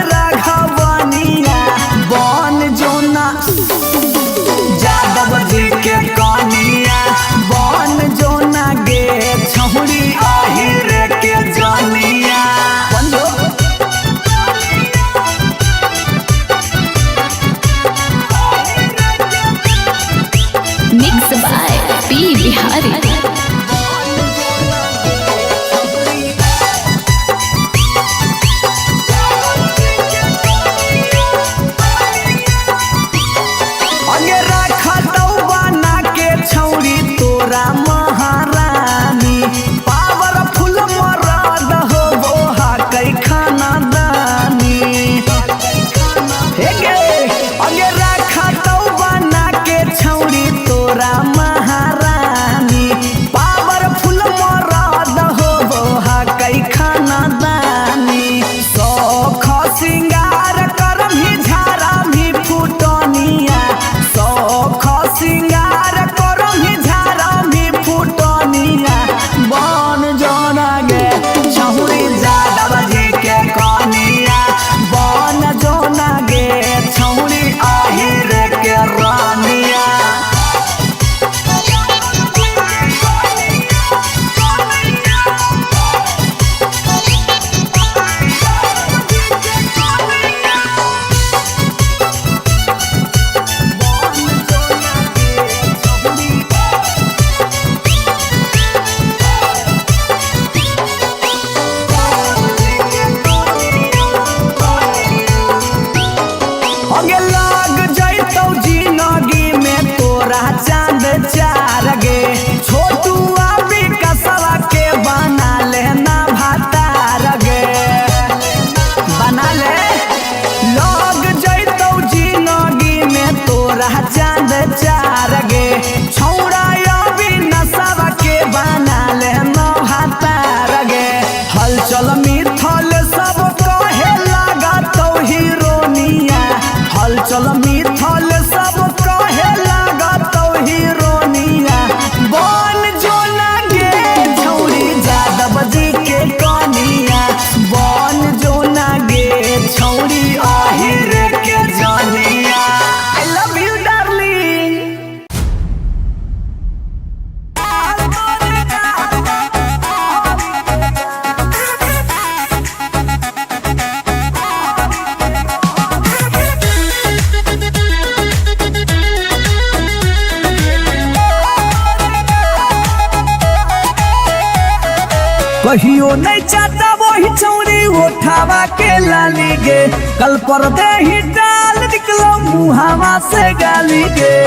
Speaker 1: कहियो नहीं चाहता वही छौरी उठावा के लाली गे, कल पर दे ही डाल निकलो मुहावा से गाली गे।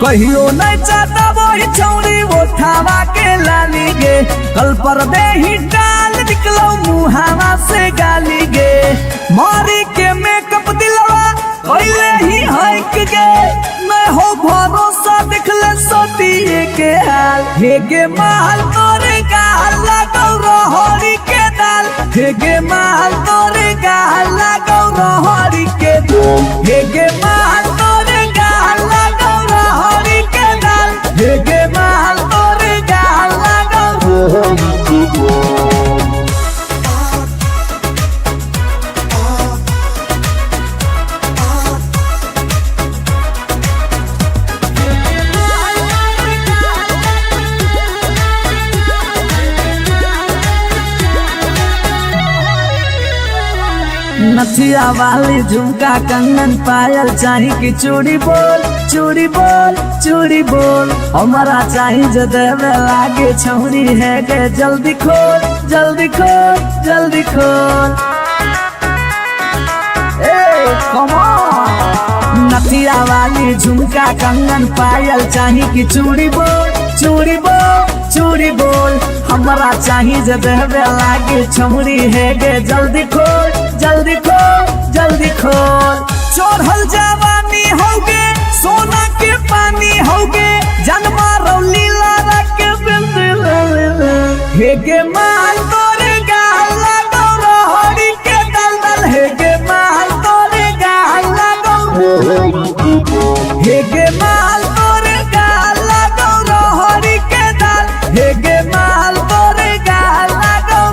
Speaker 1: कहियो नहीं चाहता वही छौरी उठावा के लाली गे, कल पर दे ही डाल निकलो मुहावा से गाली गे। मारी के मेकअप दिलवा पहले ही हक गे, मैं हो भरोसा दिखले सोतिए के हाल। हे गे माल तोरे गाल लगौ रहरी के दाल, हे गे माल तोरे गाल लगौ रहरी के दाल, हे गे माल तोरे गाल लगौ रहरी के दाल, हे गे माल तोरे गाल लगौ रहरी के दाल। नथिया वाली झुमका कंगन पायल चाही की चूड़ी बोल चूड़ी बोल चूड़ी बोल, हमारा चाही जो देवे लागे छौरी है गे, जल्दी खोल जल्दी खोल जल्दी खोल। Come on. नथिया वाली झुमका कंगन पायल चाही की चूड़ी बोल चूड़ी बोल चूड़ी बोल, हमारा चाही जो देवे लागे छौरी है गे, जल्दी खोल जल्दी खोल जल्दी खोल। चढ़ल जवानी होगे सोना के पानी होगे, जन्मा रौली लारा के बिंदिल, हे गे माल तोरे गाल लगौ रहरी के दलदल, हे गे माल तोरे गाल लगौ, हे गे माल तोरे गाल लगौ रहरी के दल, हे गे माल तोरे गाल लगौ।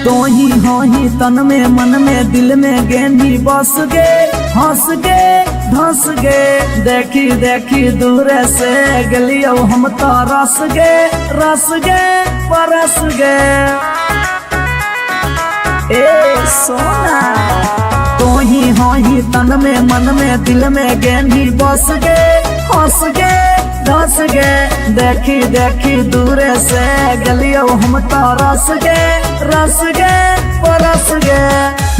Speaker 1: तोही होही तन में मन में दिल में गेंदी बस गे, हंस गे धंस गे, देखी देखी दूर से गलियो हम तो रस गे परस गे। ए सोना तोही होही तन में मन में दिल में गेंदी बस गे, हंस गे धंस गे, देखी देखी दूर से गलियो हम तो रस गे परस गे।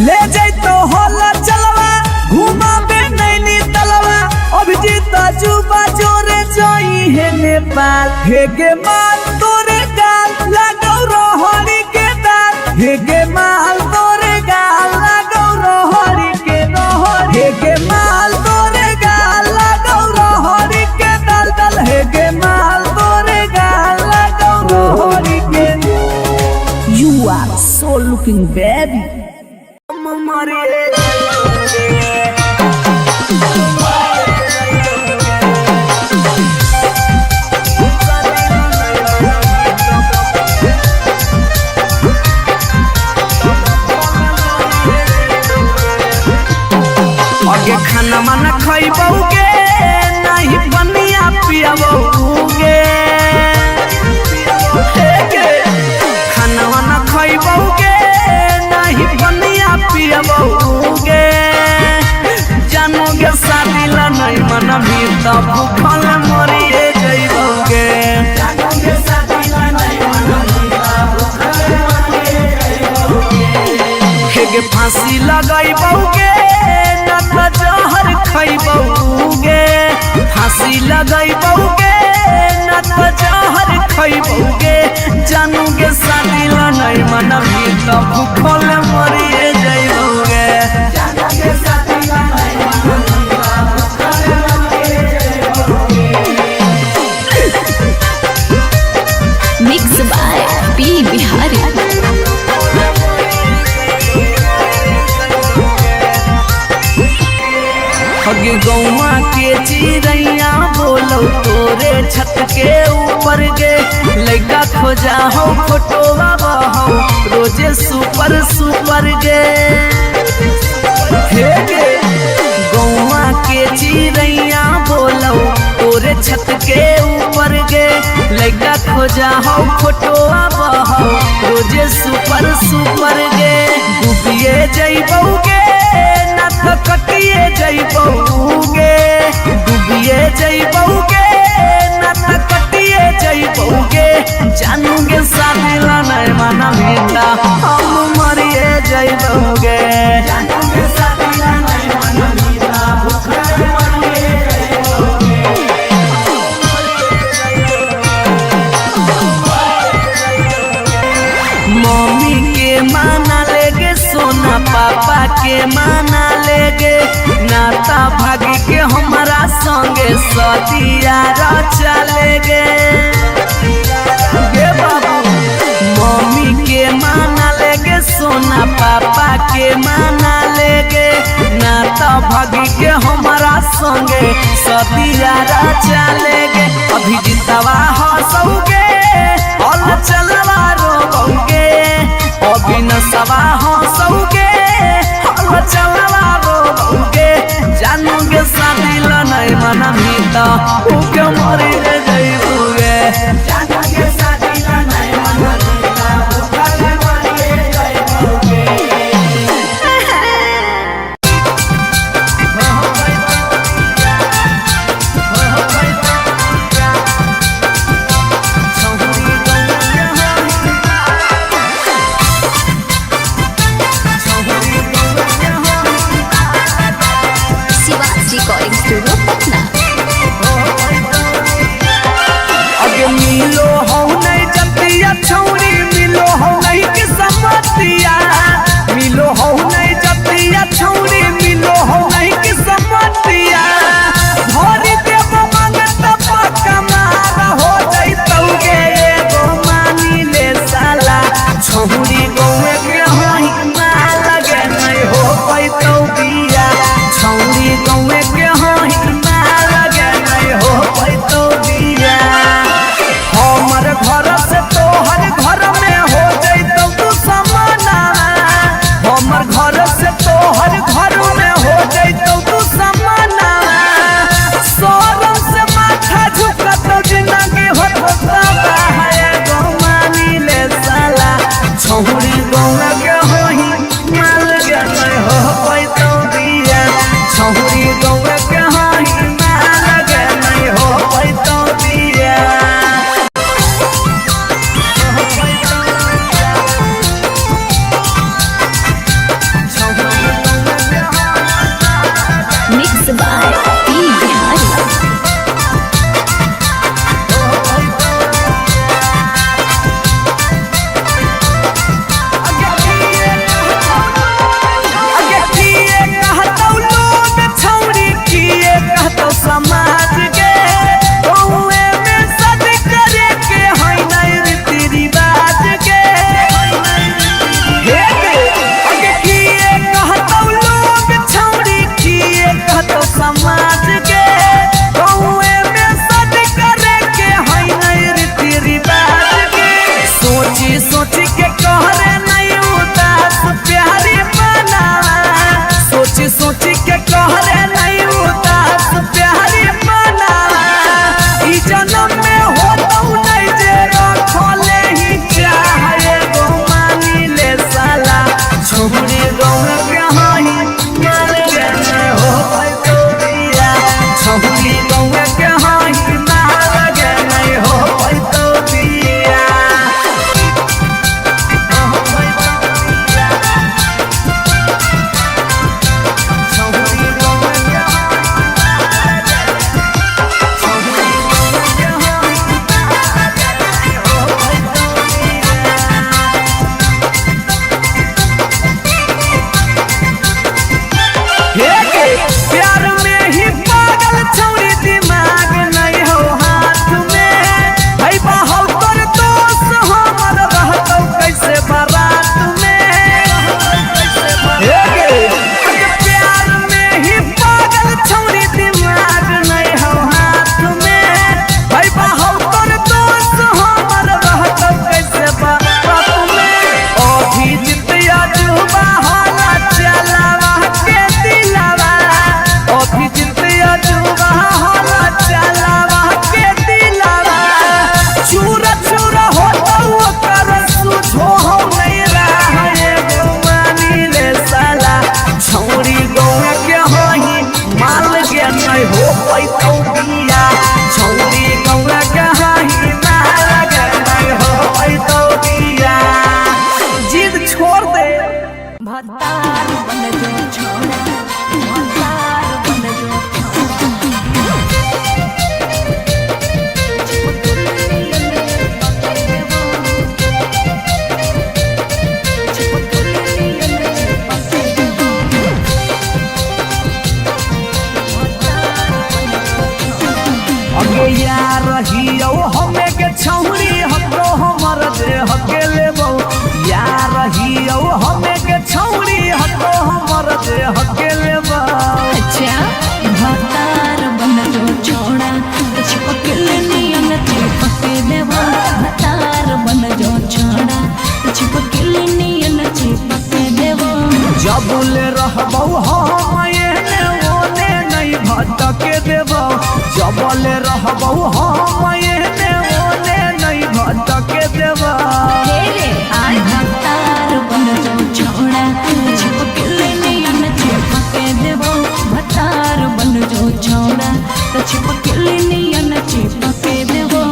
Speaker 1: ले जैतो होला चलवा घुमा बे नैनी तलवा, अभिजीत जुबा जोरे जोई है नेपाल, हे गे माल तोरे गाल लगौ रहरी के दाल, हे गे माल तोरे गाल लगौ रहरी के रहरी, हे गे माल तोरे गाल लगौ रहरी के दल दल, हे गे माल तोरे गाल लगौ रहरी के। You are so looking baby. आगे खाना माना खइबौगे नहीं बनिया पियाबौगे, खाना वाना खइबौगे नहीं बनिया पियाबौगे, जानोगे शादी ला नहीं मना भी तब भूखल मरिए जइबौगे, जानोगे शादी ला नहीं मना भी तब भूखल मरिए जइबौगे। हेगे फांसी लगाइबौगे ना तो जहर खइबौगे, फांसी लगाइबौगे ना तो जहर खइबौगे, जानोगे शादी ला नहीं मना भी तब भूखल मरिए जइबौगे, जानोगे शादी ला नहीं मना भी तब भूखल मरिए जइबौगे।
Speaker 3: Mix by P Bihari.
Speaker 1: हगे गौवा के चिड़ैया बोलो तोरे छत के ऊपर गे, लड़का खोजा हो फोटोवा हो रोजे सुपर सुपर गे हे गे गौवा के चिड़ैया बोलो तोरे छत के ऊपर गे लड़का खोजा हो फोटोवा हो रोजे सुपर सुपर गे डूबिए जइबौगे ना तो कटिए जइबौगे डूबिए जइबौगे ना तो कटिए जइबौगे जानूगे शादी ला नहीं माना मीठा हम मरिए जइबौगे जानूगे शादी ला नहीं माना मीठा भूखे मरिए जइबौगे मम्मी के माना लेगे सोना पापा के माना लेगे नाता भागी के हमारा संगे सदिया चलेगे गे बाबू मम्मी के माना लेगे सोना पापा के माना लेगे नाता भागी के हमारा संगे सदिया चलेगे अभी जितवा हंसोगे और चलवा रोगे अभी नसवा हंसोगे और चलवा रोगे जानोगे शादी ला नहीं माना मीठा उके मरी जइबोगे जानोगे शादी ला नहीं माना मीठा उके मरी जइबोगे
Speaker 3: रिकॉर्डिंग स्टूडियो पटना।
Speaker 1: अगे मिलो हो नहीं जतिया छौरी मिलो हो नहीं के समतिया मिलो हो नहीं जतिया छौरी मिलो हो नहीं के समतिया भरी देव मंगत पक्का मार हो जइतौगे एगो मानी ले साला छौरी गौए के होई ना लगे नहीं हो पैतौ बिया छौरी गौए के होई ना लगे नहीं हो पैतौ बिया हमर कबले रहबौ हम एने ओने नहीं भटके देबा
Speaker 2: भतार बन जो छोड़ा चिपकले नियन चिपके देबो भतार बन जो छोड़ा तो चिपकले नियन चिपके देबो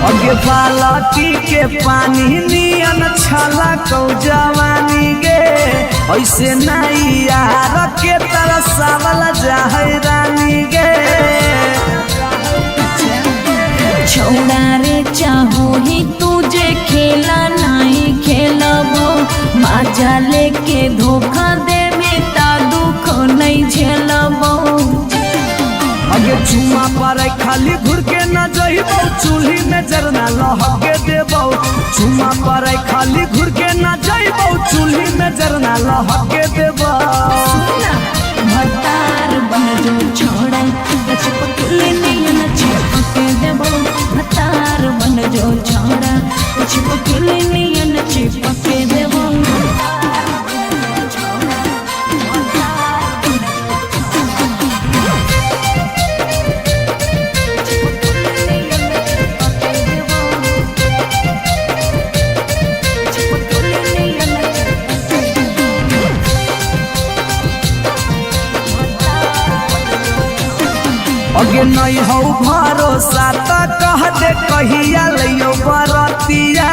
Speaker 1: अगे बालटी के पानी नियन छला कौ जवानी गे ऐसे नहीं यार के तरसावल जाहै रानी गे
Speaker 2: छोड़ा रे चाहो ही तुझे खेला नहीं खेलबो मजा लेके धोखा देबे ता दुख नहीं झेलबो
Speaker 1: अगे चुमा पर खाली घुर के न जइबौ चूल्ही में जरना लहके देबौ चुमा पर खाली घुर के न जइबौ चूल्ही में जरना लहके देबौ
Speaker 2: भतार बन जो छोड़ा चिपकले नियन चिपके देबो भतार बन जो छोड़ा चिपकले नियन चिपके देबो
Speaker 1: अगे नहीं हो भरोसा तो कह दे कहिया लियो बरतिया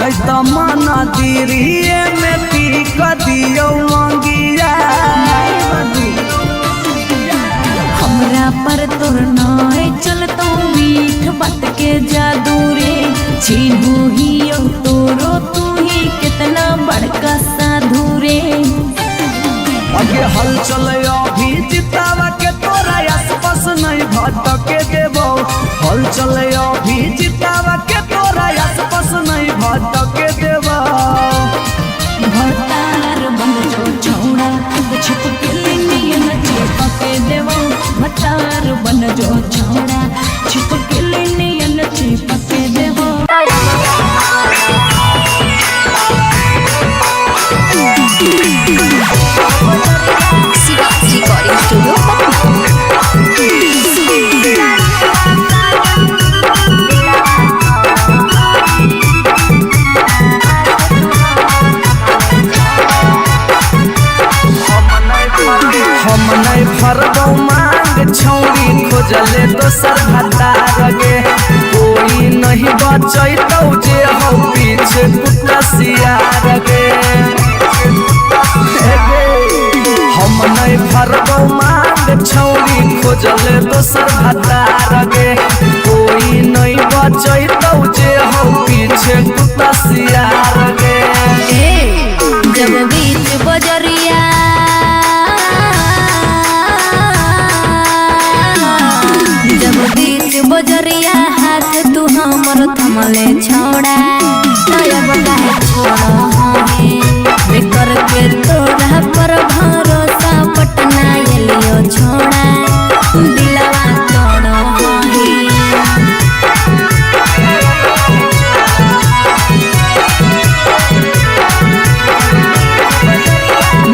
Speaker 1: नहीं तो मन दिरिए में पीक दियो मंगिया
Speaker 2: हमरा पर तोर नाय चलतो मीठ बात के जादू रे छीनू ही तोरो तू ही कितना बड़का साधु रे
Speaker 1: अगे हल चले अभी जितावा के तोरा आसपास नहीं भटके देबो हल चले अभी जितावा के तोरा आसपास नहीं भटके देबो
Speaker 2: भतार बन जो छोड़ा चिपकले नियन चिपके देबो भतार बन जो छोड़ा चिपकले नियन चिपके देबो
Speaker 3: रिकॉर्डिंग स्टूडियो
Speaker 1: हम नहीं भरबौ मांग छौरी खोजले दोसर भतार गे कोई नहीं बचैतौ जे हो पीछे कुत्ता सियार गे हम नहीं भरबौ मांग छौरी खोजले दोसर भतार गे कोई नहीं बचैतौ जे हो पीछे कुत्ता सियार गे
Speaker 2: जब बीच बजरिया जब बीच बजरिया हाथ तू हमर थमले छोड़ा तब काहे छोड़ा है करके तोरा पर भरोसा पटना एलियो छोड़ा दिलवा तोड़ो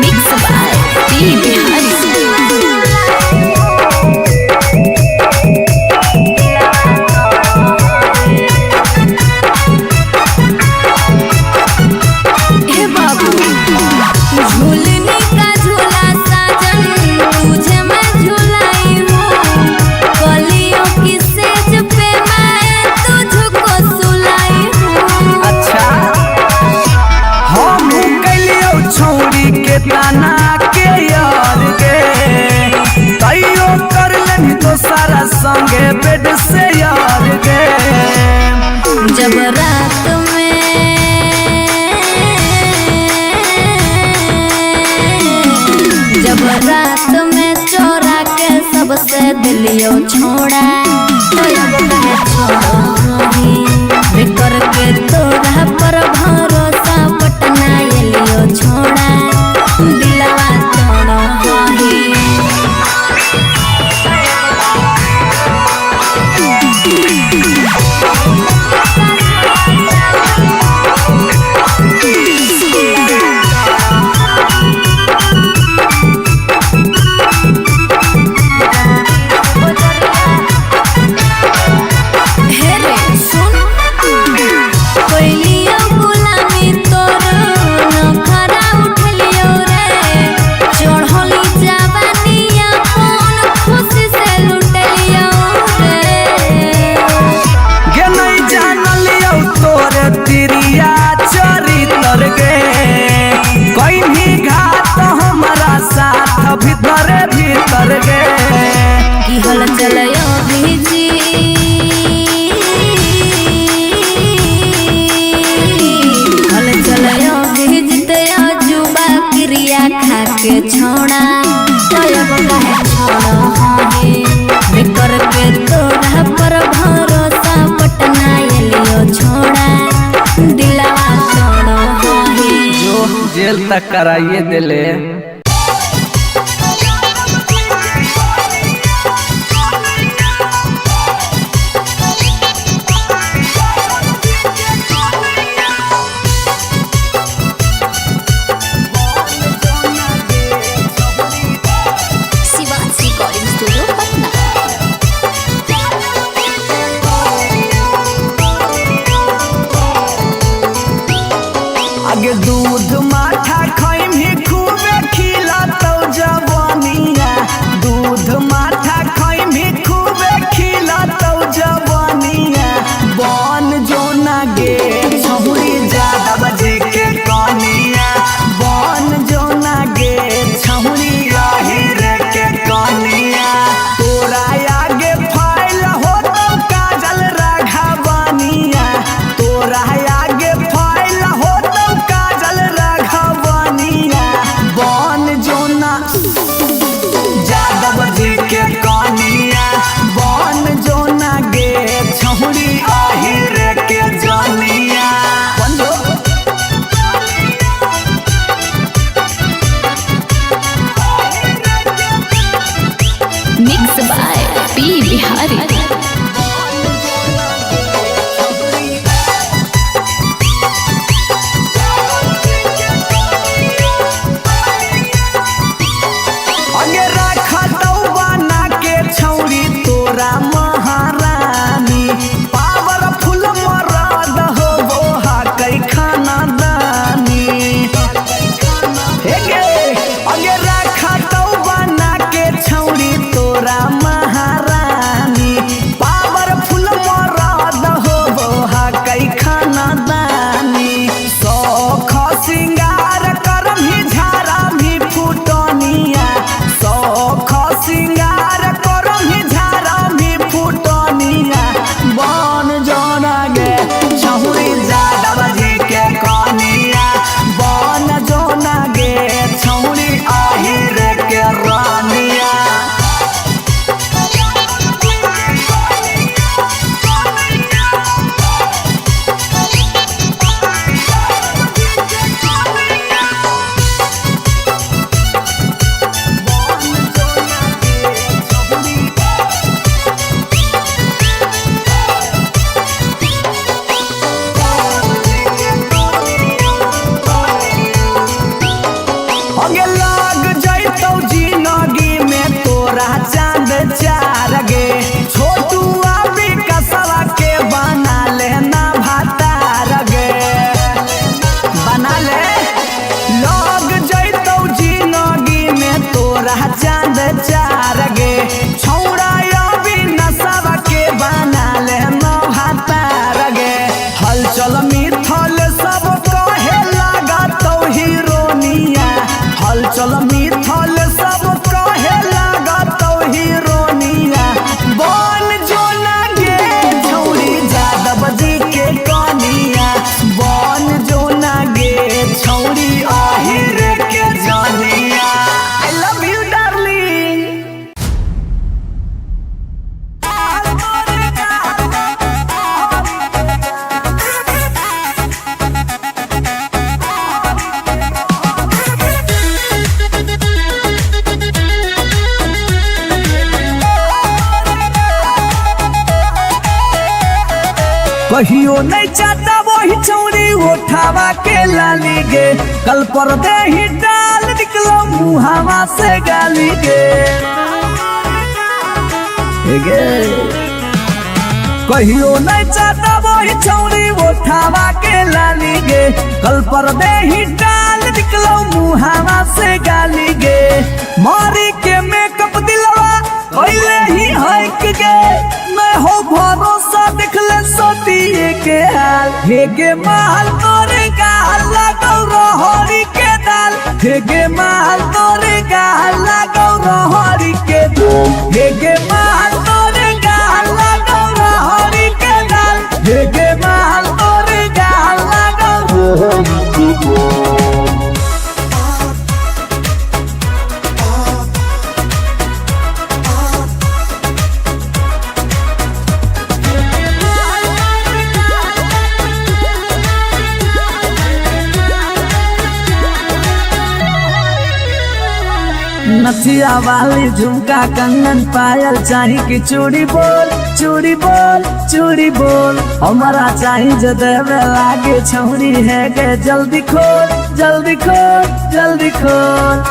Speaker 3: मिक्स बाय पी बिहारी
Speaker 1: संगे बेड से यार गे
Speaker 2: जब रात में चोरा के सबसे दिलियो छोड़ा करके तोरा पर भरोसा पटना एलियो छोड़ा
Speaker 1: रिश्ता कराइए दिले।
Speaker 3: Shivansh recording studio Patna.
Speaker 1: आगे दूध माठा खैमी खूबे खिलातौ जवानिया, दूध माठा खैमी खूबे खिलातौ जवानिया। बन जोना गे छहुरी ज्यादा बजे के कनिया, बन जोना गे छहुरी रे के कनिया। तोरा आगे फाइल होतौ काजल राघवनिया, तोरा आगे फाइल होतौ काजल राघवनिया। बन जोना यादव जी के कनिया, बन जोना गे छहुरी रे के जनिया।
Speaker 3: Mix by P Bihari.
Speaker 1: आगे रखतौ बना के छौरी तोरा महारानी, पावरफुल मरद होबो हाकै खानदानी। हे गे आगे रखतौ बना के छौरी तोरा महारानी, पावरफुल मरद होबो हाकै खानदानी। सौख सिंगार करमही झारमही फुटनिया, सौख सिंगार करमही झारमही फुटनिया। बन जोना गे छहुरी यादव जी के कनिया, बन जोना गे छहुरी रे के रानिया। आगे लग जैतौ जिंदगी में तोरा चांद चार गे, छोटू अभी कसवा के बना लेना भातार गे, बना ले। लग जैतौ जिंदगी में तोरा चांद चार गे, छौड़ा अभी नसवा के बना लेना भातार गे। हलचल मिथल सब कहे लागतौ हीरोनिया, हलचल मिथल सब कहे लागतौ हीरोनिया। बन जोना गे छौरी यादव जी के कनिया, बन जोना गे छौरी रे के जनिया। I love you darling. कहियो नहीं चाहता वही चौरी उठावा के लाली गे, कल पर दे ही डाल निकलो मुहावा से गाली गे। हे गे कहियो नहीं चाहता वही चौरी उठावा के लाली गे, कल पर दे ही डाल निकलो मुहावा से गाली गे। मारी के मेकअप दिलवा पहले ही हक गे, मैं हो भरोसा देख ले सोतिए के हाल। हे गे माल तोरे गाल लगौ रहरी के दाल, हे गे माल तोरे गाल लगौ रहरी के दाल, हे गे माल तोरे गाल लगौ रहरी के दाल, हे गे माल तोरे गाल लगौ रहरी के दाल। नथिया वाली झुमका कंगन पायल चाही कि चूड़ी बोल चूड़ी बोल चूड़ी बोल हमारा चाही जो देवे लागे छौरी है गे जल्दी खोल जल्दी खोल जल्दी खोल।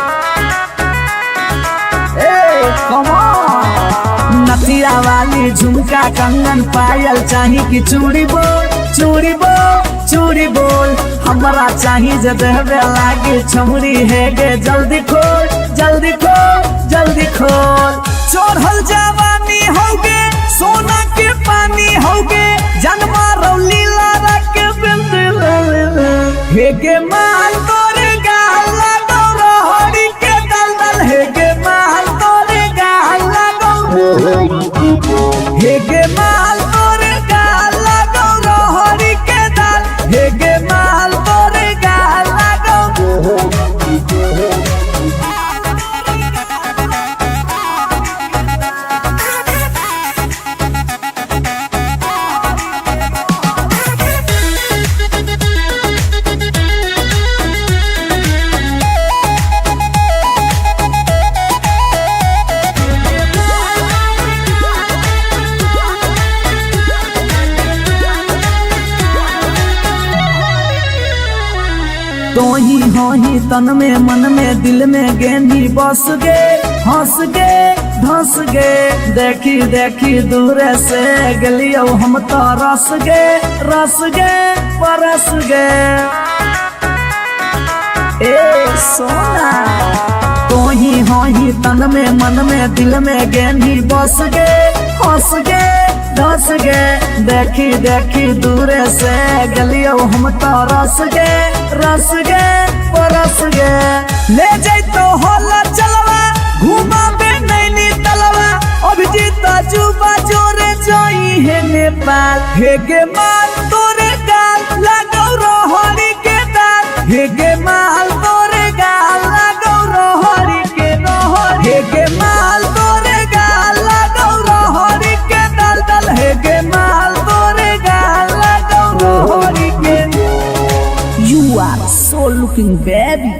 Speaker 1: नथिया वाली झुमका कंगन पायल चाही कि चूड़ी बोल चूड़ी बोल चूड़ी बोल हमारा चाही जो देवे लागे छौरी है गे जल्दी खोल जल्दी खोल जल्दी खोल। चढ़ल जवानी होगे सोना के पानी होगे जन्मा रौली लारा के बिंद हे गे माल तोरे गाला गौरहरी के दलदल हे गे माल तोरे गाला हे गे माल तोरे गाला गौरहरी के दल हे गे माल तोरे गाला तो ही हो ही तन में मन में दिल में गेंदी बस गे हंस गे धंस गे देखी देखी दूर से गलियो हम तो रस गे परस गे ए सोना। तो ही हो ही तन में मन में दिल में गेंदी बस गे हंस गे धंस गे देखी देखी दूर से गलियो हम तो रस गे परस गे ले जैतो होला चलवा घुमा बे नैनी तलवा अभिजीत जुबा जोरे जोई है नेपाल हे गे माल तोरे गाल लागौ रोहरी के दाल हे गे माल तोरे गाल लागौ रोहरी के रोहरी हे गे माल तोरे गाल लागौ रोहरी के दल दल हे गे माल तोरे गाल लागौ रोहरी के। You are so looking baby.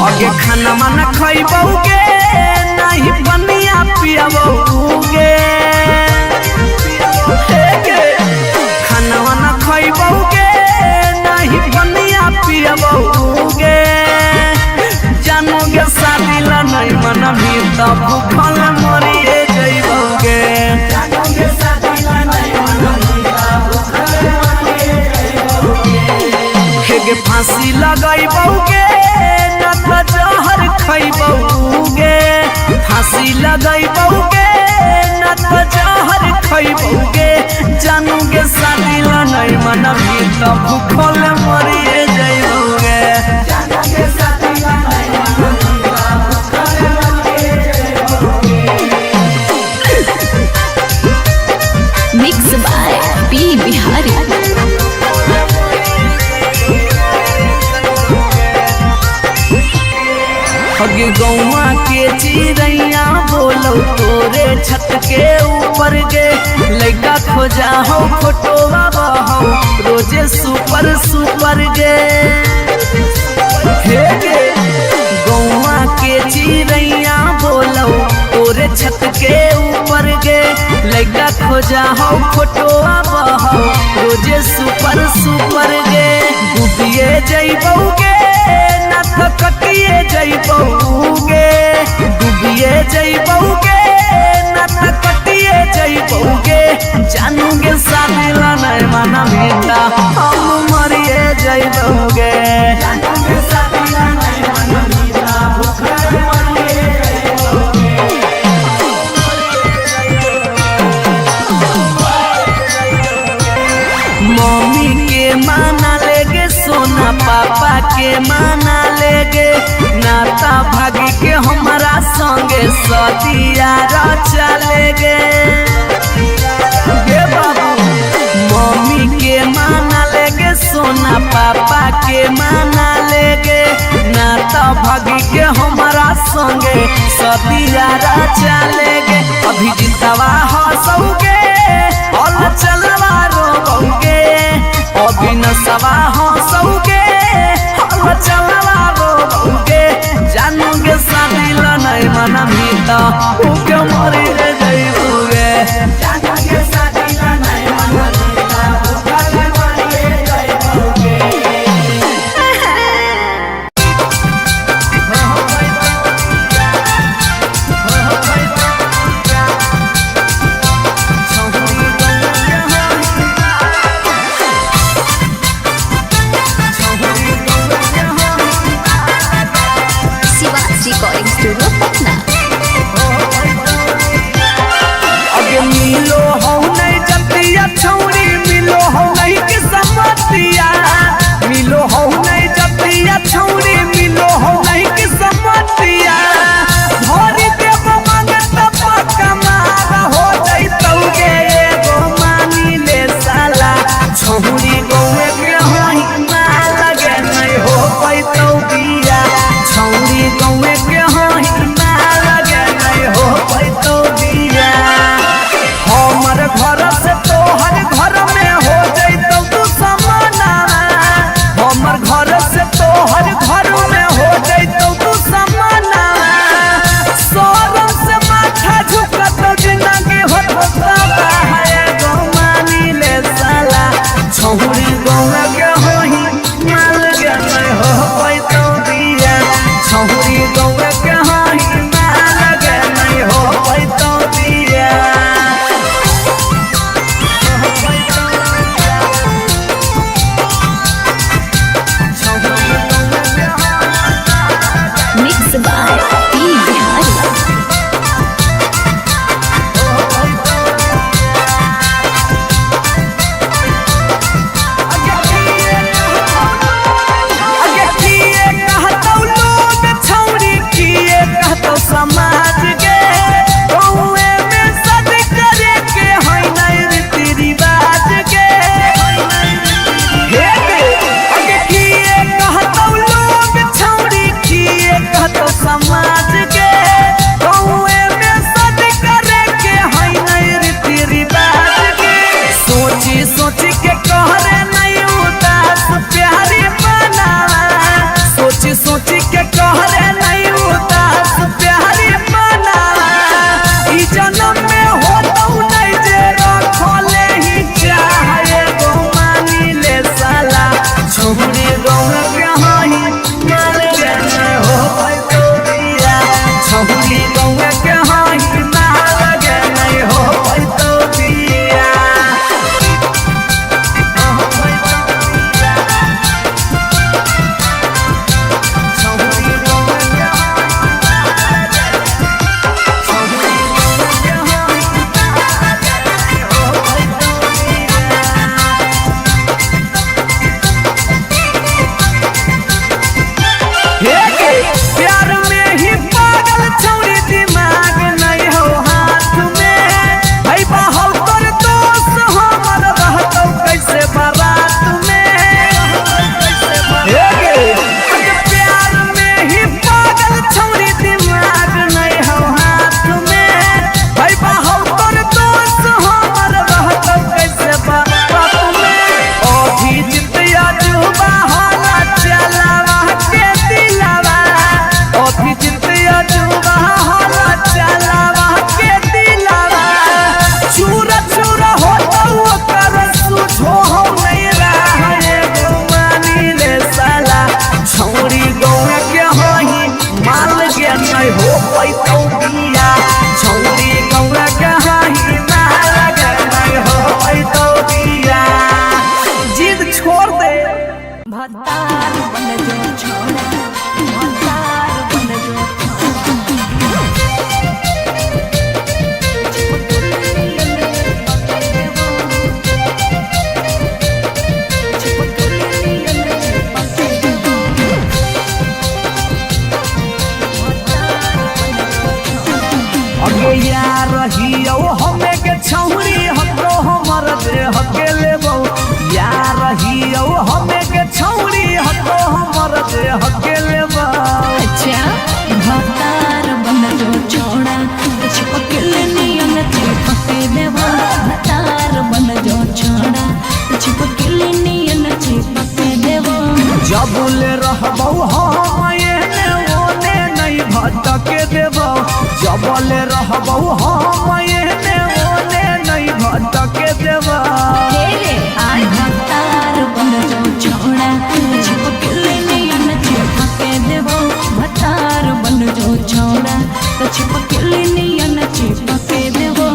Speaker 1: आगे खाना माना खइबौगे नहीं बनिया पियबौगे खाना वाना खइबौगे नहीं बनिया पियबौगे जानोगे शादी ला नहीं मना भी तब भूखल मरिए जइबौगे जानोगे शादी ला नहीं मना भी तब भूखल मरिए जइबौगे हे फांसी लगाइबौगे ना तो जहर खइबौगे फांसी लगाइबौगे ना तो जहर खइबौगे जानोगे शादी ला नहीं मना भी तब भूखल मरिए जइबौगे जानोगे शादी ला नहीं मना भी तब भूखल मरिए जइबौगे।
Speaker 3: Mix by P Bihari.
Speaker 1: अगे गौवा के चिड़ैया बोलो तोरे छत के ऊपर गे लइका खोजा हो फोटोवा बहो रोजे सुपर सुपर गे हे गे गौवा के चिड़ैया बोलो तोरे छत के ऊपर गे लइका खोजा हो फोटोवा बहो रोजे सुपर सुपर गे डूबिए जइबौगे ना तो कटिए जइबौगे डूबिए जइबौगे ना तो कटिए जइबौगे जानोगे शादी ला नहीं मना बेटा हम मरिए जइबौगे जानोगे शादी ला नहीं मना बेटा भूखल मरिए जइबौगे। मम्मी के माना लेगे सोना पापा के माना लेगे नाता भागी के हमारा संगे सदिया रचा लेगे बाबू मम्मी के माना लेगे सोना पापा के माना लेगे ना तो भागी के हमारा संगे सदियारा चलेगे। अभी जितवा हंसोगे और चलवा रोगे, अभी नसवा हंसोगे और चलवा रोगे। जानोगे शादी नहीं मना मीता उके मरी रे जाइबोगे। जानोगे शादी नहीं मना मीता उके मरी रे जाइबोगे।
Speaker 3: Recording studio Patna.
Speaker 1: अगे मिलो हो नहीं जतिया छौरी, मिलो हो नहीं के समतिया, मिलो हो नहीं जतिया छौरी, मिलो हो नहीं के समतिया। भरी देव मांगत पक्का मार हो जइतौगे एगो मानी ले साला। छौरी गौए के होई मार लगे नहीं हो पैतौ बिया। छौरी गौए के होई मार लगे नहीं हो पैतौ बिया। हमर घर से तोहर घर में हो जइतौ तू समाना, हमर घर से तोहर घर में हो जइतौ तू समाना। शरम से माथा झुकतौ जिंदगी होता है गो मानी ले साला। छौरी गौए के होई मार लगे नहीं हो पैतौ बिया। छौरी गौए के होई मार लगे नहीं हो पैतौ बिया।
Speaker 3: Mix by P Bihari.
Speaker 1: अगे किए कहतौ लोग छौरी, किए कहतौ समाज के। गौए में सद करे के होई नहीं रीति रिवाज के। हे गे, अगे किए कहतौ लोग छौरी, किए कहतौ समाज के। गौए में सद करे के होई नहीं रीति रिवाज के। सोची सोची के कहरे नहीं उदास प्यारी बनावा, सोची सोची के कहरे नहीं उदास प्यारी बनावा। ई जन्म में होतौ नहीं जे रखले ही चाहे गो मानी ले साला। छौरी गौए के होई मार गे नहीं हो पैतौ बिया। छौरी गौए के होई मार गे नहीं हो पैतौ बिया। प्यार में ही पागल छौरी, दिमाग नहीं हो हाथ में। भाई बाहौ तोर दोस्त हमर रहतौ कैसे बारात में। प्यार में ही पागल छौरी, दिमाग नहीं हो हाथ में। भाई बाहौ तोर दोस्त हमर रहतौ कैसे बारात में। अभी जितिया जुबा होला चलावा के दिलावा, अभी जितिया जुबा होला चलावा के दिलावा। चूरा चूरा होतौ ओकर सुझो हो नहीं रहे गो मानी ले साला। छौरी गौए के होई मार गे नहीं हो पैतौ बिया। छौरी गौए के होई मार गे नहीं हो पैतौ बिया। जिद छोड़ दे।
Speaker 2: भतार बन जो छोड़ा, भतार बन जो
Speaker 1: अगे यार रहियो हमें के छौरी, हमरो हमर देह के लेबो। यार रहियो हमें के छौरी, हमरो हमर देह के लेबो। भटके देबो जबले रहबो हम एने ओने नहीं भटके देबो
Speaker 2: भतार बन जो छोड़ा छिपकली नियन चिपके देबो भतार बन जो छोड़ा तो छिपकली नियन चिपके देबो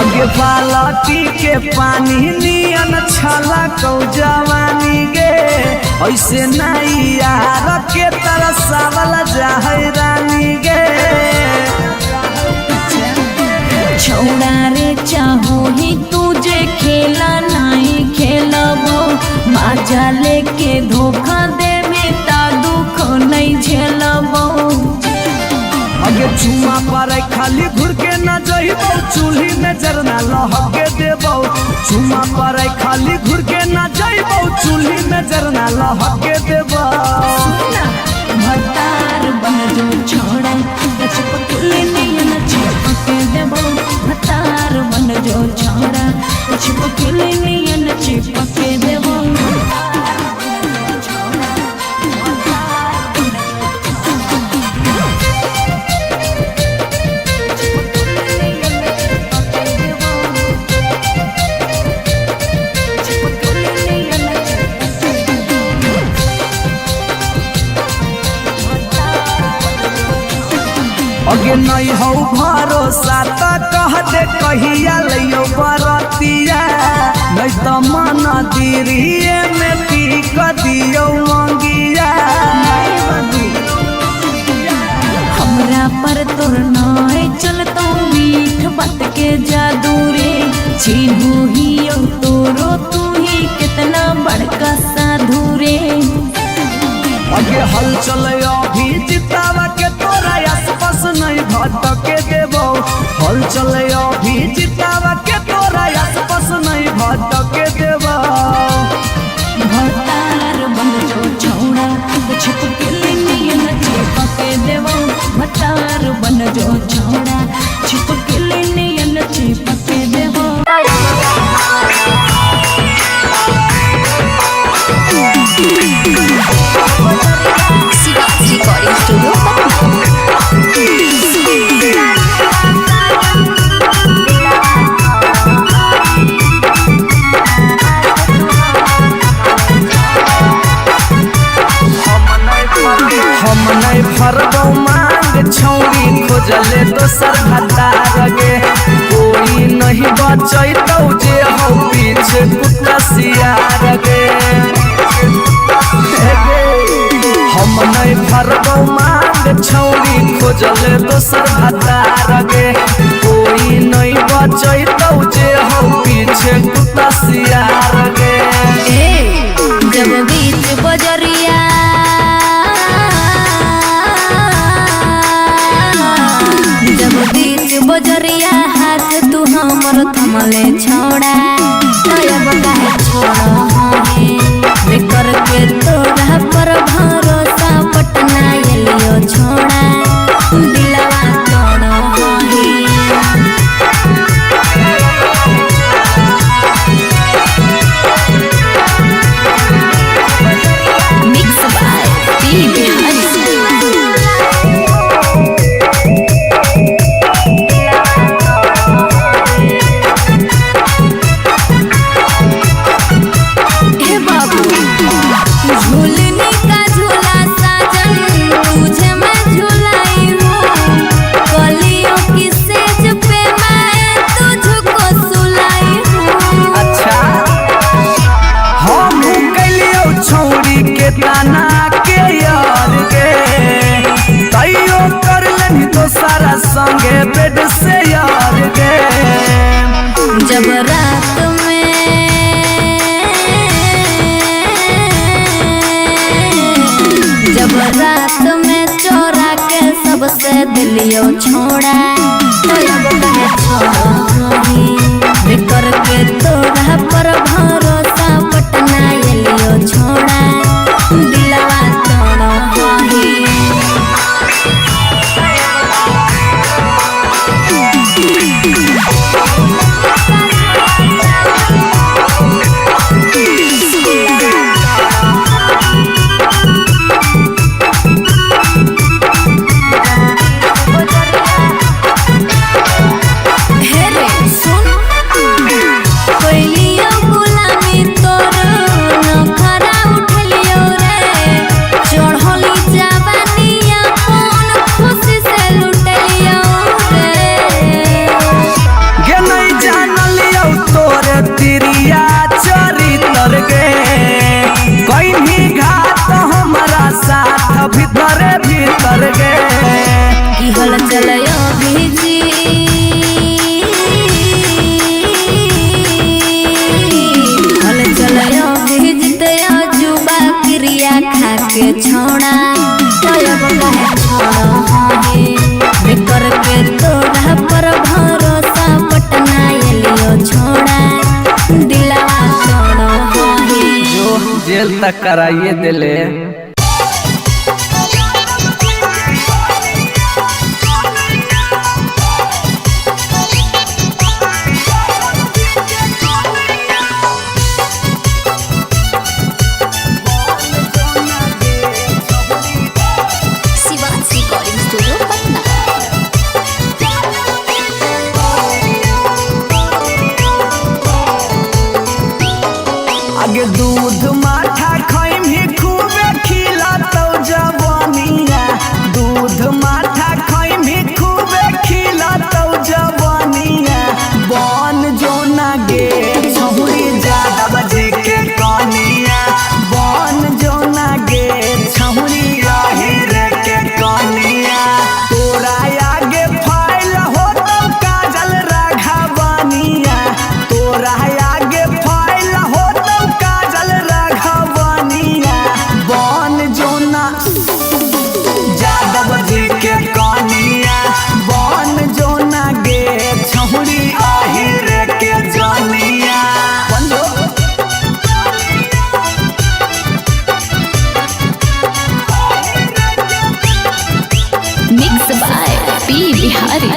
Speaker 1: अगे बालटी के पानी नियन छला कौ जवानी गे ऐसे नहीं यार के तरसावल जाहै रानी गे
Speaker 2: छोड़ा रे चाहो ही तुझे खेला नहीं खेलबो माजा लेके धोखा दे बेटा दुख नहीं झेलबो
Speaker 1: अगे चुमा पर खाली घुर के न जइबो चूल्ही में जरना लहके देबो चुमा पर खाली घुर के न जइबो चूल्ही में जरना लहके देबो
Speaker 2: भतार बन जो छोड़ा छिपकली नियन चिपके देबो भतार बन जो छोड़ा छिपकली नियन चिपके देबो
Speaker 1: अगे नहीं हो भरोसा तो कह दे कहिया लियो बरतिया नहीं तो मन दिरिए में पीक दियो मंगिया
Speaker 2: हमरा पर तोर नाय चलतो मीठ बात के जादू रे छीनू ही तोरो तू ही कितना बड़का साधु रे
Speaker 1: अगे हल चले अभी जितावा के तोरा आसपास नहीं भटके देबो हल चले अभी जितावा के तोरा आसपास नहीं भटके देबो
Speaker 2: भतार बन जो छोड़ा छिपकली नियन चिपके देबो भतार बन जो छोड़ा छिपकली नियन चिपके देबो
Speaker 3: रिकॉर्डिंग स्टूडियो
Speaker 1: हम नहीं फरबो मांग छौरी खोजले दोसर भतार गे कोई नहीं बचैतौ जे हो पीछे कुत्ता सियार गे हम नहीं फरबो मांग छौरी खोजले दोसर भतार गे कोई नहीं बचैतौ जे हो पीछे कुत्ता सियार गे
Speaker 2: जब बीच बजरिया जब बीच बजरिया हाथ तू हमर थमले छोड़ा तब काहे छोड़ा है करके तोरा पर भरोसा पटना एलियो छोड़ा दिलवा तोड़ा मिक्स बाय पी बिहारी
Speaker 1: ताना के यार गे तैयो कर लेनी तो सारा संगे बेड से यार गे
Speaker 2: जब रात में चोरा के सबसे दिलियो छोड़ा करके तोरा पर भरोसा पटना चल चल अभिजी चल चल अभिजी तया जुबा क्रिया खा के छोड़ा तब कहे छोड़ा है बेकर के तोरा पर भरोसा पटना एलियो छोड़ा दिलवा छोड़ा है
Speaker 1: जो जेल तक कराइए दिले।
Speaker 3: Shivansh recording studio Patna.
Speaker 1: आगे दूध माठा खाइम ही खूबे खिला तो जवानिया दूध माठा खाइम ही खूबे खिला तो जवानिया बन जो ना गे छहुरी ज्यादा बजे के कनिया बन जो ना गे छहुरी रे के कनिया तोरा आगे फाइल हो तो काजल राघवनिया तोरा आगे फाइल हो तो काजल राघवनिया बन जो ना यादव जी के कनिया बन जो ना गे छहुरी रे के जनिया पंजो
Speaker 3: मिक्स बाय पी बिहारी।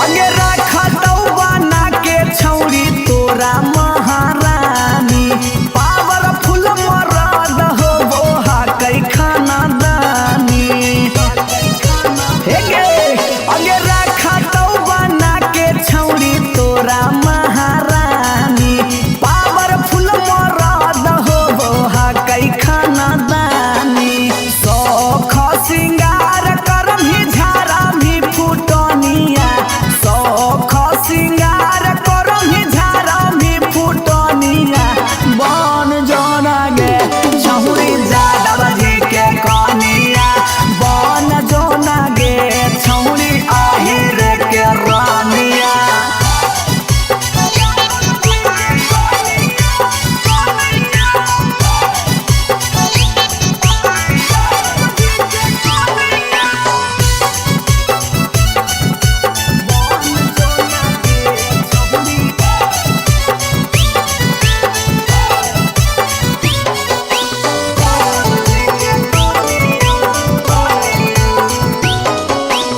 Speaker 1: अगे रखा तो बना के छौरी तोरा महारानी पावरफुल मरद हो बोहा कई खाना दानी हे गे अगे रखा तो बना के छौरी तोरा महारानी पावरफुल मरद हो बोहा कई खाना दानी सौख सिंगार करम ही झारा भी फुटनिया सौख सिंगार करम ही झारा भी फुटनिया बन जोना गे छहुरी यादव जी के कनिया बन जोना गे छहुरी रे के रानिया।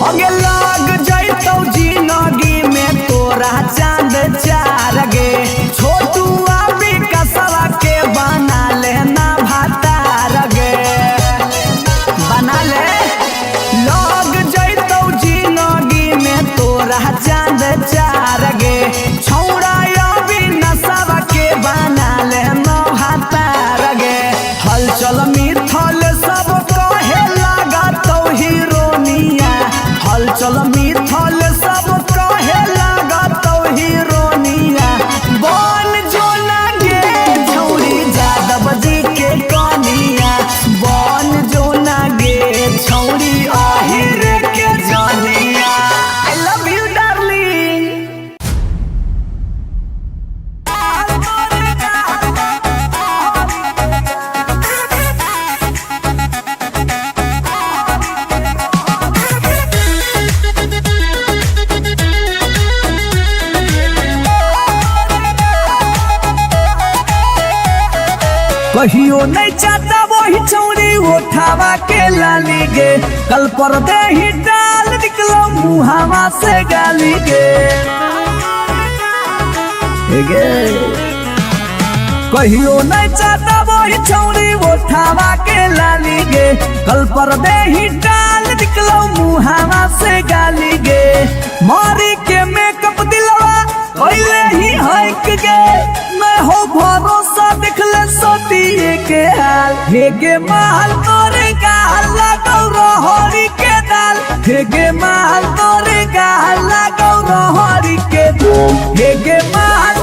Speaker 1: अगे लाग जैतौ जिंदगी में तोरा चांद चार गे छोटू अभी कसवा के बना लेना भातार गे बना ले लाग जैतौ जिंदगी में तोरा चांद चार गे छौड़ा अभी नसवा के बना लेना भातार गे हलचल मिथल सब कहे लागतौ हीरोनिया हलचल मिथल सब कहे लागतौ हीरोनिया बन जो ना गे छौरी यादव जी के कनिया बन जो ना गे छौरी रे के जनिया। I love you darling. कहियो नहीं चाहता वही छौरी उठावा के लाली गे कल पर दे ही डाल निकलो मुहावा से गाली गे हे गे कहियो नहीं चाहता वही छौरी उठावा के लाली गे कल पर दे ही डाल निकलो मुहावा से गाली गे मारी के मेकअप दिलवा कोइले ही हक गे मैं हो भरोसा दिखले सोतिए के हाल हे गे माल तोरे गाल लगौ रहरी के दाल हे गे माल तोरे गाल लगौ रहरी के दाल हे गे माल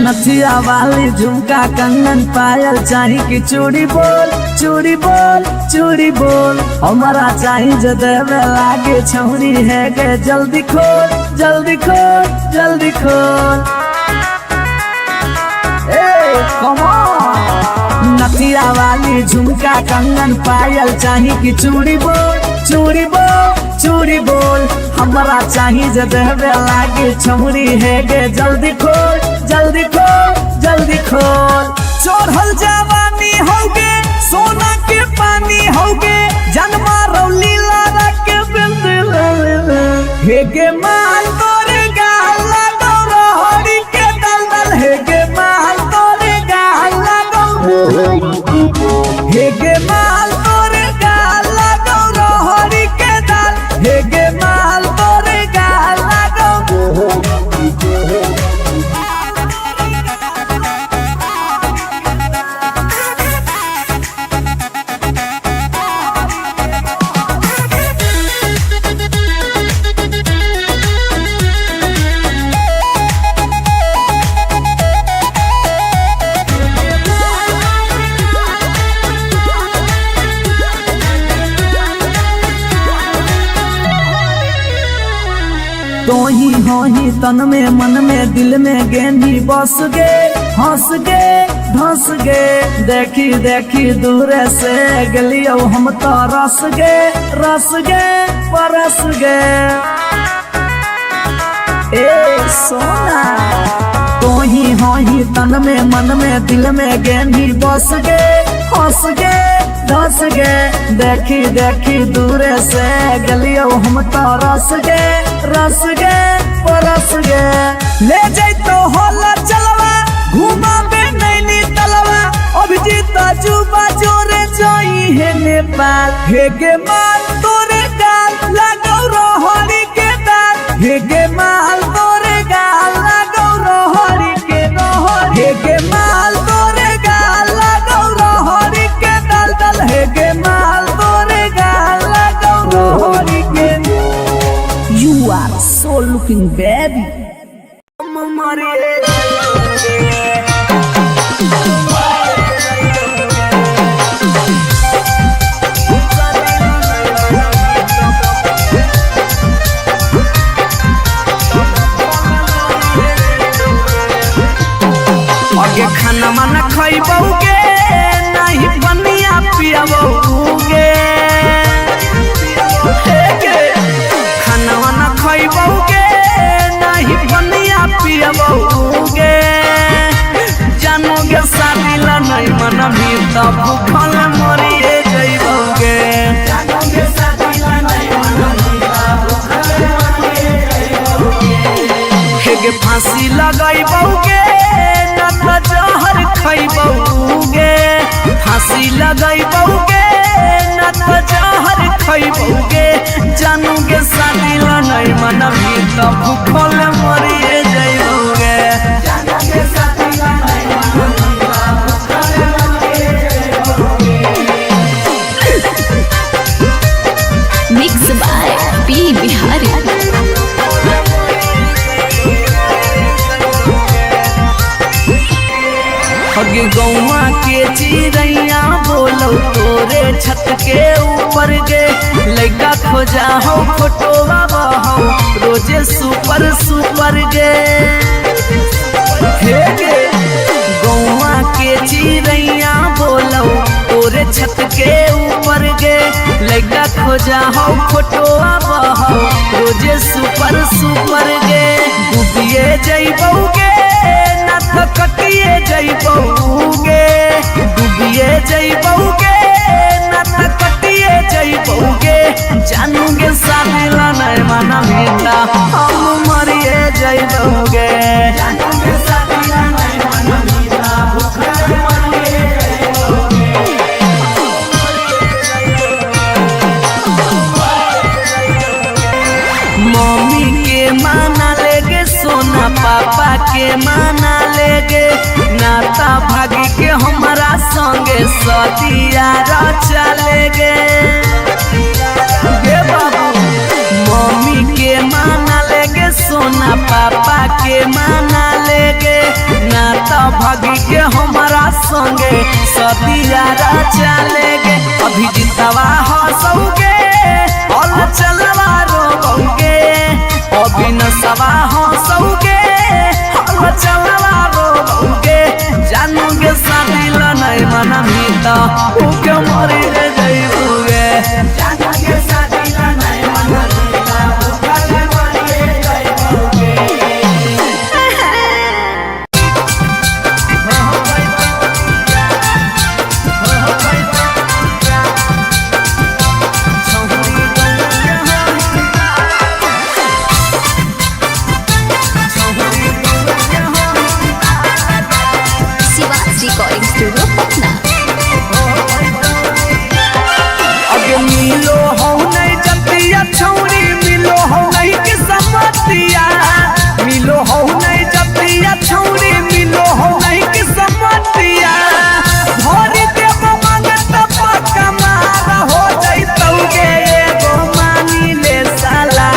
Speaker 1: नथिया वाली झुमका कंगन पायल चाही कि चूड़ी बोल चूड़ी बोल चूड़ी बोल हमारा चाही जो देवे लागे छौरी है गे जल्दी खोल जल्दी खोल जल्दी खोल। नथिया वाली झुमका कंगन पायल चाही कि चूड़ी बोल चूड़ी बोल चूड़ी बोल हमारा चाही जो देवे लागे छौरी है गे जल्दी खोल जल्दी खोल जल्दी खोल। चढ़ल जवानी होगे सोना के पानी होगे जन्मा रौली लारा के बिंद हे गे माल तोरे गाला गौरा हरी के दलदल हे गे माल तोरे गाला गौरा हे गे माल तोरे गाला गौरा हरी के दल हे गे माल तोरे गाला गौरा। तो ही हो ही तन में मन में दिल में गेंदी बस गे हंस गे धंस गे देखी देखी दूर से गलियो हम तो रस गे परस गे ए सोना। तो ही हो ही तन में मन में दिल में गेंदी बस गे हंस गे धस गे देखी देखी दूर से गलियो हम तो रस गे परस गे। ले जाई तो होला चलवा घुमा बे नैनी तलवा अभिजीत जुबा जोरे जोई है नेपाल हे गे माल तोरे गाल लगौ रोहरी के दाल हे गे माल तोरे गाल लगौ रोहरी के रोहर हे गे माल तोरे गाल लगौ रोहरी के दल दल हे गे माल तोरे गाल लगौ रोहरी के। You are so looking baby. आगे खाना माना खइबौगे नहीं बनिया पियबौगे खाना माना खइबौगे नहीं बनिया पियबौगे जानोगे शादी ला नहीं मना भी तब भूखल मरिए जइबौगे जानोगे शादी ला नहीं मना भी तब भूखल मरिए जइबौगे हे फांसी लगाइबौगे न जहर खइबौगे फांसी लगाइबौगे न जहर खइबौगे जानोगे शादी ला नहीं मना भी तब भूखल मरिए जइबौगे जानोगे शादी ला नहीं मना भी तब भूखल मरिए जइबौगे।
Speaker 3: Mix by P Bihari.
Speaker 1: अगे गौवा के चिड़ैया बोलो तोरे छत के ऊपर गे लइका खोजा हो फोटोवा बहाओ रोजे सुपर सुपर गे हे गे गौवा के चिड़ैया बोलो तोरे छत के ऊपर गे लइका खोजा हो फोटोवा बहाओ रोजे सुपर सुपर गे डूबिए जइबौगे ना तो कटिए जइबौगे डूबिए जइबौगे ना तो कटिए जइबौगे जानोगे शादी ला नहीं मना बेटा हम मरिए जइबौगे जानोगे शादी ला नहीं मना बेटा भूखल मरिए जइबौगे। मम्मी के माना लेगे सोना पापा के माना लेगे नाता भागी के हमारा संगे सदिया चलेगे बाबू मम्मी के माना लेगे सोना पापा के माना लेगे ना भागी के हमारा संगे सदियारा चलेगे अभी जितवा हंसोगे और चलवा रोगे अभी नसवा हंसोगे और चलवा रोगे जानोगे शादी नहीं मना मीता उके मरी रे जइबुगे जानोगे शादी नहीं मना मीता उके मरी रे जइबुगे
Speaker 3: रिकॉर्डिंग स्टूडियो पटना।
Speaker 1: अगे मिलो हो नहीं जतिया छौरी मिलो हो नहीं के समतिया मिलो हो नहीं जतिया छौरी मिलो हो नहीं के समतिया भरी देव मांगत पक्का मार हो जइतौगे एगो मानी ले साला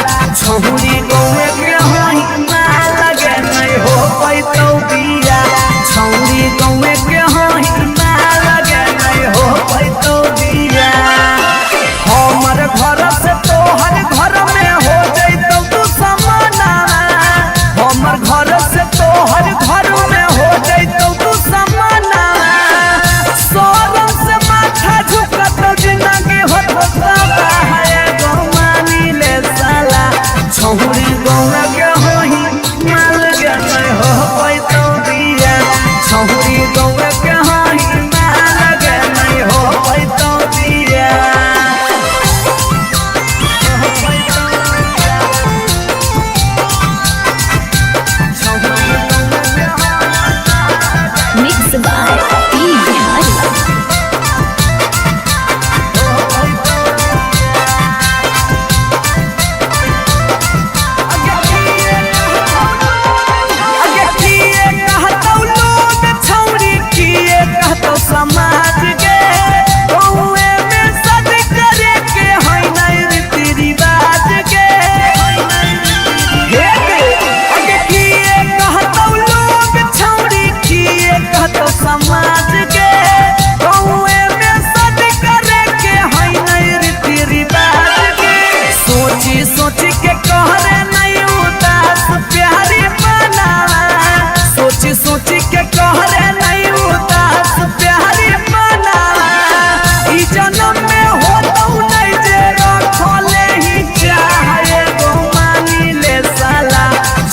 Speaker 1: छौरी गौए के होई माल लगे नहीं हो पैतौ बिया छौरी गौए के होई माल लगे नहीं हो पैतौ बिया हमर घर से तोहर घर में हो जइतौ तू समाना हमर घर से तोहर घर में हो जइतौ तू समाना सोरम से माथा झुकत जिंदगी होता है गो मानी ले साला छौरी गौआ के होई माल के नहीं हो पैतौ बिया छौरी गौआ के होई माल के नहीं हो पैतौ बिया
Speaker 3: मिक्स बाय पी बिहारी।
Speaker 1: अगे किए कहतौ लोग छौरी किए कहतौ समाज के गौए में सद करे के होई नहीं रीति रिवाज के अगे किए कहतौ लोग छौरी किए कहतौ समाज के गौए में सद करे के होई नहीं रीति रिवाज के सोची सोची के कहरे नहीं उदास प्यारी बना सोची सोची के कहरे नहीं उदास प्यारी बना ई जन्म में होतौ नहीं जे रखले ही चाहे गो मानी ले साला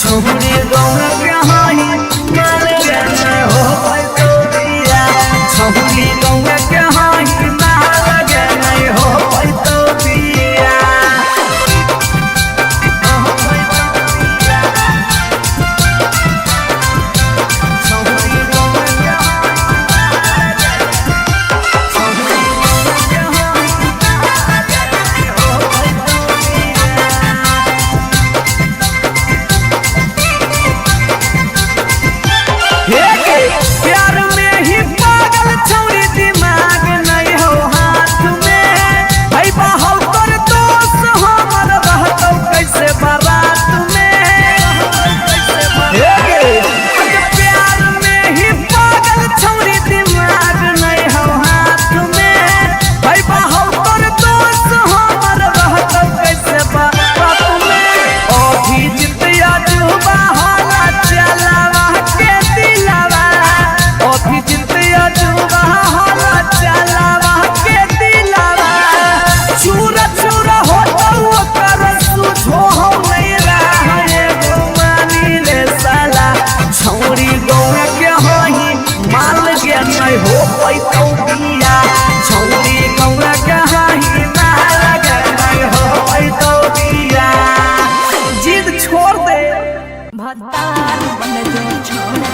Speaker 1: छौरी गौआ के होई माल के नहीं हो पैतौ बिया छौरी गौआ के होई माल के नहीं हो पैतौ बिया प्यार में ही पागल छौरी दिमाग नहीं हो हाथ में भाई बाहु कर दोस्त हमर रहतौ कैसे बारात में प्यार में ही पागल छौरी दिमाग नहीं हो हाथ में भाई बाहु कर दोस्त हमर रहतौ कैसे बारात में अभी जितिया जुबा होला चलावा के दिलावा अभी जितिया जुबा होला चलावा के दिलावा चूरा चूरा होतौ ओकर सुझो हो नहीं रहा गो मानी ले साला छौरी गौआ के होई माल के नहीं हो पैतौ बिया छौरी गौआ के होई माल के नहीं हो पैतौ बिया जिद छोड़ दे
Speaker 2: भतार बन जो छोड़ा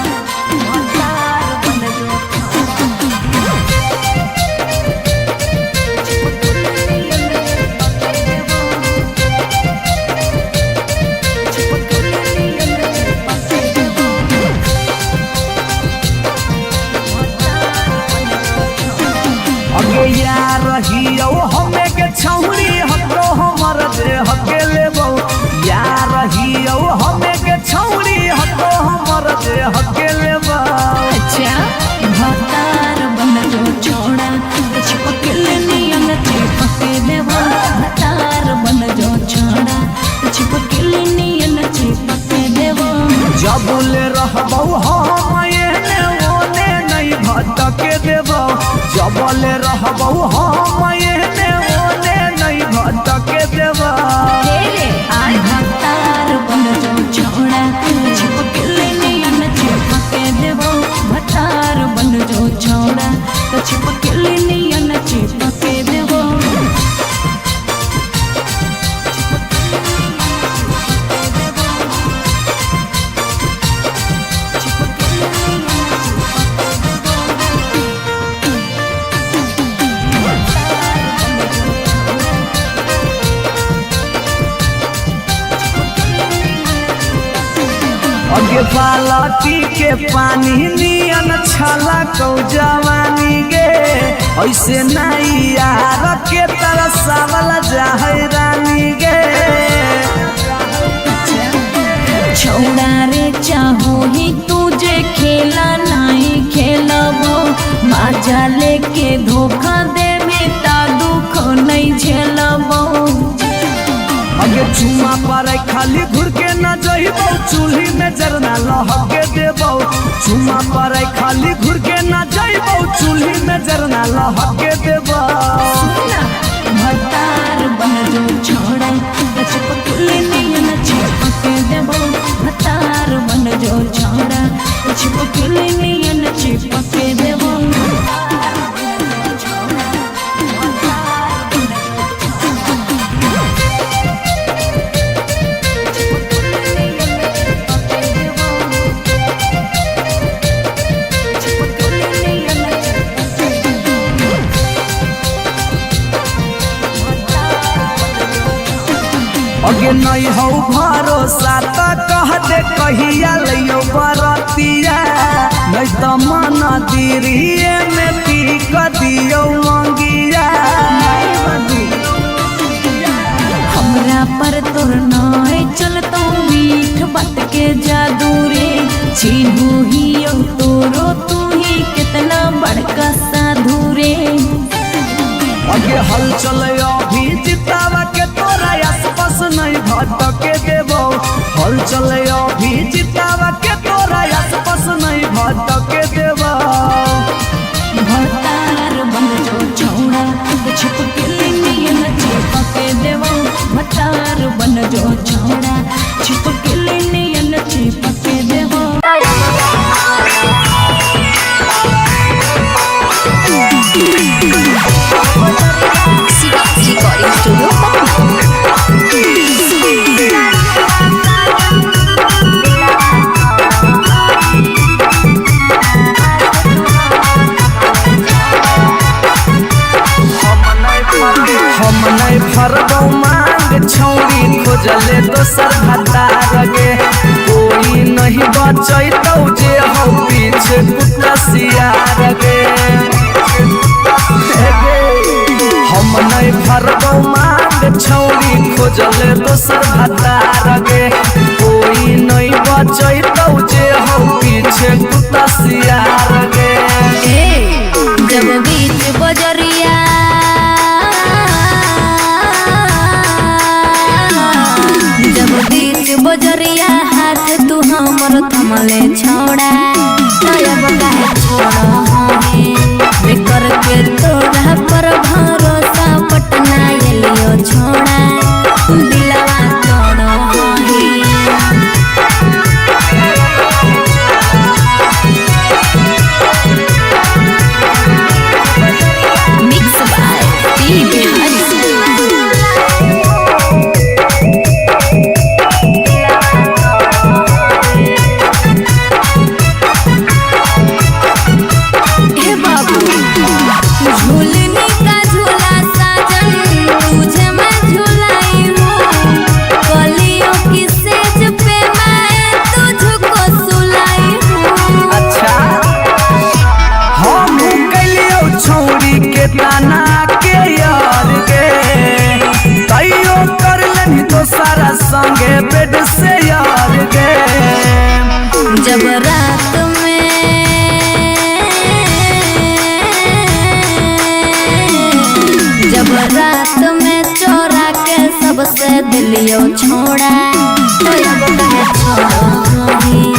Speaker 2: भतार बन जो
Speaker 1: अगे यार रहियो हमें के छौरी हतो हमर दे हके लेबो यार रहियो हमें के छौरी हतो हमर दे हके लेबो जबले रहबौ हम एने ओने नहीं भटके देबौ जबले रहबौ हम एने ओने नहीं भटके देबौ
Speaker 2: भतार बन जो छोड़ा छिपकली नियन चिपके देबो भतार बन जो छोड़ा तो छिपकली नियन चिपके देबो
Speaker 1: अगे बालटी के पानी नियन छला कौ जवानी गे ऐसे नहीं यार के तरसावल जाहै रानी गे
Speaker 2: छोड़ा रे चाहो ही तुझे खेला नहीं खेलबो माजा लेके धोखा दे बेटा दुख नहीं झेलबो
Speaker 1: अगे चुमा पर खाली घुर के न जइबौ चूल्ही में जरना लहके देबौ चुमा पर खाली घुर के न जइबौ चूल्ही में जरना लहके देबौ
Speaker 2: भतार बन जो छोड़ा छिपकली नियन चिपके देबो भतार बन जो छोड़ा छिपकली नियन चिपके देबो
Speaker 1: अगे नहीं हो भरोसा तो कह दे कहिया लियो बरतिया नहीं तो मन दिरिए में पीक दियो मंगिया
Speaker 2: हमरा पर तोर नाय चलतो मीठ बात के जादू रे छीनू ही तोरो तू ही कितना बड़का साधु रे
Speaker 1: अगे हल चले अभी जितावा के तोरा आसपास नहीं भटके देबौ हल चले अभी जितावा के तोरा आसपास नहीं भटके देबौ
Speaker 2: भतार बन जो छोड़ा छिपकली नियन चिपके देबो भतार बन जो छोड़ा छिपकली नियन चिपके देबो
Speaker 3: रिकॉर्डिंग स्टूडियो
Speaker 1: हम नहीं फरबौ मांग छौरी खोजले दोसर भतार गे कोई नहीं बचैतौ जे हो पीछे कुत्ता सियार गे हम नहीं फरबौ मांग छौरी खोजले दोसर भतार गे कोई नहीं बचैतौ जे हो पीछे कुत्ता सियार गे
Speaker 2: जब बीच बजरिया जब बीच बजरिया हाथ तू हमर थमले छोड़ा अब काहे छोड़ बेकर के तोड़ा पर भरोसा पटना एलियो छोड़ा दिलवा तोड़ो मिक्स बाय पी बिहारी
Speaker 1: ताना के यार गे तैयो कर लेनी दोसरा संगे बेड से यार गे
Speaker 2: जब रात में चोरा के सबसे दिलियो छोड़ा तो अब कहे छोड़ो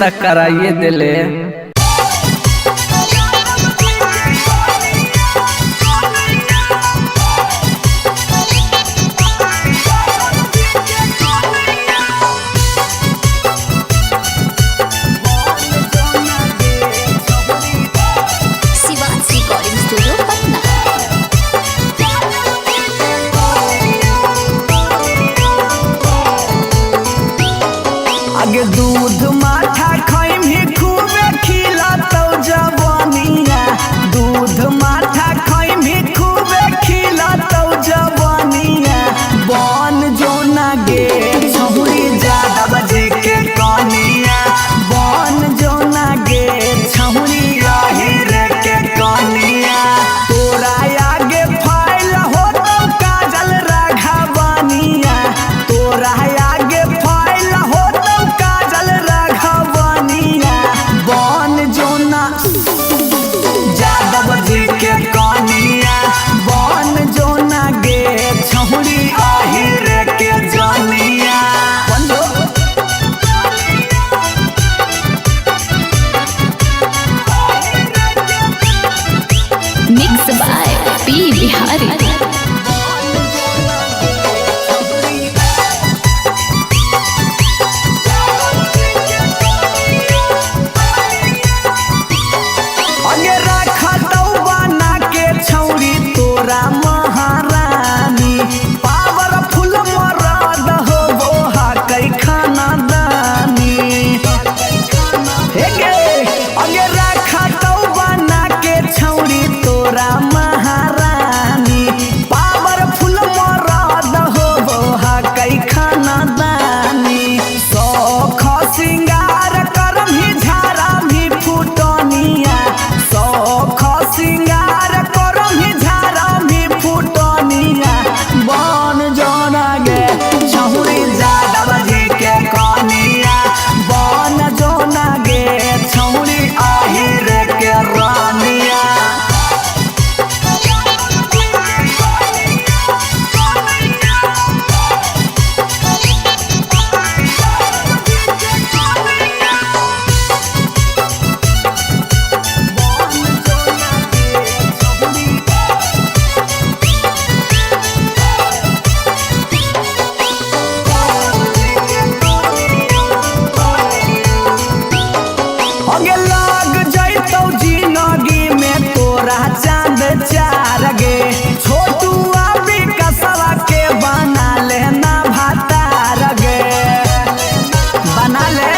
Speaker 1: रिश्ता कराइए दिले।
Speaker 3: Shivansh recording studio Patna.
Speaker 1: आगे दूध माठा खाइम ही खूबे खिला तो जवानिया, दूध माठा खाइम ही खूबे खिला तो जवानिया। बन जो ना गे छहुरी ज्यादा बजे के कनिया, बन जो ना गे छहुरी रे के कनिया। तोरा आगे फाइल हो तो काजल राघवानिया, तोरा आगे फाइल हो तो काजल राघवानिया। बन जो ना यादव जी के कनिया, बन जो ना गे छहुरी रे के जनिया।
Speaker 3: Mix by P Bihari.
Speaker 1: अगे रखा तो बना के छौरी तोरा महारानी, पावरफुल मरद हो बोहा कई खाना दानी। अगे रखा तो बना के छौरी तोरा महारानी, पावरफुल मरद हो बोहा कई खाना दानी। सौख सिंगार करम ही झारा भी फुटनिया, सौख सिंगार करम ही झारा भी फुटनिया। बन जोना गे छहुरी यादव जी के कनिया, बन जोना गे छहुरी रे के रानिया। अगे लाग जैतौ जिंदगी में तोरा चांद चार गे, छोटू अभी कसवा के बना लेना भातार गे, बना ले।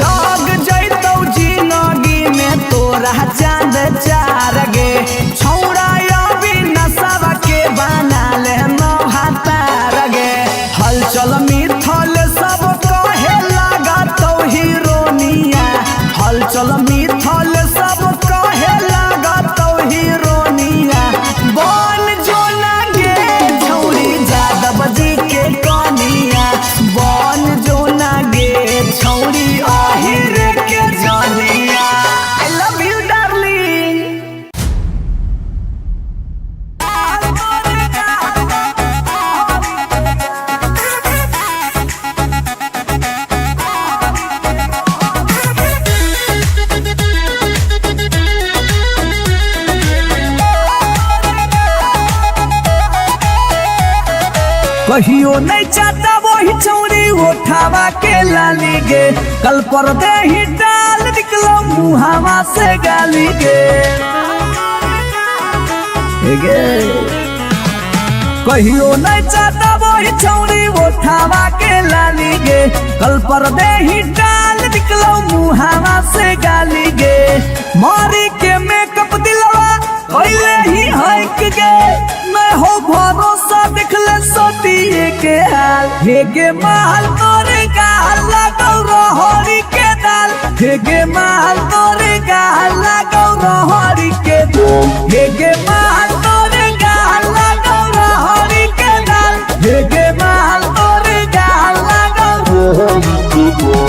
Speaker 1: लाग जैतौ जिंदगी में तोरा चांद चार गे, छौड़ा अभी नसवा के बना लेना भातार गे। हलचल मिथल सब कहे लगा तो हीरोनिया, हलचल मिथल सब कहे लगा तो हीरोनिया। बन जो ना गे छौरी यादव जी के कनिया, बन जो ना गे छौरी रे के जनिया। I love you darling. कहियो नहीं चाहता वही छौरी उठावा के लाली गे, कल पर दे ही डाल निकलो मुहावा से गाली गे। कहियो नहीं चाहता वही छौरी उठावा के लाली गे, कल पर दे ही डाल निकलो मुहावा से गाली गे। मारी के मेकअप दिलवा कैले ही हक गे, मैं हो भरोसा दिखले सोटिए के हाल। हे गे माल तोरे गाल लगौ रहरी के दाल, हे गे माल तोरे गाल लगौ रहरी के दाल, हे गे माल तोरे गाल लगौ रहरी के दाल, हे गे माल तोरे गाल लगौ रहरी के दाल।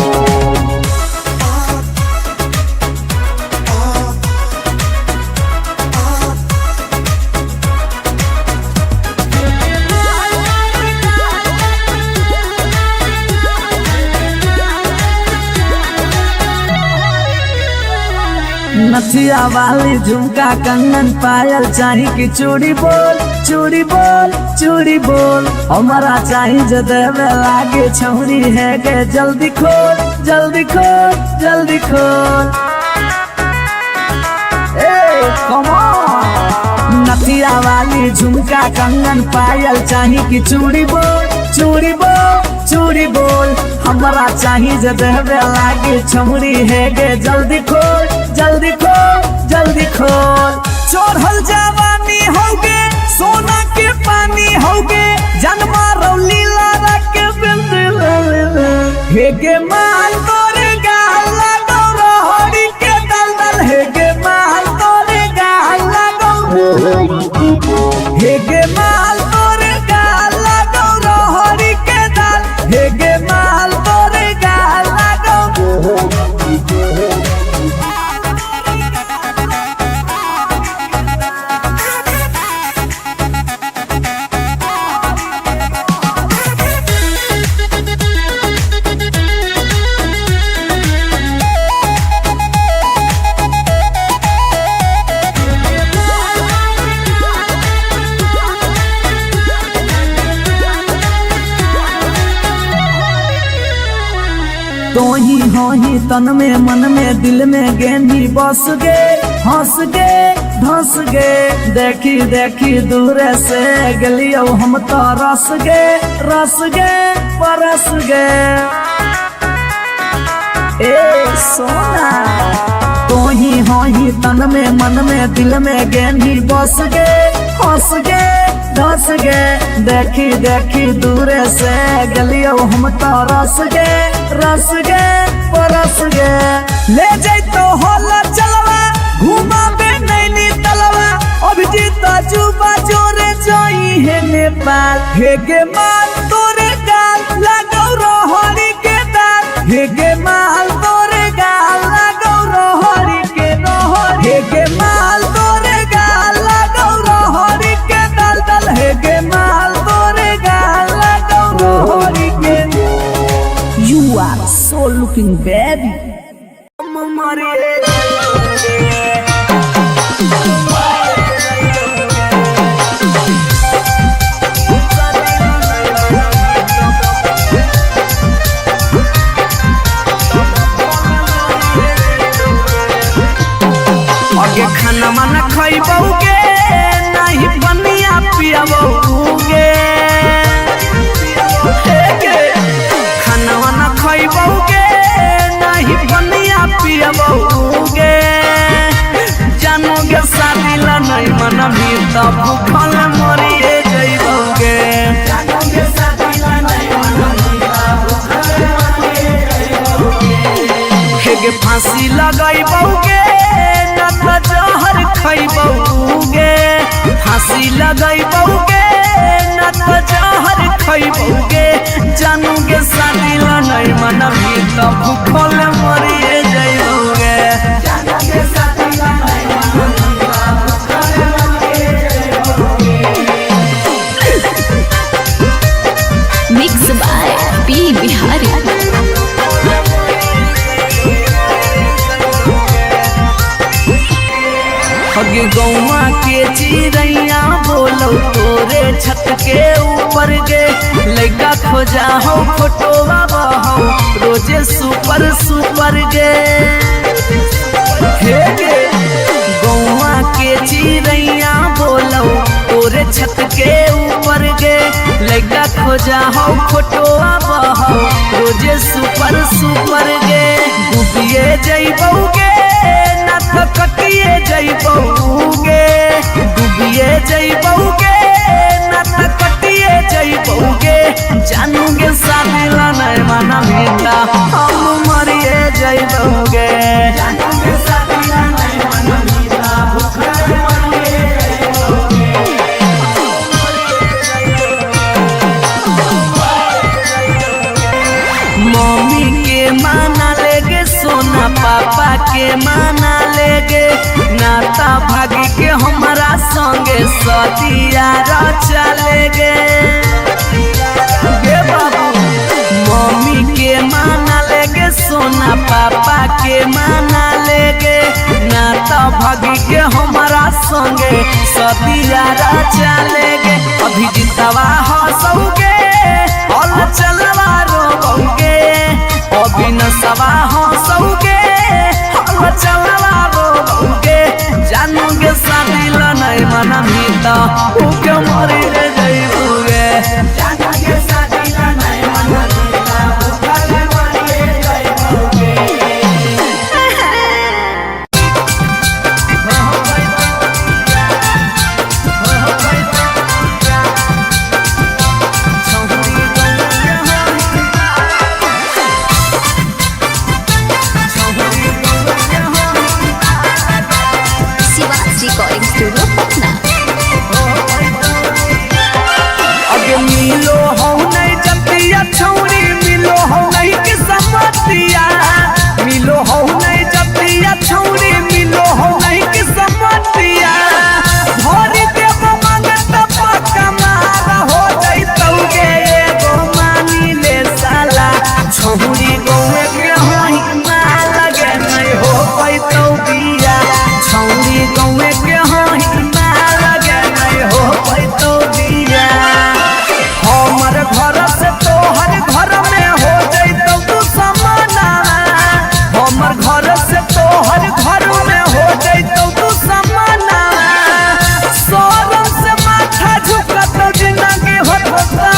Speaker 1: नथिया वाली झुमका कंगन पायल चाही कि चूड़ी बोल चूड़ी बोल चूड़ी बोल हमारा चाही जो देवे लागे छौरी है गे जल्दी खोल जल्दी खोल जल्दी खोल। कम ऑन नथिया वाली झुमका कंगन पायल चाही कि चूड़ी बोल चूड़ी बोल चूड़ी बोल हमारा चाही जो देवे लागे छौरी है गे जल्दी खोल जल्दी खोल जल्दी खोल। चढ़ल जवानी होगे सोना के पानी होगे जन्मा रौली लारा के बिंद हे गे माल तोरे गाला गौरा हरी के दलदल हे गे माल तोरे गाला गौरा हे गे माल तोरे गाला गौरा हरी के दल हे गे माल तोरे गाला गौरा। तो ही हो ही तन में मन में दिल में गेंदी बस गे हंस गे धंस गे देखी देखी दूर से गलियो हम तो रस गे परस गे। ए सोना तो ही हो ही तन में मन में दिल में गेंदी बस गे हंस गे धंस गे देखी देखी दूर से गलियो हम तो रस गे परस गे। ले जाई तो होला चलवा घुमा बे नैनी तलवा अभिजीत जुबा जोरे जोई है नेपाल हे गे माल तोरे गाल लगौ रोहरी के दाल हे गे माल तोरे गाल लगौ रोहरी के रोहर हे गे माल तोरे गाल लगौ रोहरी के दल दल हे गे माल तोरे गाल लगौ रोहरी के। You are so looking baby. आगे खाना माना खइबौगे नहीं बनिया पियबौगे खाना माना खइबौगे नहीं बनिया पियबौगे जानोगे शादी ला नहीं मन भी तो भूखल मरिए जइबौगे जानोगे शादी ला नहीं मन भी तो भूखल मरिए जइबौगे हेगे फांसी लगाइबौगे जहर खइबौगे फांसी लगाइबौगे न तो जहर खइबौगे जानोगे शादी ला नहीं मन भी तो भूखल मरिए जइबौगे जानोगे शादी ला नहीं मन भी तो भूखल मरिए जइबौगे।
Speaker 3: Mix by P Bihari.
Speaker 1: हगे गौवा के चिड़ैया बोलो तोरे छत के ऊपर गे लइका खोजा हो फोटोवा बहो रोजे सुपर सुपर गे हे गे गौवा के चिड़ैया बोलो तोरे छत के ऊपर गे लइका खोजा हो फोटोवा बहो रोजे सुपर सुपर गे डूबिए जइबौगे ना तो कटिए जइबौगे डूबिए जइबौगे ना तो कटिए जइबौगे जानोगे शादी ला नहीं मना मिला हम मरिए जइबौगे जानोगे शादी ला नहीं मना मिला भूखल मरिए जइबौगे। मम्मी के माना लेगे सोना पापा के माना लेगे नाता भागी के हमारा संगे सदिया चलेगे बाबू मम्मी के माना लेगे सोना पापा के माना लेगे नाता भागी के हमारा संगे सदियारा चलेगे अभी जितवा हंसोगे और चलवा रोगे अभी नसवा हंसोगे और चलवा रोगे जानोगे शादी ला नहीं मना मीता उके मरी रे जाइबोगे जानोगे शादी ला नहीं मना मीता उके मरी रे जाइबोगे
Speaker 3: रिकॉर्डिंग स्टूडियो पटना।
Speaker 1: अगे मिलो हो नहीं जतिया छौरी मिलो हो नहीं कि समतिया मिलो हो नहीं जतिया छौरी मिलो हो नहीं कि समतिया भरी देव मंगत पक्का मारा हो जइतौगे एगो मानी ले साला छौरी गौए के होई ना लगे नहीं हो पैतौ बिया छौरी गौए के होई ना लगे नहीं हो पैतौ बिया हमर घर से तोहर घर में हो जइतौ तू समाना हमर घर से तोहर घर में हो जइतौ तू समाना सोरम से माथा झुकत जिंदगी होता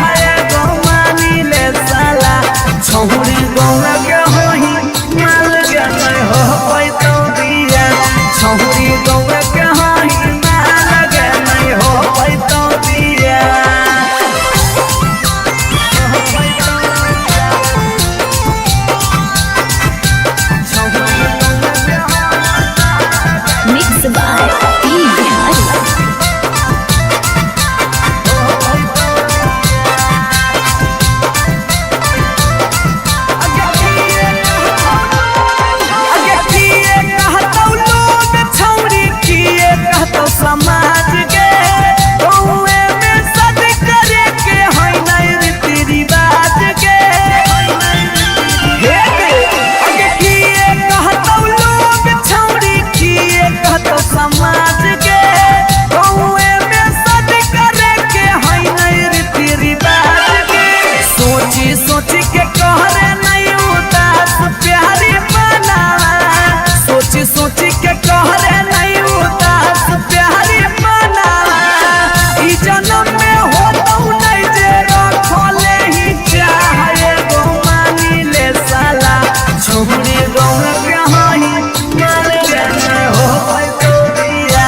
Speaker 1: है गो मानी ले साला छौरी गौए के होई ना लगे नहीं हो पैतौ बिया छौरी गौए के होई ना लगे नहीं हो पैतौ बिया
Speaker 3: मिक्स बाय पी बिहारी।
Speaker 1: अगे किए कहतौ लोग छौरी किए कहतौ समाज के गौए में सद करे के है नहीं रीति रिवाज के अगे किए कहतौ लोग छौरी किए कहतौ समाज के गौए में सद करे के है नहीं रीति रिवाज के सोची सोची के कहरे नहीं उदास प्यारी बना सोची सोची के कहरे नहीं उदास प्यारी बना ई जन्म में होतौ नहीं जे रखले ही चाहे गो मानी ले साला छौरी गौए के होई मार के नहीं हो पैतौ बिया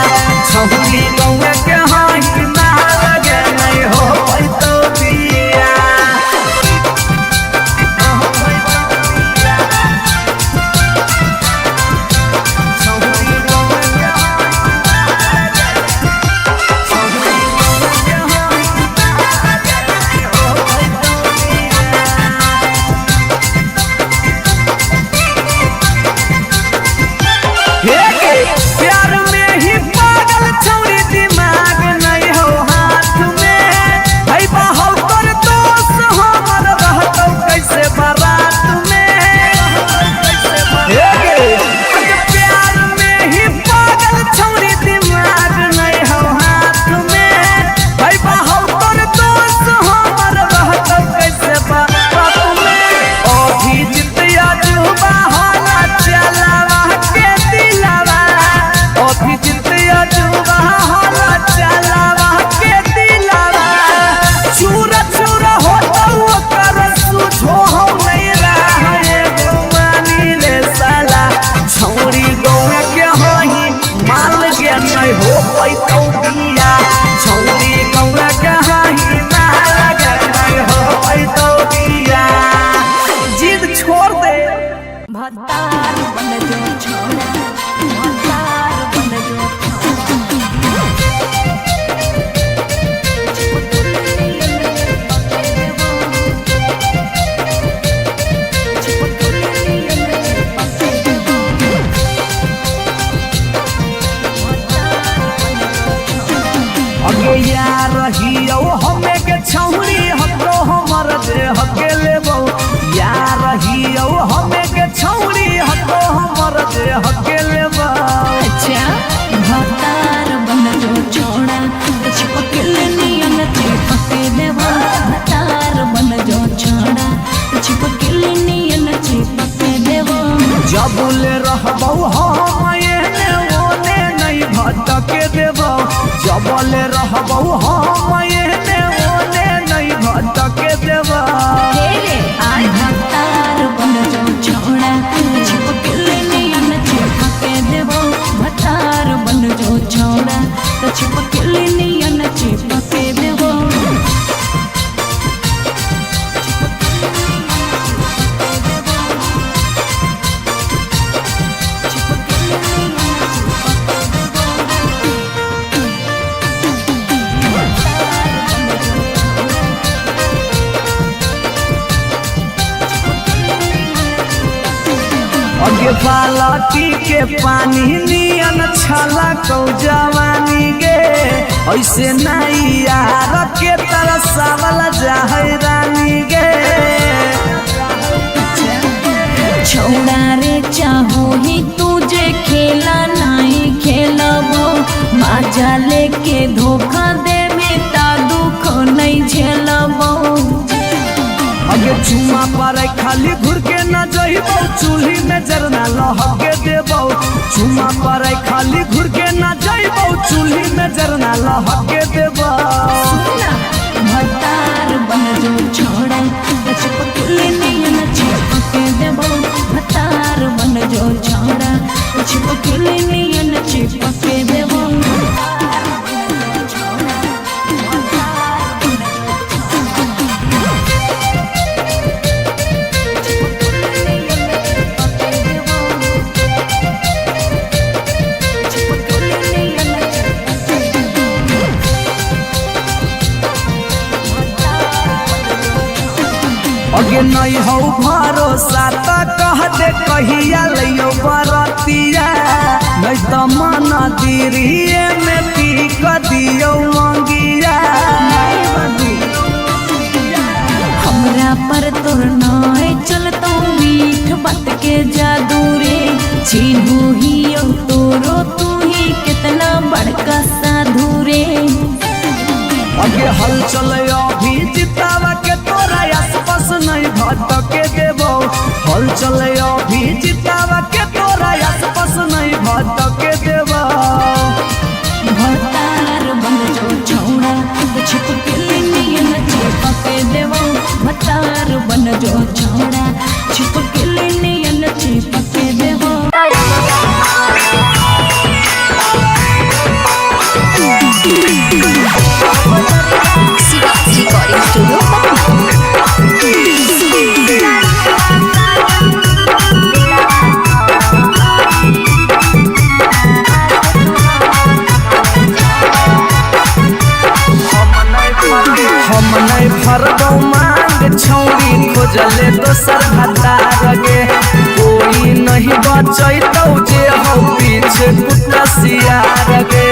Speaker 1: छौरी गौए के होई मार के नहीं हो पैतौ बिया जबले रहबौ हम एने ओने नहीं भटके देबौ जबले रहबौ हम एने ओने नहीं भटके देबौ
Speaker 2: आई भतार बन जो छोड़ा चिपकले नियन चिपके देबो भतार बन जो छोड़ा तो चिपकले नियन चिपके देबो
Speaker 1: अगे बालटी के पानी नियन छला कौ जवानी गे ऐसे नहीं यार के तरसावल जाहै रानी गे
Speaker 2: छोड़ा रे चाहो ही तुझे खेला नहीं खेलबो मजा लेके धोखा दे बेटा दुख नहीं झेलबो
Speaker 1: अगे चुमा पर खाली घुर के न जइबौ चूल्ही में जरना लहके देबौ चुमा पर खाली घुर के न जइबौ चूल्ही में जरना लहके देबौ
Speaker 2: भतार बन जो छोड़ा चिपकले नियन चिपके देबो भतार बन जो छोड़ा चिपकले नियन चिपके देबो
Speaker 1: अगे नहीं हो भरोसा त कह दे कहिया लियो बरतिया नहीं तो मन दिरिए में पी क दियो मंगिया
Speaker 2: हमरा पर तोर नाय चलतो मीठ बात के जादू रे चिन्हू ही तोरो तू ही कितना बड़का साधु रे
Speaker 1: अगे हल चले अभी जितावा के तोरा आसपास नहीं भटके देबो हल चले अभी जितावा के तोरा आसपास नहीं भटके देबो
Speaker 2: भतार बन जो छोड़ा चिपकले नियन चिपके देबो भतार बन जो छोड़ा चिपकले नियन चिपके देबो
Speaker 3: रिकॉर्डिंग स्टूडियो
Speaker 1: हम नहीं फरबौ मांग छौरी खोजले दोसर भतार गे कोई नहीं बचैतौ जे हो पीछे कुत्ता सियार गे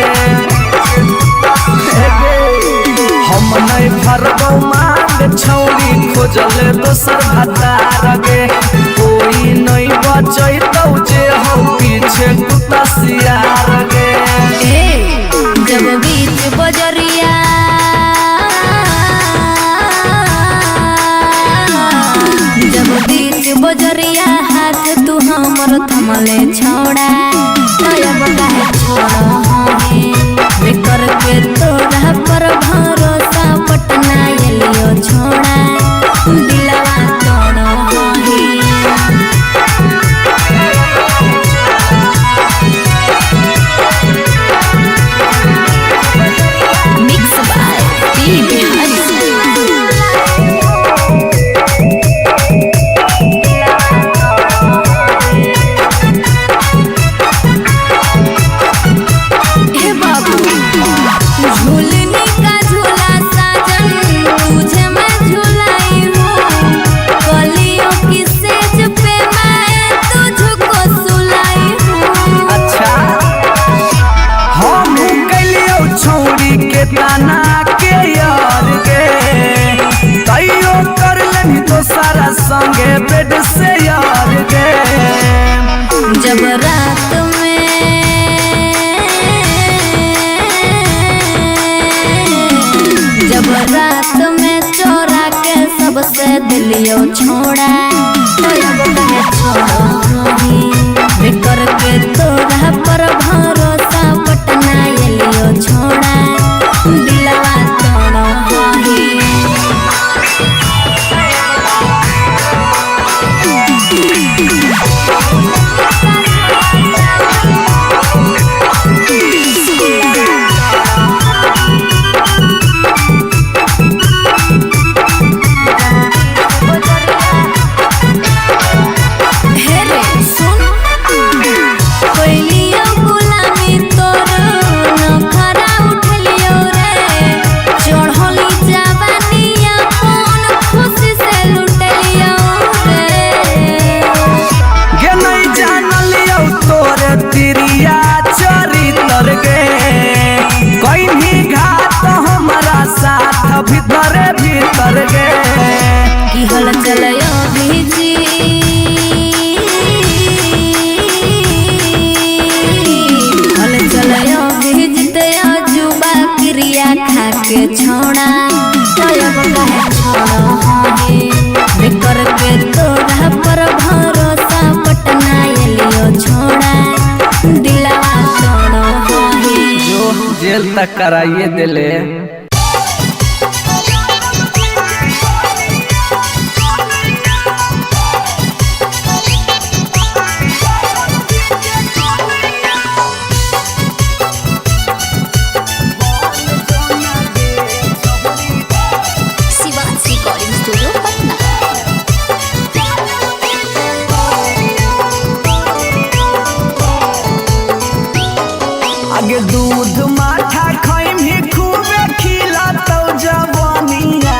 Speaker 1: हम नहीं फरबौ मांग छौरी खोजले दोसर भतार गे कोई नहीं बचैतौ जे हो पीछे कुत्ता सियार गे
Speaker 2: जब बीच बजरिया जब बीच बजरिया हाथ तू हमर थमले छोड़ा तब काहे छोड़ो हे करके तोरा पर भरोसा पटना एलियो छोड़ा दिलवा तोड़ो हे मिक्स बाय पी बिहारी
Speaker 1: संगे बेड से यार गे
Speaker 2: जब रात में चोरा के सबसे दिलियो छोड़ा तो अब कहे छोड़ो
Speaker 3: पर भरोसा पटना एलियो छोड़ा दिलवा तोड़ो है।
Speaker 1: भीतर भीतर गे
Speaker 3: की हल चलयो भेजी हल चलयो भेजते जुबा क्रिया खा के छोड़ा तब कहे छोड़ो है बेकर के तोड़ा पर भरोसा पटना एलियो छोड़ा दिलवा तोड़ो है।
Speaker 1: जो जेल तक कराइए दिले। आगे दूध माठा खाइम ही खूबे खिला तो जवानिया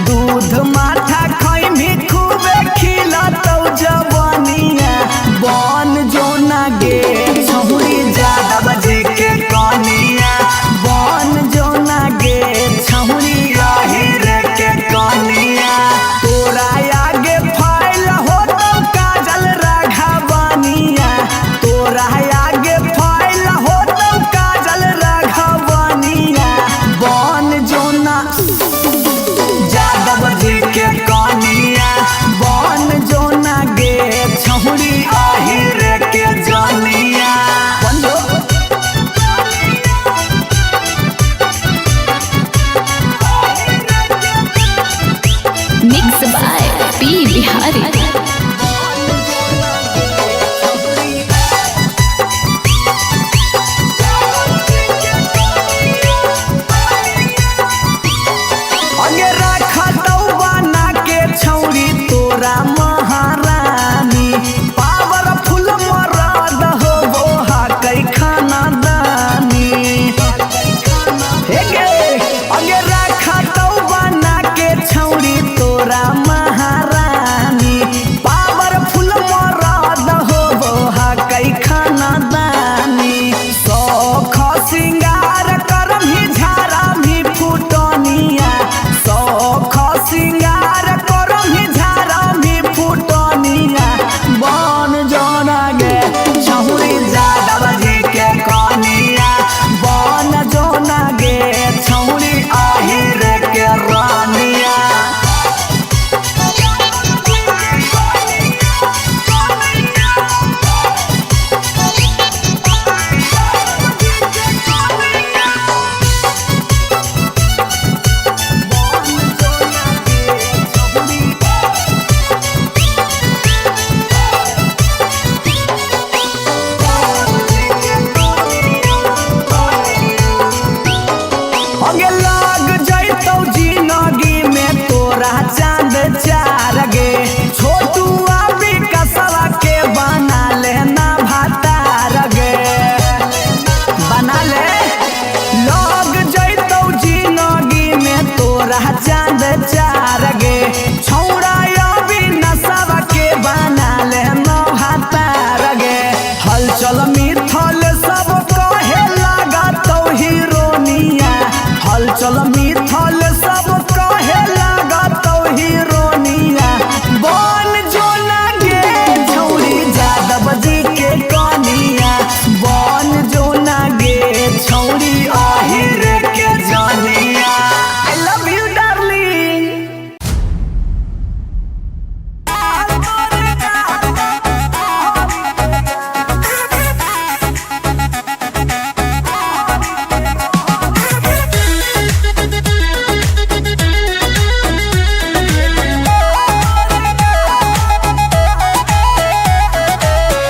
Speaker 1: दूध माठा खाइम ही खूबे खिला तो जवानिया बन जो ना गे छहुरी ज्यादा बजे के कनिया बन जो ना गे छहुरी रे के कनिया तोरा आगे फाइल हो तो काजल राघवानिया तोरा आगे फाइल हो काजल राघवानिया बन जोना जादव जी के कनिया बन जोना गे छहुरी रे के जनिया
Speaker 3: मिक्स बाय पी बिहारी।
Speaker 1: तोरा महारानी पावरफुल मरद हो वो कई खाना दानी अगे रखा तो बना के छौरी तोरा महारानी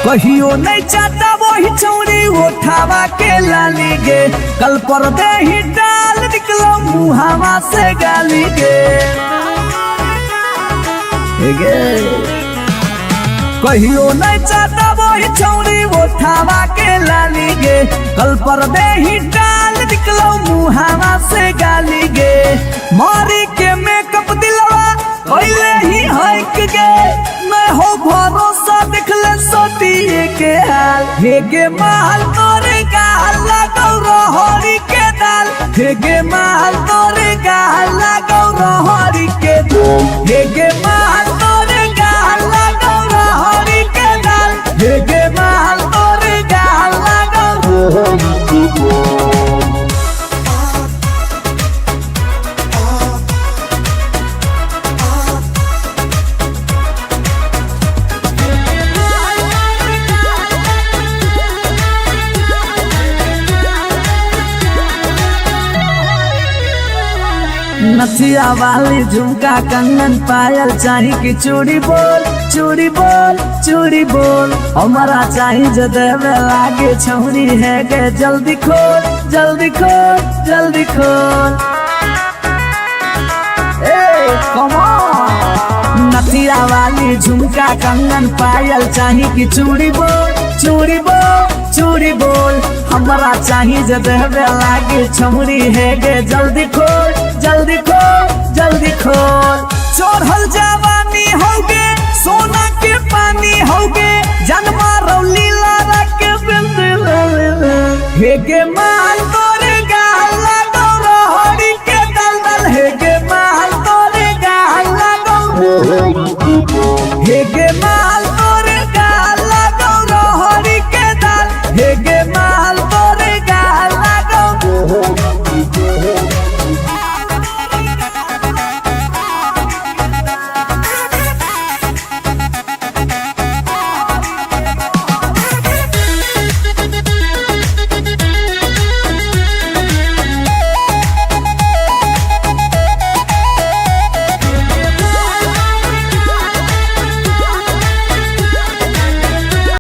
Speaker 1: कहियो नहीं चाहता वही छौरी उठावा के लाली गे, कल पर दे ही डाल निकलो मुहावा से गाली गे। कहियो नहीं चाहता वही छौरी उठावा के लाली गे, कल पर दे ही डाल निकलो मुहावा से गाली गे। मारी के मेकअप दिलवा पहले ही हक गे, मैं हो भरोसा दिखले सोतिए के हाल। हे गे माल तोरे गाल लगौ रहरी के दाल, हे गे माल तोरे गाल लगौ रहरी के दाल, हे गे माल तोरे गाल लगौ रहरी के दाल, हे गे माल तोरे गाल लगौ रहरी के दाल। नथिया वाली झुमका कंगन पायल चाही की चूड़ी बोल चूड़ी बोल चूड़ी बोल, हमारा चाही जो देवे लागे छौरी है गे, जल्दी खोल जल्दी खोल जल्दी खोल। Come on. नथिया वाली झुमका कंगन पायल चाही की चूड़ी बोल चूड़ी बोल चूड़ी बोल, हमारा चाही जो देवे लागे छौरी है गे, जल्दी खोल जल्दी खोल जल्दी खोल। चढ़ल जवानी होगे सोना के पानी होगे, जन्मा रौली लारा के बिंद। हे गे माल तोरे गाल लगौ रहरी के दलदल, हे गे माल तोरे गाल लगौ, हे गे